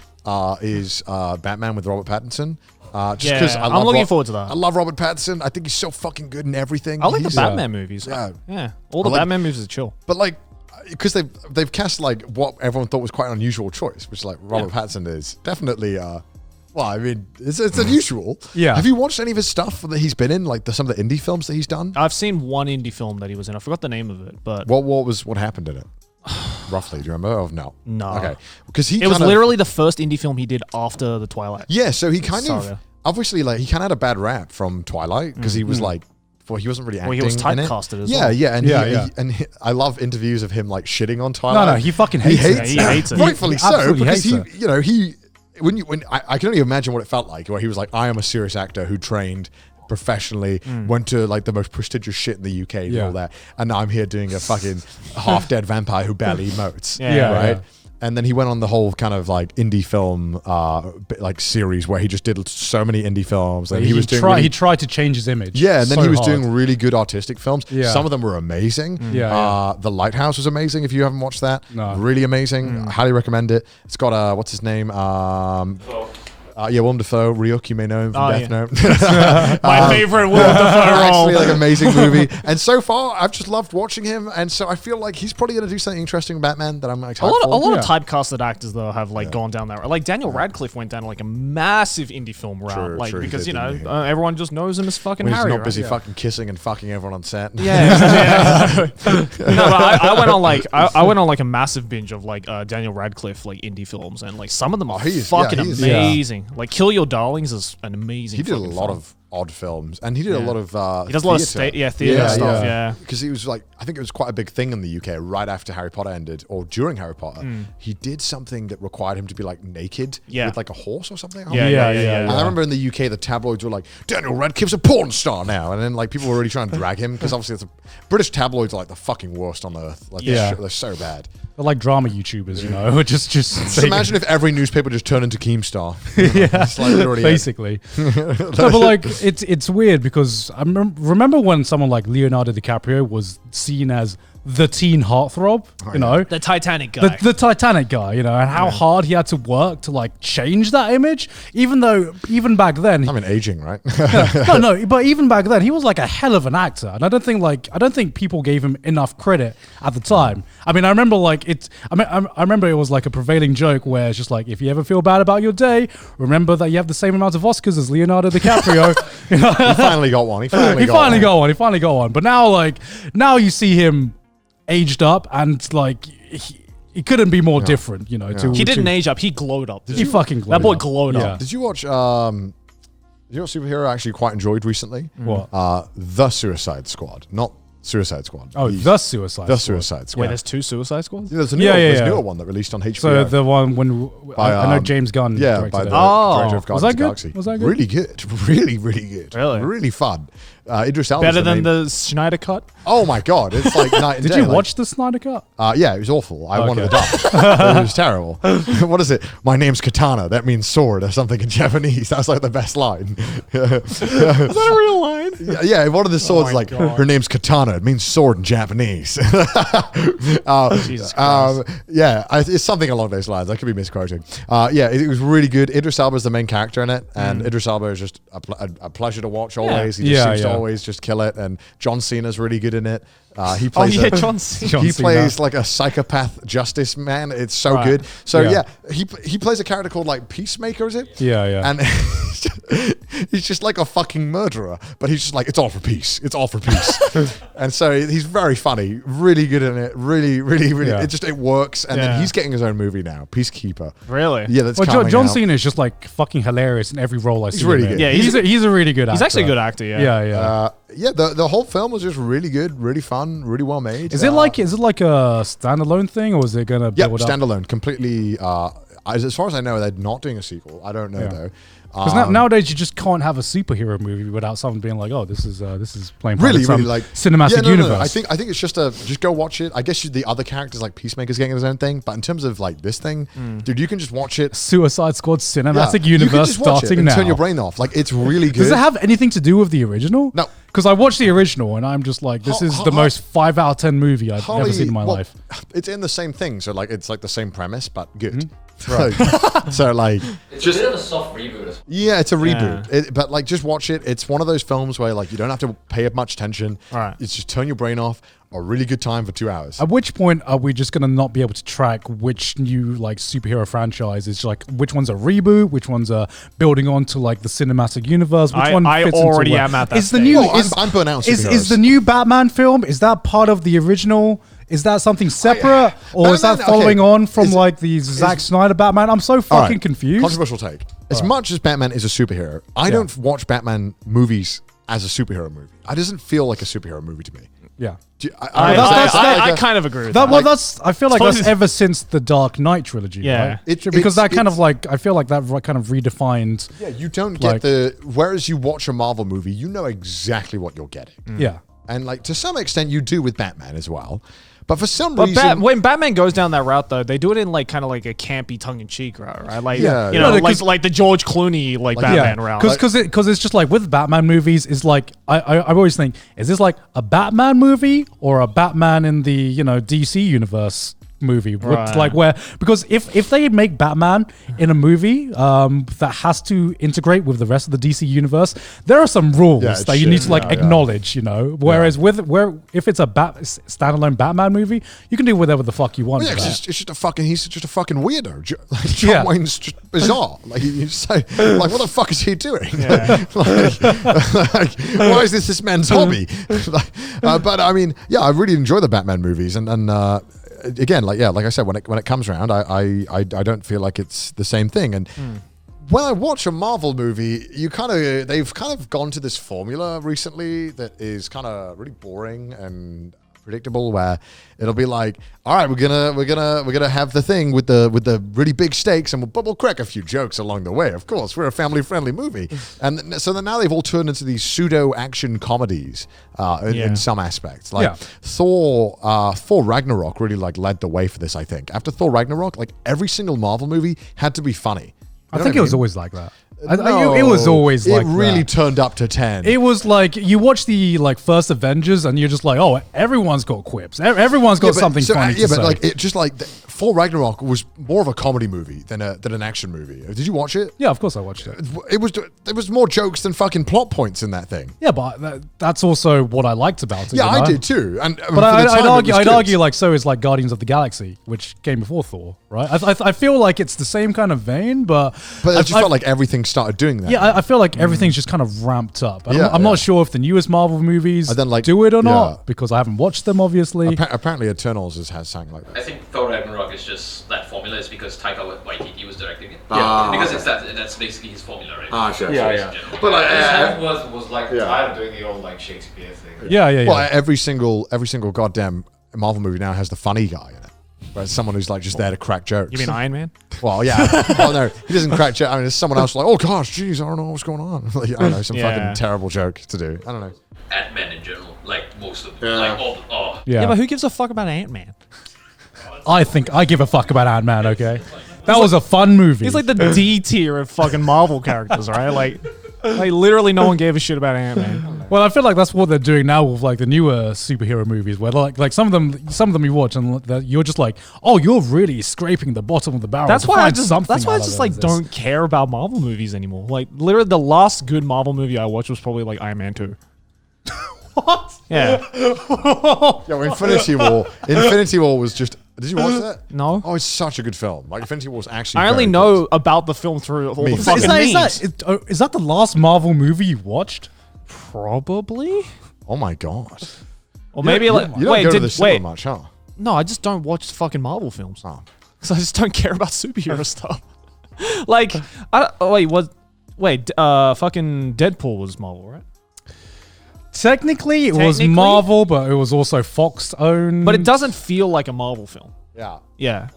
is Batman with Robert Pattinson. Just Yeah, because I'm looking forward to that. I love Robert Pattinson. I think he's so fucking good in everything. I like the He's- Batman movies. Yeah. Yeah. All the I like- Batman movies are chill. But like, because they've cast like what everyone thought was quite an unusual choice, which like Robert Pattinson is definitely. Well, I mean, it's unusual. Yeah. Have you watched any of his stuff that he's been in, like some of the indie films that he's done? I've seen one indie film that he was in. I forgot the name of it, but What happened in it? Roughly, do you remember? Oh no. No. Okay. Because he it was kind of- literally the first indie film he did after the Twilight. Yeah, so he kind of Saga. obviously like he kind of had a bad rap from Twilight because he was like, well, he wasn't really acting. he was in it. typecasted as Yeah, well. yeah, and Yeah. I love interviews of him like shitting on Twilight. No, he fucking hates it. He hates it. Rightfully He so, absolutely because hates it. when I can only imagine what it felt like where he was like, I am a serious actor who trained professionally, went to like the most prestigious shit in the UK and Yeah. all that, and now I'm here doing a fucking half-dead vampire who barely emotes. Yeah, right. yeah. And then he went on the whole kind of like indie film like series where he just did so many indie films, and he was doing really- he tried to change his image. yeah, and then so he was hard. doing really good artistic films. Yeah. Some of them were amazing. Yeah, The Lighthouse was amazing. If you haven't watched that, No. really amazing. Highly recommend it. It's got what's his name? Willem Dafoe. Ryuk, you may know him from Oh, Death yeah. Note. My favorite Willem Dafoe role. Actually, like amazing movie. And so far, I've just loved watching him. And so I feel like he's probably going to do something interesting with Batman that I'm excited A lot for. of typecasted actors though have like gone down that route. Like Daniel Radcliffe went down like a massive indie film route, True, like true, he because did, you know didn't he? everyone just knows him as fucking When he's Harry. not right? busy Yeah. fucking kissing and fucking everyone on set. Yeah. No, but I went on like I went on like a massive binge of like Daniel Radcliffe like indie films, and like some of them are he's- fucking yeah, he's- amazing. Like Kill Your Darlings is an amazing. He did a fucking lot film. of odd films, and he did a lot of He does a lot of theater stuff. Yeah. Because he was like, I think it was quite a big thing in the UK right after Harry Potter ended, or during Harry Potter. He did something that required him to be like naked Yeah. with like a horse or something. Yeah. And I remember in the UK, the tabloids were like, Daniel Radcliffe's a porn star now. And then like people were really trying to drag him because obviously British tabloids are like the fucking worst on earth. Like they're so bad. They're like drama YouTubers, you know, just Just imagine if every newspaper just turned into Keemstar. It's like literally it. basically. No, but like it's weird because I remember when someone like Leonardo DiCaprio was seen as the teen heartthrob, you know, The Titanic guy. the Titanic guy, you know, and how hard he had to work to like change that image, even back then. I mean, aging, right? No, but even back then, he was like a hell of an actor, and I don't think people gave him enough credit at the time. I mean, I remember I remember it was like a prevailing joke where it's just like, if you ever feel bad about your day, remember that you have the same amount of Oscars as Leonardo DiCaprio. You know? He finally got one. He finally got one. But now you see him aged up, and like it couldn't be more different, you know. He didn't age up. He glowed up. He fucking glowed That boy up. glowed up. Did you watch? Did you know what superhero I actually quite enjoyed recently? What? The Suicide Squad, not Suicide Squad. Oh, the Suicide The Squad. Suicide Squad. Wait, there's 2 Suicide Squads? There's a newer one that released on HBO. So the one when I know James Gunn by directed the it. director of Was Guardians that of the good? Galaxy. Was that good? Really good. Really, really good. Really? Really fun. Idris Elba's Better than main- the Schneider cut? Oh my god, it's like night and Did day. you like- watch the Snyder Cut? Yeah, it was awful. I wanted Okay. to die. It was terrible. What is it? My name's Katana. That means sword or something in Japanese. That's like the best line. Is that a real line? Yeah, one of the swords my like God. her name's Katana. It means sword in Japanese. Jesus Christ. It's something along those lines. I could be misquoting. It was really good. Idris Elba is the main character in it, and Idris Elba is just a pleasure to watch always. He just seems to always just kill it, and John Cena's really good in it. He plays John Cena. John he Cena. plays like a psychopath justice man. It's so Right. good. So Yeah. he plays a character called like Peacemaker, is it? Yeah. And he's just like a fucking murderer, but he's just like, it's all for peace. It's all for peace. And so he's very funny, really good in it. Really, really, really. Yeah. It works. And Yeah. then he's getting his own movie now, Peacekeeper. Really? Yeah, that's Well, coming John out. Cena is just like fucking hilarious in every role I see. really him in. good. Yeah, he's a really good actor. He's actually a good actor, yeah. Yeah. The whole film was just really good, really fun, really well made. Is it like a standalone thing, or is it gonna yeah, build up? standalone, completely. As far as I know, they're not doing a sequel. I don't know Yeah. though. Because nowadays you just can't have a superhero movie without someone being like, "Oh, this is playing part Really, of some really like cinematic no. universe." I think it's just go watch it. I guess the other characters like Peacemaker's getting his own thing, but in terms of like this thing, dude, you can just watch it. Suicide Squad cinematic You can universe just watch it starting and now. turn your brain off. Like it's really good. Does it have anything to do with the original? No. Because I watched the original and I'm just like, this is the most 5 out of 10 movie I've ever seen in my life. It's in the same thing, so like it's like the same premise, but good. Mm-hmm. So like, It's just a bit of a soft reboot. yeah, it's a reboot. But like, just watch it. It's one of those films where like you don't have to pay much attention. Right. It's just turn your brain off. A really good time for 2 hours. At which point are we just going to not be able to track which new like superhero franchise is like, which one's a reboot, which one's building on to like the cinematic universe, which one I fits already into am at that Is the stage. new, Oh, is, I'm burnt out on is superheroes. the new Batman film, is that part of the original? Is that something separate? Or is that Batman, following okay. on from Is- like the Zack Snyder Batman? I'm so All fucking right, confused. Controversial take. As much as Batman is a superhero, I don't watch Batman movies as a superhero movie. It doesn't feel like a superhero movie to me. Yeah. Do you- I kind of agree with that. Well, that's. I feel like Suppose that's it's- ever since the Dark Knight trilogy. Yeah. right? It- because that kind it's- of like I feel like that kind of redefined. Yeah, you don't Like- get the. Whereas you watch a Marvel movie, you know exactly what you're getting. Yeah. And like to some extent, you do with Batman as well. But for some But reason, when Batman goes down that route, though, they do it in like kind of like a campy, tongue-in-cheek route, right? Like, Yeah. you know, No, like 'cause- like the George Clooney like Batman route. Because it's just like with Batman movies, is like I always think, is this like a Batman movie or a Batman in the DC universe movie? Right. Like where, because if they make Batman in a movie that has to integrate with the rest of the DC universe, there are some rules Yeah, it's that you need to shit. like Yeah, yeah. acknowledge, Whereas if it's a standalone Batman movie, you can do whatever the fuck you want. yeah, with 'cause that. he's just a fucking weirdo. Like, John Yeah. Wayne's just bizarre. Like he's so like, what the fuck is he doing? Yeah. like, why is this man's hobby? But I mean, yeah, I really enjoy the Batman movies, and again, like I said, when it comes around, I don't feel like it's the same thing. And when I watch a Marvel movie, they've kind of gone to this formula recently that is kind of really boring and predictable, where it'll be like, all right, we're gonna have the thing with the really big stakes, and we'll crack a few jokes along the way. Of course, we're a family friendly movie, and so then now they've all turned into these pseudo action comedies in some aspects. Like Thor Ragnarok really like led the way for this. I think after Thor Ragnarok, like every single Marvel movie had to be funny. I You know think what it was mean? always like that. It was always like it really that. turned up to 10. It was like you watch the first Avengers and you're just like, oh, everyone's got quips. Everyone's got something funny to say. but like it just like Thor Ragnarok was more of a comedy movie than an action movie. Did you watch it? Yeah, of course I watched it. There was more jokes than fucking plot points in that thing. Yeah, but that's also what I liked about it. Yeah, you know? I did too. And But I'd argue like so is like Guardians of the Galaxy, which came before Thor, right? I feel like it's the same kind of vein, but I just felt like everything started doing that. yeah, I feel like everything's just kind of ramped up. And Yeah, I'm yeah. not sure if the newest Marvel movies And then, do it or yeah. not because I haven't watched them, obviously. Apparently, Eternals has something like that. I think Thor Ragnarok Ragnarok is just that formula is because Taika Waititi was directing it. Ah, Because okay. that's basically his formula, right? Sure. Yeah. But like, Hemsworth was like yeah. tired of doing the old like Shakespeare thing. Yeah. Well, every single goddamn Marvel movie now has the funny guy in it. Where it's someone who's like just there to crack jokes. You mean Iron Man? Well, yeah. Well, no, he doesn't crack jokes. I mean, there's someone else like, oh gosh, geez, I don't know what's going on. Like, I don't know, some Yeah. fucking terrible joke to do. I don't know. Ant-Man in general, like most of them, Yeah. like all. Oh. Yeah, but who gives a fuck about Ant-Man? I think I give a fuck about Ant-Man, okay? That was a fun movie. He's like the D tier of fucking Marvel characters, right? Like literally no one gave a shit about Ant-Man. well, I feel like that's what they're doing now with like the newer superhero movies, where like some of them you watch and you're just like, oh, you're really scraping the bottom of the barrel. That's to why I find just something that's why I out of just like this. don't care about Marvel movies anymore. Like literally the last good Marvel movie I watched was probably like Iron Man 2. What? Yeah. Yo, Infinity War. Infinity War was just. Did you watch that? No. Oh, it's such a good film. Like Infinity War was actually. I only very know good. about the film through all the Memes. fucking memes. Is that the last Marvel movie you watched? Probably. Oh my god. Or maybe like You don't wait, go to the cinema wait. much, huh? No, I just don't watch fucking Marvel films. Oh. Because I just don't care about superhero stuff. Like, fucking Deadpool was Marvel, right? Technically, it was Technically? Marvel, but it was also Fox owned. But it doesn't feel like a Marvel film. Yeah. Yeah.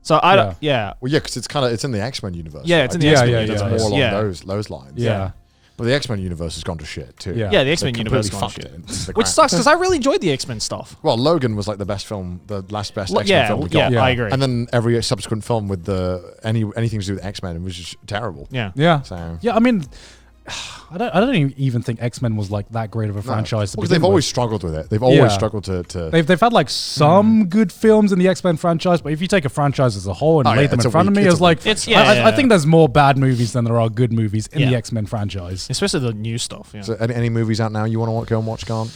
So I don't. Yeah. Well, yeah, because it's in the X-Men universe. Yeah, it's in the Yeah, X-Men yeah, universe. It's yeah. more along Yeah. those lines. Yeah. But the X-Men universe has gone to shit too. Yeah. Yeah, the X-Men They universe completely gone fucked shit. it into the Which ground. sucks because I really enjoyed the X-Men stuff. Well, Logan was like the best film, the last best X-Men Yeah, film we yeah, got. I agree. And then every subsequent film with anything to do with X-Men was just terrible. Yeah. Yeah. So Yeah, I mean, I don't even think X-Men was like that great of a franchise. To because begin they've always with. struggled with it. They've always Yeah. struggled to They've had like some good films in the X-Men franchise, but if you take a franchise as a whole and Oh, lay yeah, them it's in a front of weak- me, it's it's a like weak franchise. I Yeah. think there's more bad movies than there are good movies in the Yeah. X-Men franchise. Especially the new stuff. Yeah. So any movies out now you want to go and watch, Garnt?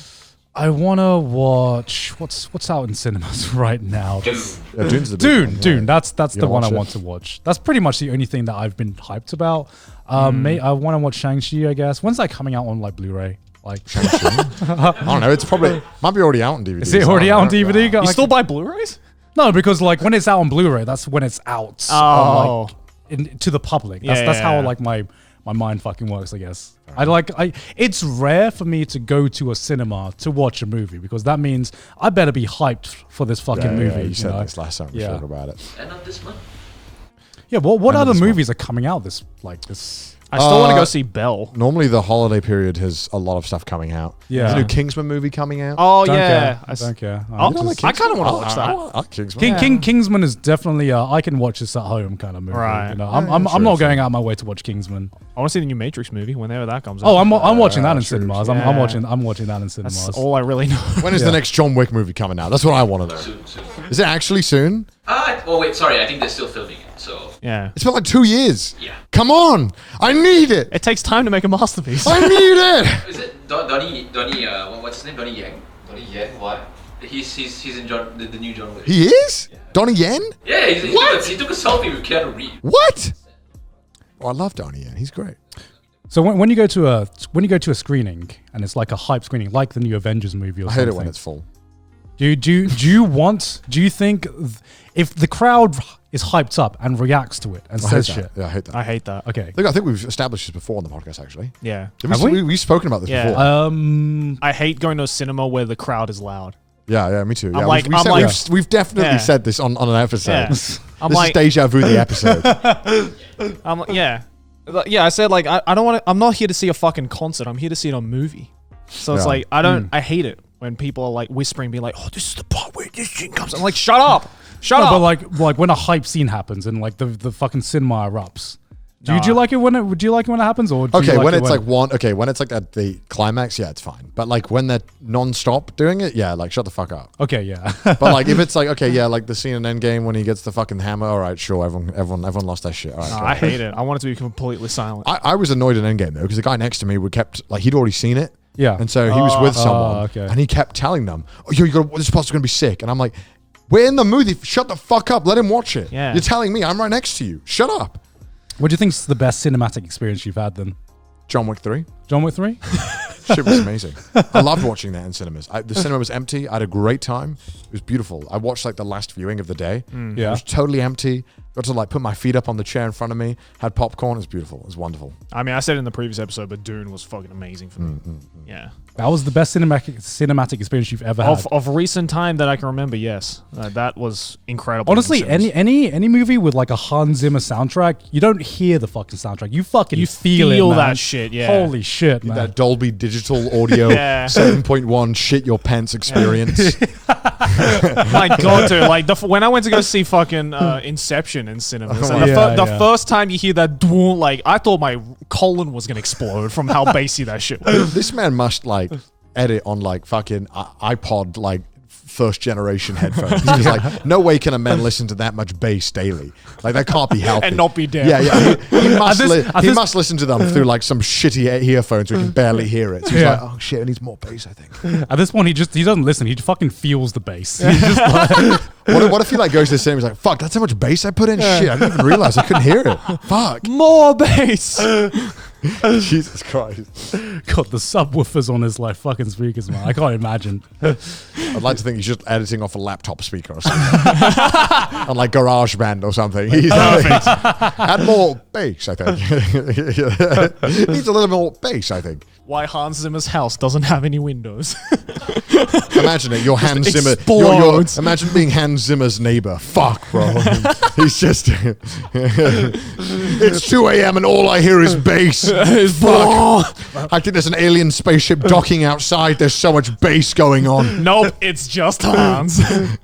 I want to watch what's out in cinemas right now. Dude. Yeah, Dune's the big one, Dune. yeah. That's You the wanna one I watch it? want to watch. That's pretty much the only thing that I've been hyped about. I want to watch Shang-Chi, I guess. When's that coming out on like Blu-ray? Like, I don't know. It's probably might be already out on DVD. is it already out on DVD? You still buy Blu-rays? No, because like when it's out on Blu-ray, that's when it's out on, like, to the public. That's Yeah, how yeah. like my mind fucking works, I guess. It's rare for me to go to a cinema to watch a movie because that means I better be hyped for this fucking movie. You said know? this last time we Yeah. spoke about it. And not this month. Yeah, what End of other this month. movies are coming out this? I still want to go see Belle. Normally, the holiday period has a lot of stuff coming out. Yeah. There's a new Kingsman movie coming out. Oh Don't yeah. care. I s- Don't care. I'll- Just- I kind of want to watch that. I like Kingsman. Kingsman is definitely I can watch this at home kind of movie. Right. You know, Yeah, I'm sure, not sure. going out my way to watch Kingsman. I want to see the new Matrix movie whenever that comes out. Oh, I'm watching that in true, cinemas. true. I'm Yeah. watching that in cinemas. That's all I really know. When is the next John Wick movie coming out? That's what I want to know. Soon. Is it actually soon? Oh wait, sorry. I think they're still filming it. So Yeah. It's been like 2 years. yeah. Come on, I need it. It takes time to make a masterpiece. I need it. Is it Donnie? What's his name? Donnie Yang. Donnie Yen, why? He's in the new John Wick. He is Donnie Yen. Yeah, he took a selfie with Keanu Reeves. What? Oh, I love Donnie Yen. He's great. So when you go to a screening and it's like a hype screening, like the new Avengers movie or I something. hate it when it's full. Do you think if the crowd is hyped up and reacts to it and I hate says that. shit? Yeah, I hate that. I hate that. Okay. Look, I think we've established this before on the podcast. Actually, Yeah. Have we? We've spoken about this Yeah. before. I hate going to a cinema where the crowd is loud. Yeah, me too. Yeah, like- we've, I'm said, like- we've definitely Yeah. said this on an episode. Yeah. This I'm is like, deja vu the episode. yeah. Yeah, I said like I don't want to. I'm not here to see a fucking concert. I'm here to see a movie. So it's Yeah. like I hate it when people are like whispering, be like, "Oh, this is the part where this shit comes." I'm like, "Shut up, shut No, up." but like when a hype scene happens and like the fucking cinema erupts. Do you like it when it happens or do you Okay, like when it it's like one. Okay, when it's like at the climax, yeah, it's fine. But like when they're non-stop doing it, yeah, like shut the fuck up. okay, yeah. But like if it's like okay, yeah, like the scene in Endgame when he gets the fucking hammer. All right, sure, everyone lost their shit. All right, No, cool. I hate it. I want it to be completely silent. I was annoyed in Endgame though because the guy next to me would kept like he'd already seen it. Yeah. And so he was with someone, okay. and he kept telling them, "Oh, this part's gonna be sick." And I'm like, "We're in the movie. Shut the fuck up. Let him watch it. Yeah. You're telling me I'm right next to you. Shut up." What do you think's the best cinematic experience you've had then? John Wick 3. John Wick 3? Shit was amazing. I loved watching that in cinemas. The cinema was empty. I had a great time. It was beautiful. I watched like the last viewing of the day. It was totally empty. Got to like put my feet up on the chair in front of me. Had popcorn. It was beautiful. It was wonderful. I mean, I said it in the previous episode, but Dune was fucking amazing for me. Yeah. That was the best cinematic experience you've ever had. Of recent time that I can remember, yes. That was incredible. Honestly, any movie with like a Hans Zimmer soundtrack, you don't hear the fucking soundtrack. You fucking feel it, man. that shit, yeah. Holy shit, man. That Dolby Digital Audio 7.1 shit your pants experience. My God, dude! Like when I went to go see fucking Inception in cinemas, and the first time you hear that, like I thought my colon was gonna explode from how bassy that shit was. This man must like edit on like fucking iPod like first generation headphones. He's like, no way can a man listen to that much bass daily. Like that can't be healthy. And not be dead. Yeah. He must listen to them through like some shitty earphones where you can barely hear it. So he's like, oh shit, it needs more bass, I think. At this point, he doesn't listen. He fucking feels the bass. He's just like, what if he like goes to the cinema? He's like, fuck, that's how much bass I put in. Shit, I didn't even realize I couldn't hear it. Fuck, more bass. Jesus Christ. Got the subwoofers on his like fucking speakers, man. I can't imagine. I'd like to think he's just editing off a laptop speaker or something. On like GarageBand or something. He's like, add more bass, I think. Needs a little more bass, I think. Why Hans Zimmer's house doesn't have any windows. Imagine it. You're Hans Zimmer. Imagine being Hans Zimmer's neighbor. Fuck, bro. He's just... It's 2 a.m. and all I hear is bass. Fuck. I think there's an alien spaceship docking outside. There's so much bass going on. Nope, it's just Hans.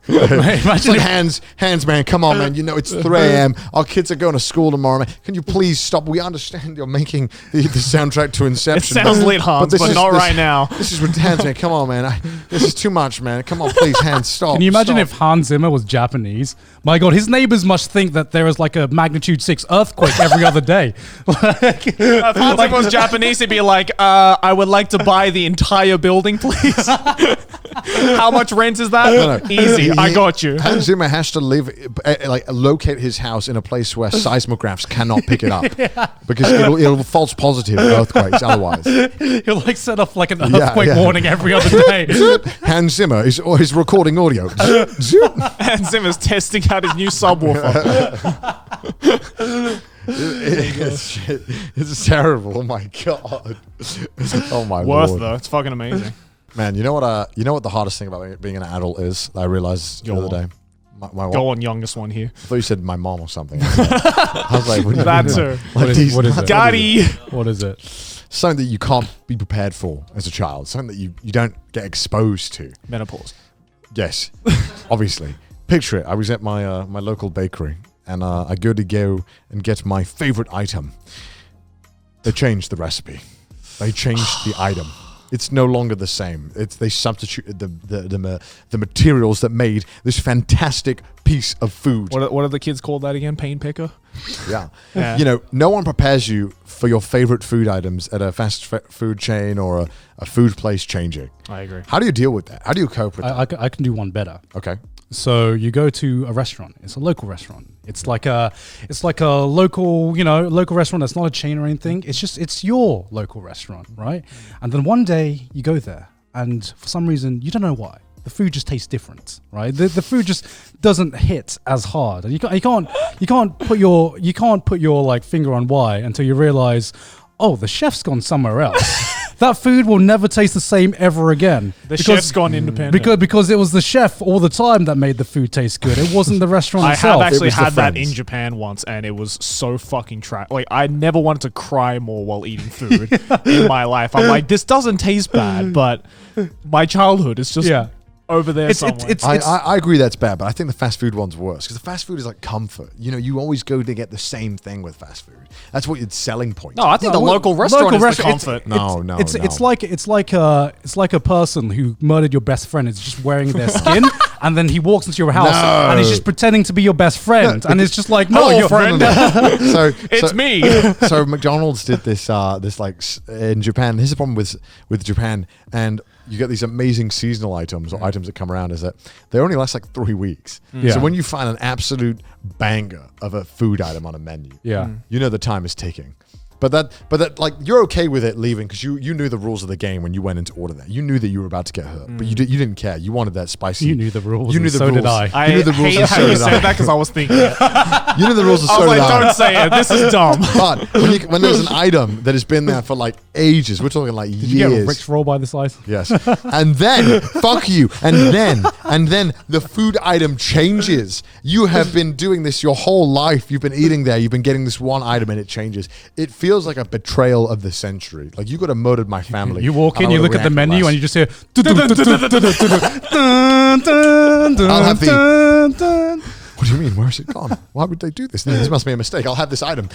It's like Hans, man. Come on, man. You know, it's 3 a.m. Our kids are going to school tomorrow, man. Can you please stop? We understand you're making the soundtrack to Inception. It sounds lit, Hans, but not right now. This is with Hans, man. Come on, man. This is too much, man. Come on, please, Hans, stop. Can you imagine if Hans Zimmer was Japanese? My God, his neighbors must think that there is like a magnitude 6 earthquake every other day. If Hans Zimmer was Japanese, he'd be like, I would like to buy the entire building, please. How much rent is that? No. Easy, I got you. Hans Zimmer has to locate his house in a place where seismographs cannot pick it up. Because it'll false positive earthquakes otherwise. He'll like set off like an earthquake warning every other day. Hans Zimmer is recording audio. Hans Zimmer's testing out his new subwoofer. It's terrible. Oh my God. Oh my Lord. Worth though. It's fucking amazing. Man, you know what the hardest thing about being an adult is? I realized the other day. My Go on, youngest one here. I thought you said my mom or something. I was like, what do you That's mean? her. What is it? Gotti. What is it? Something that you can't be prepared for as a child. Something that you don't get exposed to. Menopause. Yes, obviously. Picture it. I was at my my local bakery, and I go and get my favorite item. They changed the recipe. They changed the item. It's no longer the same. They substituted the materials that made this fantastic piece of food. What are the kids called that again? Pain picker? Yeah. You know, no one prepares you for your favorite food items at a fast food chain or a food place changing. I agree. How do you deal with that? How do you cope with that? I can do one better. Okay. So you go to a restaurant. It's a local restaurant. It's like a local, local restaurant that's not a chain or anything. It's your local restaurant, right? And then one day you go there, and for some reason you don't know why, the food just tastes different, right? The food just doesn't hit as hard, and you can't put your like finger on why until you realize, oh, the chef's gone somewhere else. That food will never taste the same ever again. Chef's gone independent. Because it was the chef all the time that made the food taste good. It wasn't the restaurant itself. I have actually had that in Japan once, and it was so fucking trash. Like, I never wanted to cry more while eating food in my life. I'm like, this doesn't taste bad, but my childhood is just over there somewhere. I agree that's bad, but I think the fast food one's worse because the fast food is like comfort. You know, you always go to get the same thing with fast food. That's what its selling point. No, I think the local restaurant is the comfort. It's like a person who murdered your best friend is just wearing their skin, and then he walks into your house and he's just pretending to be your best friend, and it's just like, no, your friend. So it's me. So McDonald's did this like in Japan. Here's the problem with Japan, and you get these amazing seasonal items or items that come around, is that they only last like 3 weeks. So when you find an absolute banger of a food item on a menu, you know the time is ticking. But that, like, you're okay with it leaving because you knew the rules of the game when you went in to order that. You knew that you were about to get hurt, but you didn't care. You wanted that spicy. You knew the rules. You knew the so rules. did I. You knew the rules. hate and how so you did said I. that because I was thinking it. You knew the rules. And I so was did like, I. don't say it. This is dumb. But when there's an item that has been there for like ages, we're talking like Did you get a years. Rick's roll by the size? Yes. And then, fuck you. And then the food item changes. You have been doing this your whole life. You've been eating there. You've been getting this one item and it changes. It feels like a betrayal of the century. Like you could have murdered my family. You walk and in, I you would look have at the reacted menu, less. and you just hear. I'll have the. What do you mean? Where is it gone? Why would they do this? No, this must be a mistake. I'll have this item.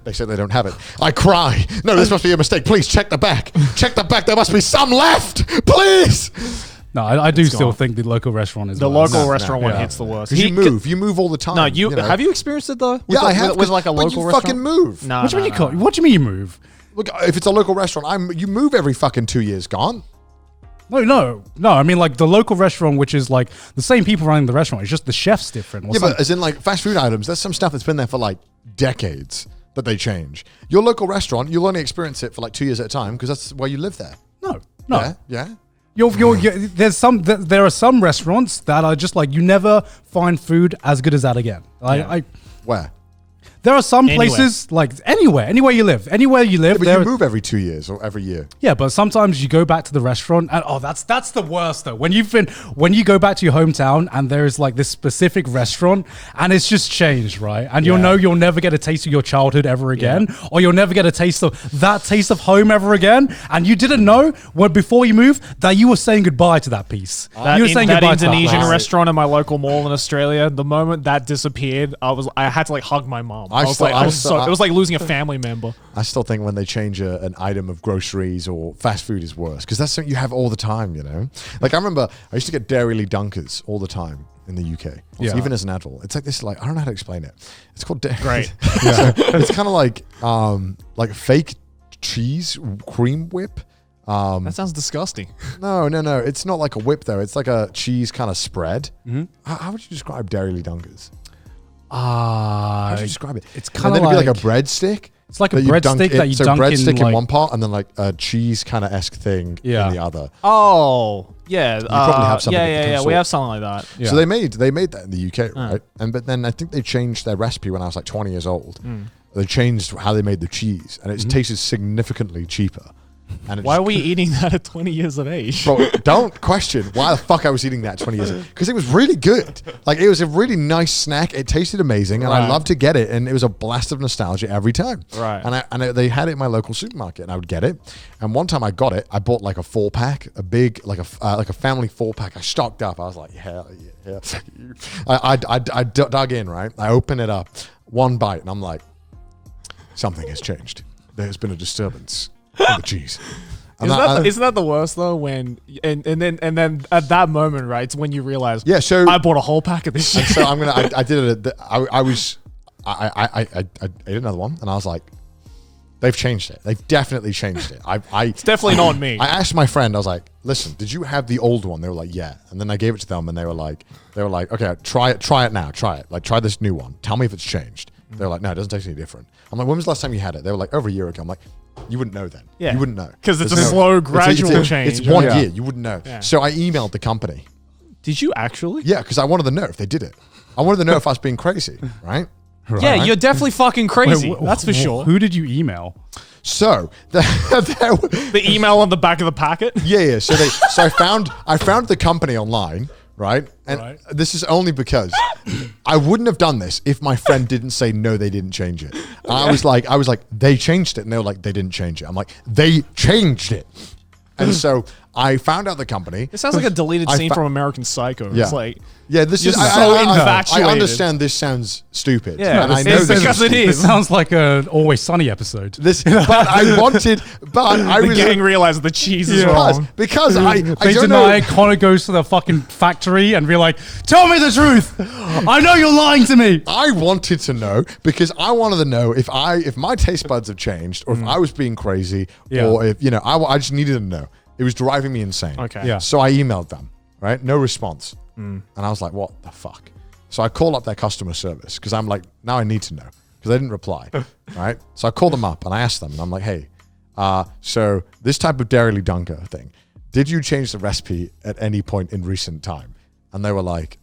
They say they don't have it. I cry. No, this must be a mistake. Please check the back. Check the back. There must be some left. Please. No, I do still gone. think the local restaurant is The worse. local No, restaurant no, one yeah. hits the worst. Because you move all the time. No, you know. have you experienced it though? With Yeah, the- I have. with like a but local you restaurant. fucking move. No, What do you mean no, you no. can't? What do you mean you move? Look, if it's a local restaurant, you move every fucking 2 years, Garnt. No. I mean, like the local restaurant, which is like the same people running the restaurant. It's just the chef's different. Or Yeah, something. but as in like fast food items, there's some stuff that's been there for like decades that they change. Your local restaurant, you'll only experience it for like 2 years at a time because that's why you live there. no. Yeah. There are some restaurants that are just like you never find food as good as that again. Where? There are some Anywhere. places like anywhere you live, But there you move every 2 years or every year. Yeah, but sometimes you go back to the restaurant and that's the worst though. When you go back to your hometown and there is like this specific restaurant and it's just changed, right? And you'll know you'll never get a taste of your childhood ever again, or you'll never get a taste of home ever again. And you didn't know before you moved that you were saying goodbye to that piece. That, You were saying that goodbye to Indonesian place. restaurant in my local mall in Australia. The moment that disappeared, I had to like hug my mom. I still- I still- it was like losing a family member. I still think when they change an item of groceries or fast food is worse because that's something you have all the time, you know? Like I remember I used to get Dairy Dunkers all the time in the UK, Yeah. even as an adult. It's like this, like, I don't know how to explain it. It's called Dairy. Great. So it's kind of like fake cheese cream whip. That sounds disgusting. No. It's not like a whip though. It's like a cheese kind of spread. How would you describe Dairy Dunkers? How would you describe it? it's And kinda then it'd be like like- a breadstick. It's like a that you dunk breadstick in- that you so dunk in, breadstick in like- one part and then like a cheese kind of esque thing Yeah. in the other. Oh, yeah. You probably have something of the Yeah. sort. We have something like that. Yeah. So they made that in the UK, right? But then I think they changed their recipe when I was like 20 years old. They changed how they made the cheese, and it tasted significantly cheaper. And it Why just- are we eating that at 20 years of age? Bro, don't question why the fuck I was eating that at 20 years ago. Because it was really good. Like, it was a really nice snack. It tasted amazing, and I Right. loved to get it. And it was a blast of nostalgia every time. Right. They had it in my local supermarket, and I would get it. And one time I got it, I bought like a 4-pack, a big, like a family 4-pack. I stocked up. I was like, hell yeah. I dug in, right? I opened it up, one bite, and I'm like, something has changed. There's been a disturbance in the cheese. And Isn't that the worst though? When and then at that moment, right? It's when you realize, Yeah, so I bought a whole pack of this shit. so I did it. I ate another one, and I was like, they've changed it. They've definitely changed it. It's definitely not me. I asked my friend. I was like, listen, did you have the old one? They were like, yeah. And then I gave it to them, and they were like, okay, try it now. Try it. Like, try this new one. Tell me if it's changed. They were like, no, it doesn't taste any different. I'm like, when was the last time you had it? They were like, over a year ago. I'm like, you wouldn't know then. Yeah. You wouldn't know. 'Cause it's There's a slow, gradual change. It's 1 Yeah. year. You wouldn't know. Yeah. So I emailed the company. Did you actually? Yeah, because I wanted to know if they did it. I wanted to know if I was being crazy, right? Yeah, you're dedefinitely fucking crazy. Wait, That's for sure. Who did you email? So The email on the back of the packet. yeah. So I found the company online, right? And Right. this is only because I wouldn't have done this if my friend didn't say no, they didn't change it. And I was like, they changed it, and they were like, they didn't change it. I'm like, they changed it. And so I found out the company. It sounds like a deleted I scene fa- from American Psycho. Yeah. It's like, Yeah, this You're is so I infatuated. understand this sounds stupid. Yeah, and I it's know this because is it stupid. is. It sounds like an Always Sunny episode. This, but I wanted, but I the was gang realized the cheese is wrong. because I They don't deny know. Connor goes to the fucking factory and be like, tell me the truth. I know you're lying to me. I wanted to know because I wanted to know if my taste buds have changed or if I was being crazy Yeah. or if I just needed to know. It was driving me insane. Okay. Yeah. So I emailed them, right? No response. And I was like, what the fuck? So I call up their customer service because I'm like, now I need to know. because they didn't reply. Right? So I called them up and I asked them, and I'm like, hey, so this type of Dairy Dunker thing, did you change the recipe at any point in recent time? And they were like,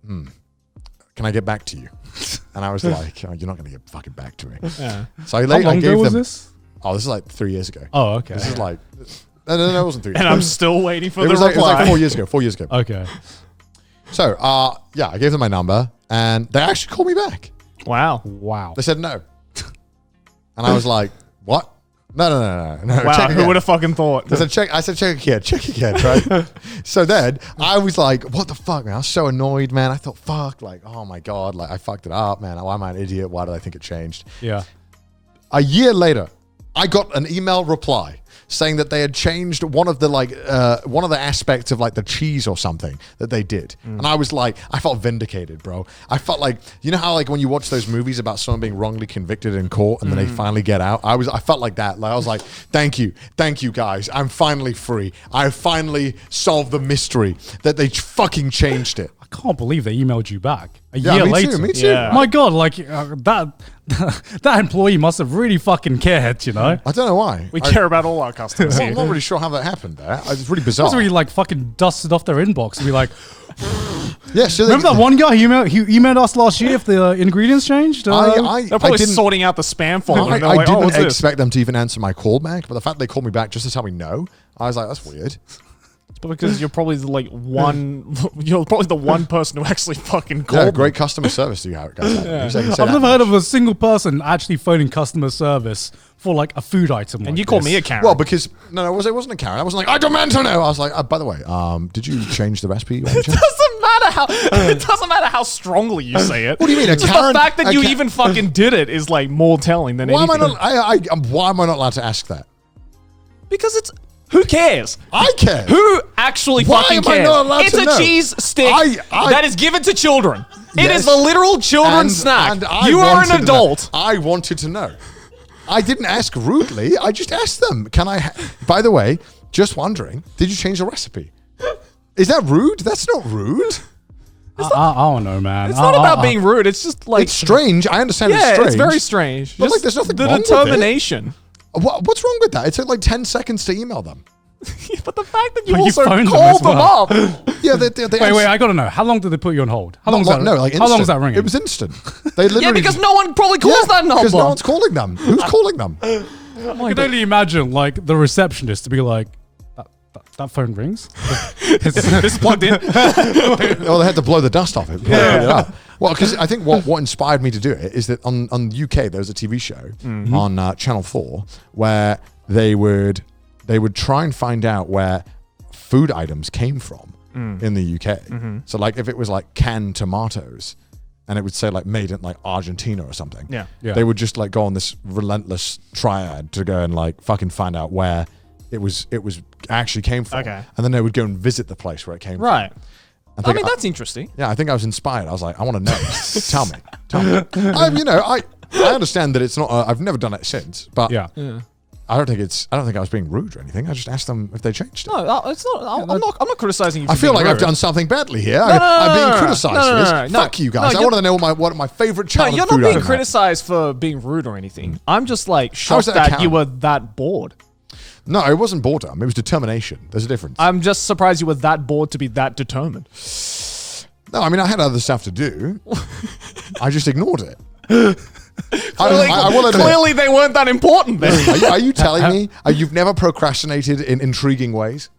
can I get back to you? And I was like, oh, you're not going to get fucking back to me. Yeah. So I How long gave ago was them, this? Oh, this is like 3 years ago. Oh, okay. This is like, no, it wasn't 3 years And ago. I'm still waiting for It the was like reply. 4 years ago. 4 years ago. Okay. So, yeah, I gave them my number and they actually called me back. Wow. Wow. They said no. And I was like, what? No. Wow. Check Who again. would have fucking thought? I said, check again, right? So then I was like, what the fuck, man? I was so annoyed, man. I thought, fuck, like, oh my God, like I fucked it up, man. Why am I an idiot? Why did I think it changed? Yeah. A year later, I got an email reply saying that they had changed one of the one of the aspects of like the cheese or something that they did. And I was like, I felt vindicated, bro. I felt like, you know how like when you watch those movies about someone being wrongly convicted in court and then they finally get out? I felt like that. Like I was like, thank you guys. I'm finally free. I finally solved the mystery that they fucking changed it. I can't believe they emailed you back a Yeah, year me later. too, me too. Yeah. My God, like that employee must have really fucking cared, you know? I don't know why. We care about all our customers. I'm not really sure how that happened there. It's really bizarre. Must have really like fucking dusted off their inbox and be like, Yeah, so remember that one guy who emailed us last year if the ingredients changed? I They're probably didn't- sorting out the spam folder. I, and they're I like, oh, didn't what's this? expect them to even answer my call back, but the fact they called me back just to tell me no, I was like, that's weird. But because you're probably you're probably the one person who actually fucking called. Yeah, them. great customer service you guys have. I've never heard of a single person actually phoning customer service for like a food item. And you call me a Karen. Well, because it wasn't a Karen. I wasn't like, I demand to know. I was like, by the way, did you change the recipe? by any chance?" it doesn't matter how strongly you say it. What do you mean, a Just Karen- the fact that a you Ka- even fucking did it is like more telling than Why am I anything. not? Why am I not allowed to ask that? Because it's who cares? I care. Who actually Why fucking am I cares? not allowed It's to a know? cheese stick I- that is given to children. It Yes. is the literal children's snack. And I You are wanted an to know. adult. I wanted to know. I didn't ask rudely. I just asked them, can I? By the way, just wondering, did you change the recipe? Is that rude? That's not rude. I don't know, man. It's not about being rude. It's just like It's strange. I understand it's yeah, strange. it's very strange. But, like, Just there's nothing the wrong with it. determination. What's wrong with that? It took like 10 seconds to email them. But the fact that you But you also phoned them called as them well. up. Yeah, they Wait, I gotta know. How long did they put you on hold? How long was that? No, like how long was instant. that ringing? It was instant. They literally Yeah, because no one probably calls that number. Because no one's calling them. Who's calling them? I can only imagine like the receptionist to be like, that phone rings. this is plugged in. Well, they had to blow the dust off it. Well, because I think what inspired me to do it is that on UK there was a TV show on Channel 4 where they would try and find out where food items came from in the UK. So like if it was like canned tomatoes and it would say like made in like Argentina or something, Yeah. they would just like go on this relentless triad to go and like fucking find out where it was actually came from. Okay. And then they would go and visit the place where it came Right. from. I mean, that's interesting. Yeah, I think I was inspired. I was like, I want to know. Tell me. I understand that it's not. I've never done it since, but Yeah. I don't think I was being rude or anything. I just asked them if they changed it. No, it's not. I'm not criticizing you. For I feel being like I've rude. done something badly here. no, I'm being no, criticized no, for no, this. no, no. Fuck you guys. No, I want to know what my favorite No, childhood you're food not being item criticized for being rude or anything. I'm just like How is shocked that a that you Karen? were that bored. No, it wasn't boredom. It was determination. There's a difference. I'm just surprised you were that bored to be that determined. No, I mean, I had other stuff to do. I just ignored it. I will admit. Clearly, they weren't that important then. Are you telling me you've never procrastinated in intriguing ways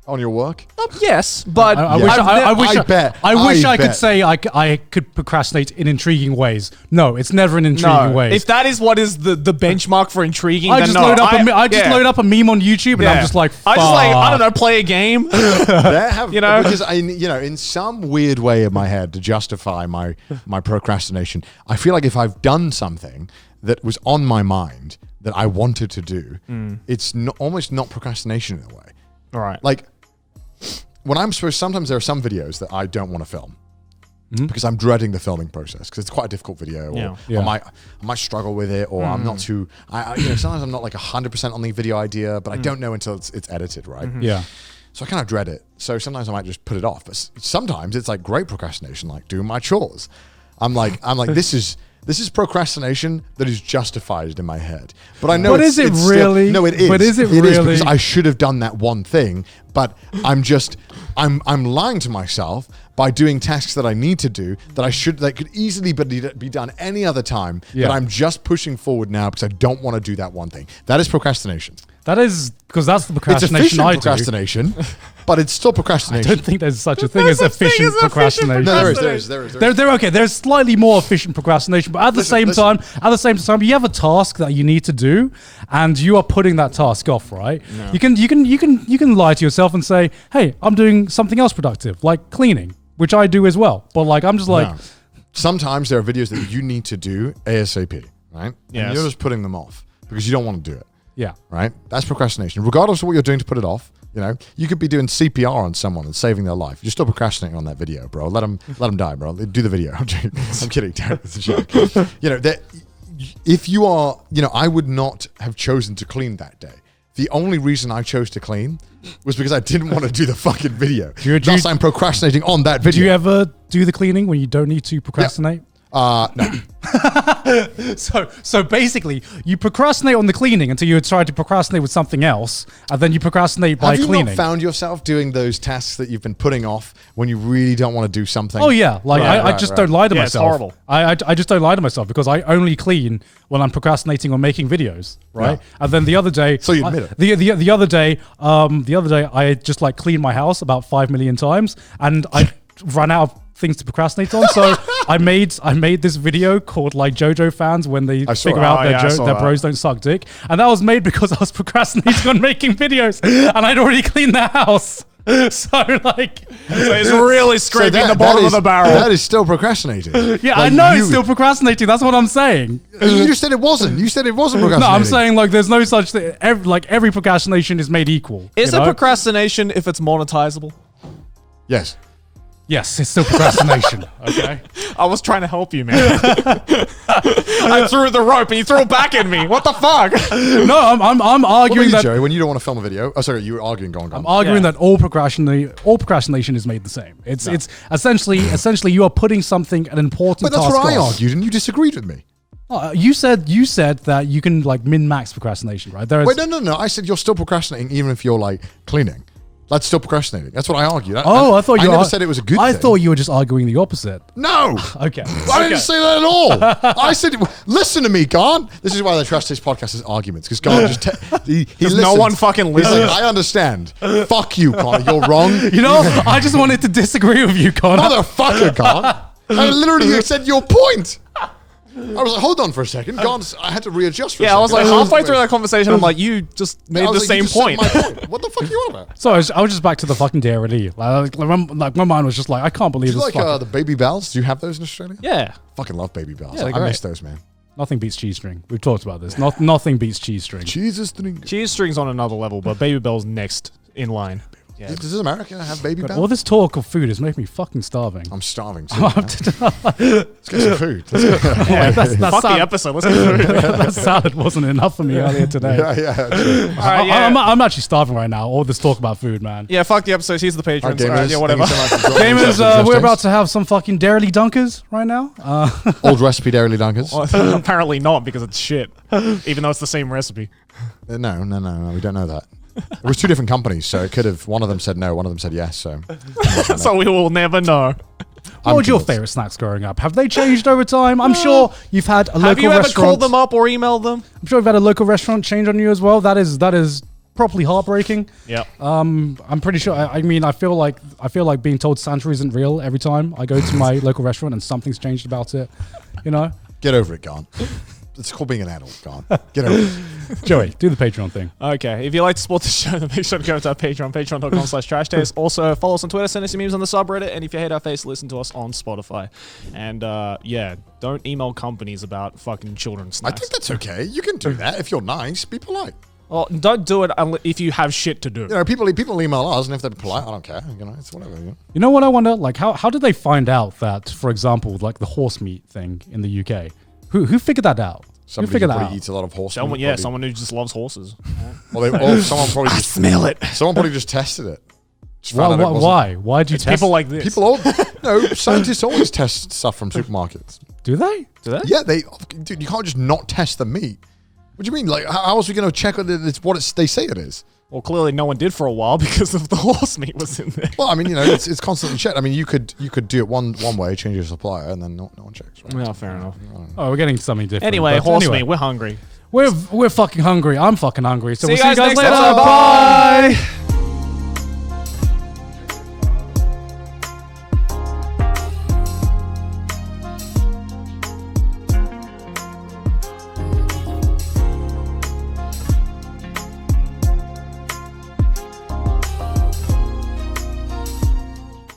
on your work? Yes, but I wish I could bet. say I could procrastinate in intriguing ways. No, it's never in intriguing no. ways. If that is what is the benchmark for intriguing, I then just no. load up a meme on YouTube and I'm just like, I don't know, play a game. There have, You know? because in some weird way in my head to justify my procrastination, I feel like if I've done something that was on my mind that I wanted to do, it's almost not procrastination in a way. All right. Like when sometimes there are some videos that I don't want to film because I'm dreading the filming process because it's quite a difficult video, or Yeah. I might struggle with it, or I'm not too. Sometimes I'm not like 100% on the video idea, but I don't know until it's edited, right? yeah. So I kind of dread it. So sometimes I might just put it off. But sometimes it's like great procrastination, like doing my chores. I'm like, this is This is procrastination that is justified in my head. But I know But is it it's really? Still, no, it is. But is it It is really? because I should have done that one thing, but I'm lying to myself by doing tasks that I need to do that could easily be done any other time. Yeah. But I'm just pushing forward now because I don't want to do that one thing. That is procrastination. That is because that's the It's procrastination efficient I do. procrastination, but it's still I procrastination. don't think there's such a thing as efficient procrastination. No, there is. They're okay. There's slightly more efficient procrastination, but at the same time, you have a task that you need to do, and you are putting that task off. Right? No. You can lie to yourself and say, "Hey, I'm doing something else productive, like cleaning," which I do as well. But like, I'm just like, No. Sometimes there are videos that you need to do ASAP, right? Yes. And you're just putting them off because you don't want to do it. yeah, Right? That's procrastination. Regardless of what you're doing to put it off, you could be doing CPR on someone and saving their life. You're still procrastinating on that video, bro. Let them die, bro. Do the video. I'm kidding. It's a joke. If you are, I would not have chosen to clean that day. The only reason I chose to clean was because I didn't want to do the fucking video. Thus, I'm procrastinating on that video. Do you ever do the cleaning when you don't need to procrastinate? No. So basically, you procrastinate on the cleaning until you try to procrastinate with something else, and then you procrastinate by Have you cleaning. not found yourself doing those tasks that you've been putting off when you really don't want to do something? Oh yeah, like I just don't lie to Yeah, it's myself. horrible. I just don't lie to myself because I only clean when I'm procrastinating on making videos, right? Yeah. And then the other day, So you admit it. The other day, I just like cleaned my house about 5 million times, and I ran out of things to procrastinate on. So I made this video called like JoJo fans when they saw figure it. out Oh, yeah, I saw their that. bros don't suck dick, and that was made because I was procrastinating on making videos, and I'd already cleaned the house. So like, So it's really scraping the bottom of the barrel. That is still procrastinating. yeah, Like, I know you- it's still procrastinating. That's what I'm saying. You just said it wasn't. You said it wasn't No, procrastinating. I'm saying like there's no such thing. Every procrastination is made equal. Is you it know? procrastination if it's monetizable? Yes. Yes, it's still procrastination. Okay. I was trying to help you, man. I threw the rope and you threw it back at me. What the fuck? No, I'm What about arguing you, that Joey, when you don't want to film a video? Oh, sorry, you were arguing. Go on. I'm arguing Yeah. that all procrastination is made the same. It's essentially you are putting something an important But that's task what I off. argued, and you disagreed with me. You said that you can like min-max procrastination, right? There is, Wait, no. I said you're still procrastinating even if you're like cleaning. That's still procrastinating. That's what I argued. I thought you I never ar- said it was a good I thing. thought you were just arguing the opposite. No. Okay. I didn't say that at all. I said, listen to me, Garnt. This is why I trust his podcast as arguments, because Garnt just he Because no listens. one fucking He's like, listens. I understand. Fuck you, Garnt. You're wrong. You know, I just wanted to disagree with you, Connor. Motherfucker, Garnt. I literally said your point. I was like, hold on for a second. Garnt, I had to readjust for a Yeah, second. I was like halfway through that conversation, I'm like, you just made I was the like, you same just said point. my point. What the fuck are you on about? So I was just back to the fucking DRLE. Like my mind was just like, I can't believe Do you this. like the baby bells? Do you have those in Australia? Yeah. Fucking love baby bells. Yeah, I they're miss great. those, man. Nothing beats cheese string. We've talked about this. Nothing beats cheese string. Jesus, drink. Cheese string's on another level, but Baby Bell's next in line. Yeah. Does America have baby God, bells? all this talk of food is making me fucking starving. I'm starving too. Let's get some food. Let's go. Yeah, that Fuck salad, the episode. Let's go. that salad wasn't enough for me earlier today. yeah. True. Alright, yeah. I'm actually starving right now. All this talk about food, man. Yeah, fuck the episode. Here's the patrons. Gamers, Alright, yeah, whatever. thank you so much for joining us. Gamers, we're about to have some fucking Dairy Dunkers right now. Old recipe Dairy Dunkers. Well, apparently not, because it's shit. Even though it's the same recipe. No, we don't know that. It was two different companies, so it could have. One of them said no, one of them said yes. So, So we will never know. What was your convinced. favorite snacks growing up? Have they changed over time? I'm sure you've had a local Have you ever restaurant. called them up or emailed them? I'm sure you've had a local restaurant change on you as well. That is properly heartbreaking. Yeah. I'm pretty sure. I mean, I feel like being told Santa isn't real every time I go to my local restaurant and something's changed about it. You know, get over it, Garnt. It's called being an adult, Garnt. Get over it. Joey, do the Patreon thing. Okay, if you like to support the show, then make sure to go to our Patreon, patreon.com/trashtaste. Also, follow us on Twitter, send us your memes on the subreddit, and if you hate our face, listen to us on Spotify. And yeah, don't email companies about fucking children's I snacks. think that's okay. You can do that if you're nice. Be polite. Well, don't do it if you have shit to do. You know, people email us, and if they're polite, I don't care. You know, it's whatever. You know? You know what I wonder? Like, how did they find out that, for example, like the horse meat thing in the UK? Who figured that out? Somebody who figured who that probably out? eats a lot of horse Someone, meat. yeah, probably. someone who just loves horses. Or someone probably just Smell it. Someone probably just tested it. Just found out it wasn't- Why? Why do you It's test? people like this. Scientists always test stuff from supermarkets. Do they? Do they? Yeah, dude, you can't just not test the meat. What do you mean? Like, how else are we going to check that it's what they say it is? Well, clearly no one did for a while because of the horse meat was in there. Well, I mean, it's constantly checked. I mean, you could do it one way, change your supplier, and then no one checks. Right? Yeah, fair enough. Oh, we're getting something different. Anyway, But horse meat. We're hungry. We're fucking hungry. I'm fucking hungry. So See we'll see you guys next later. time. Bye.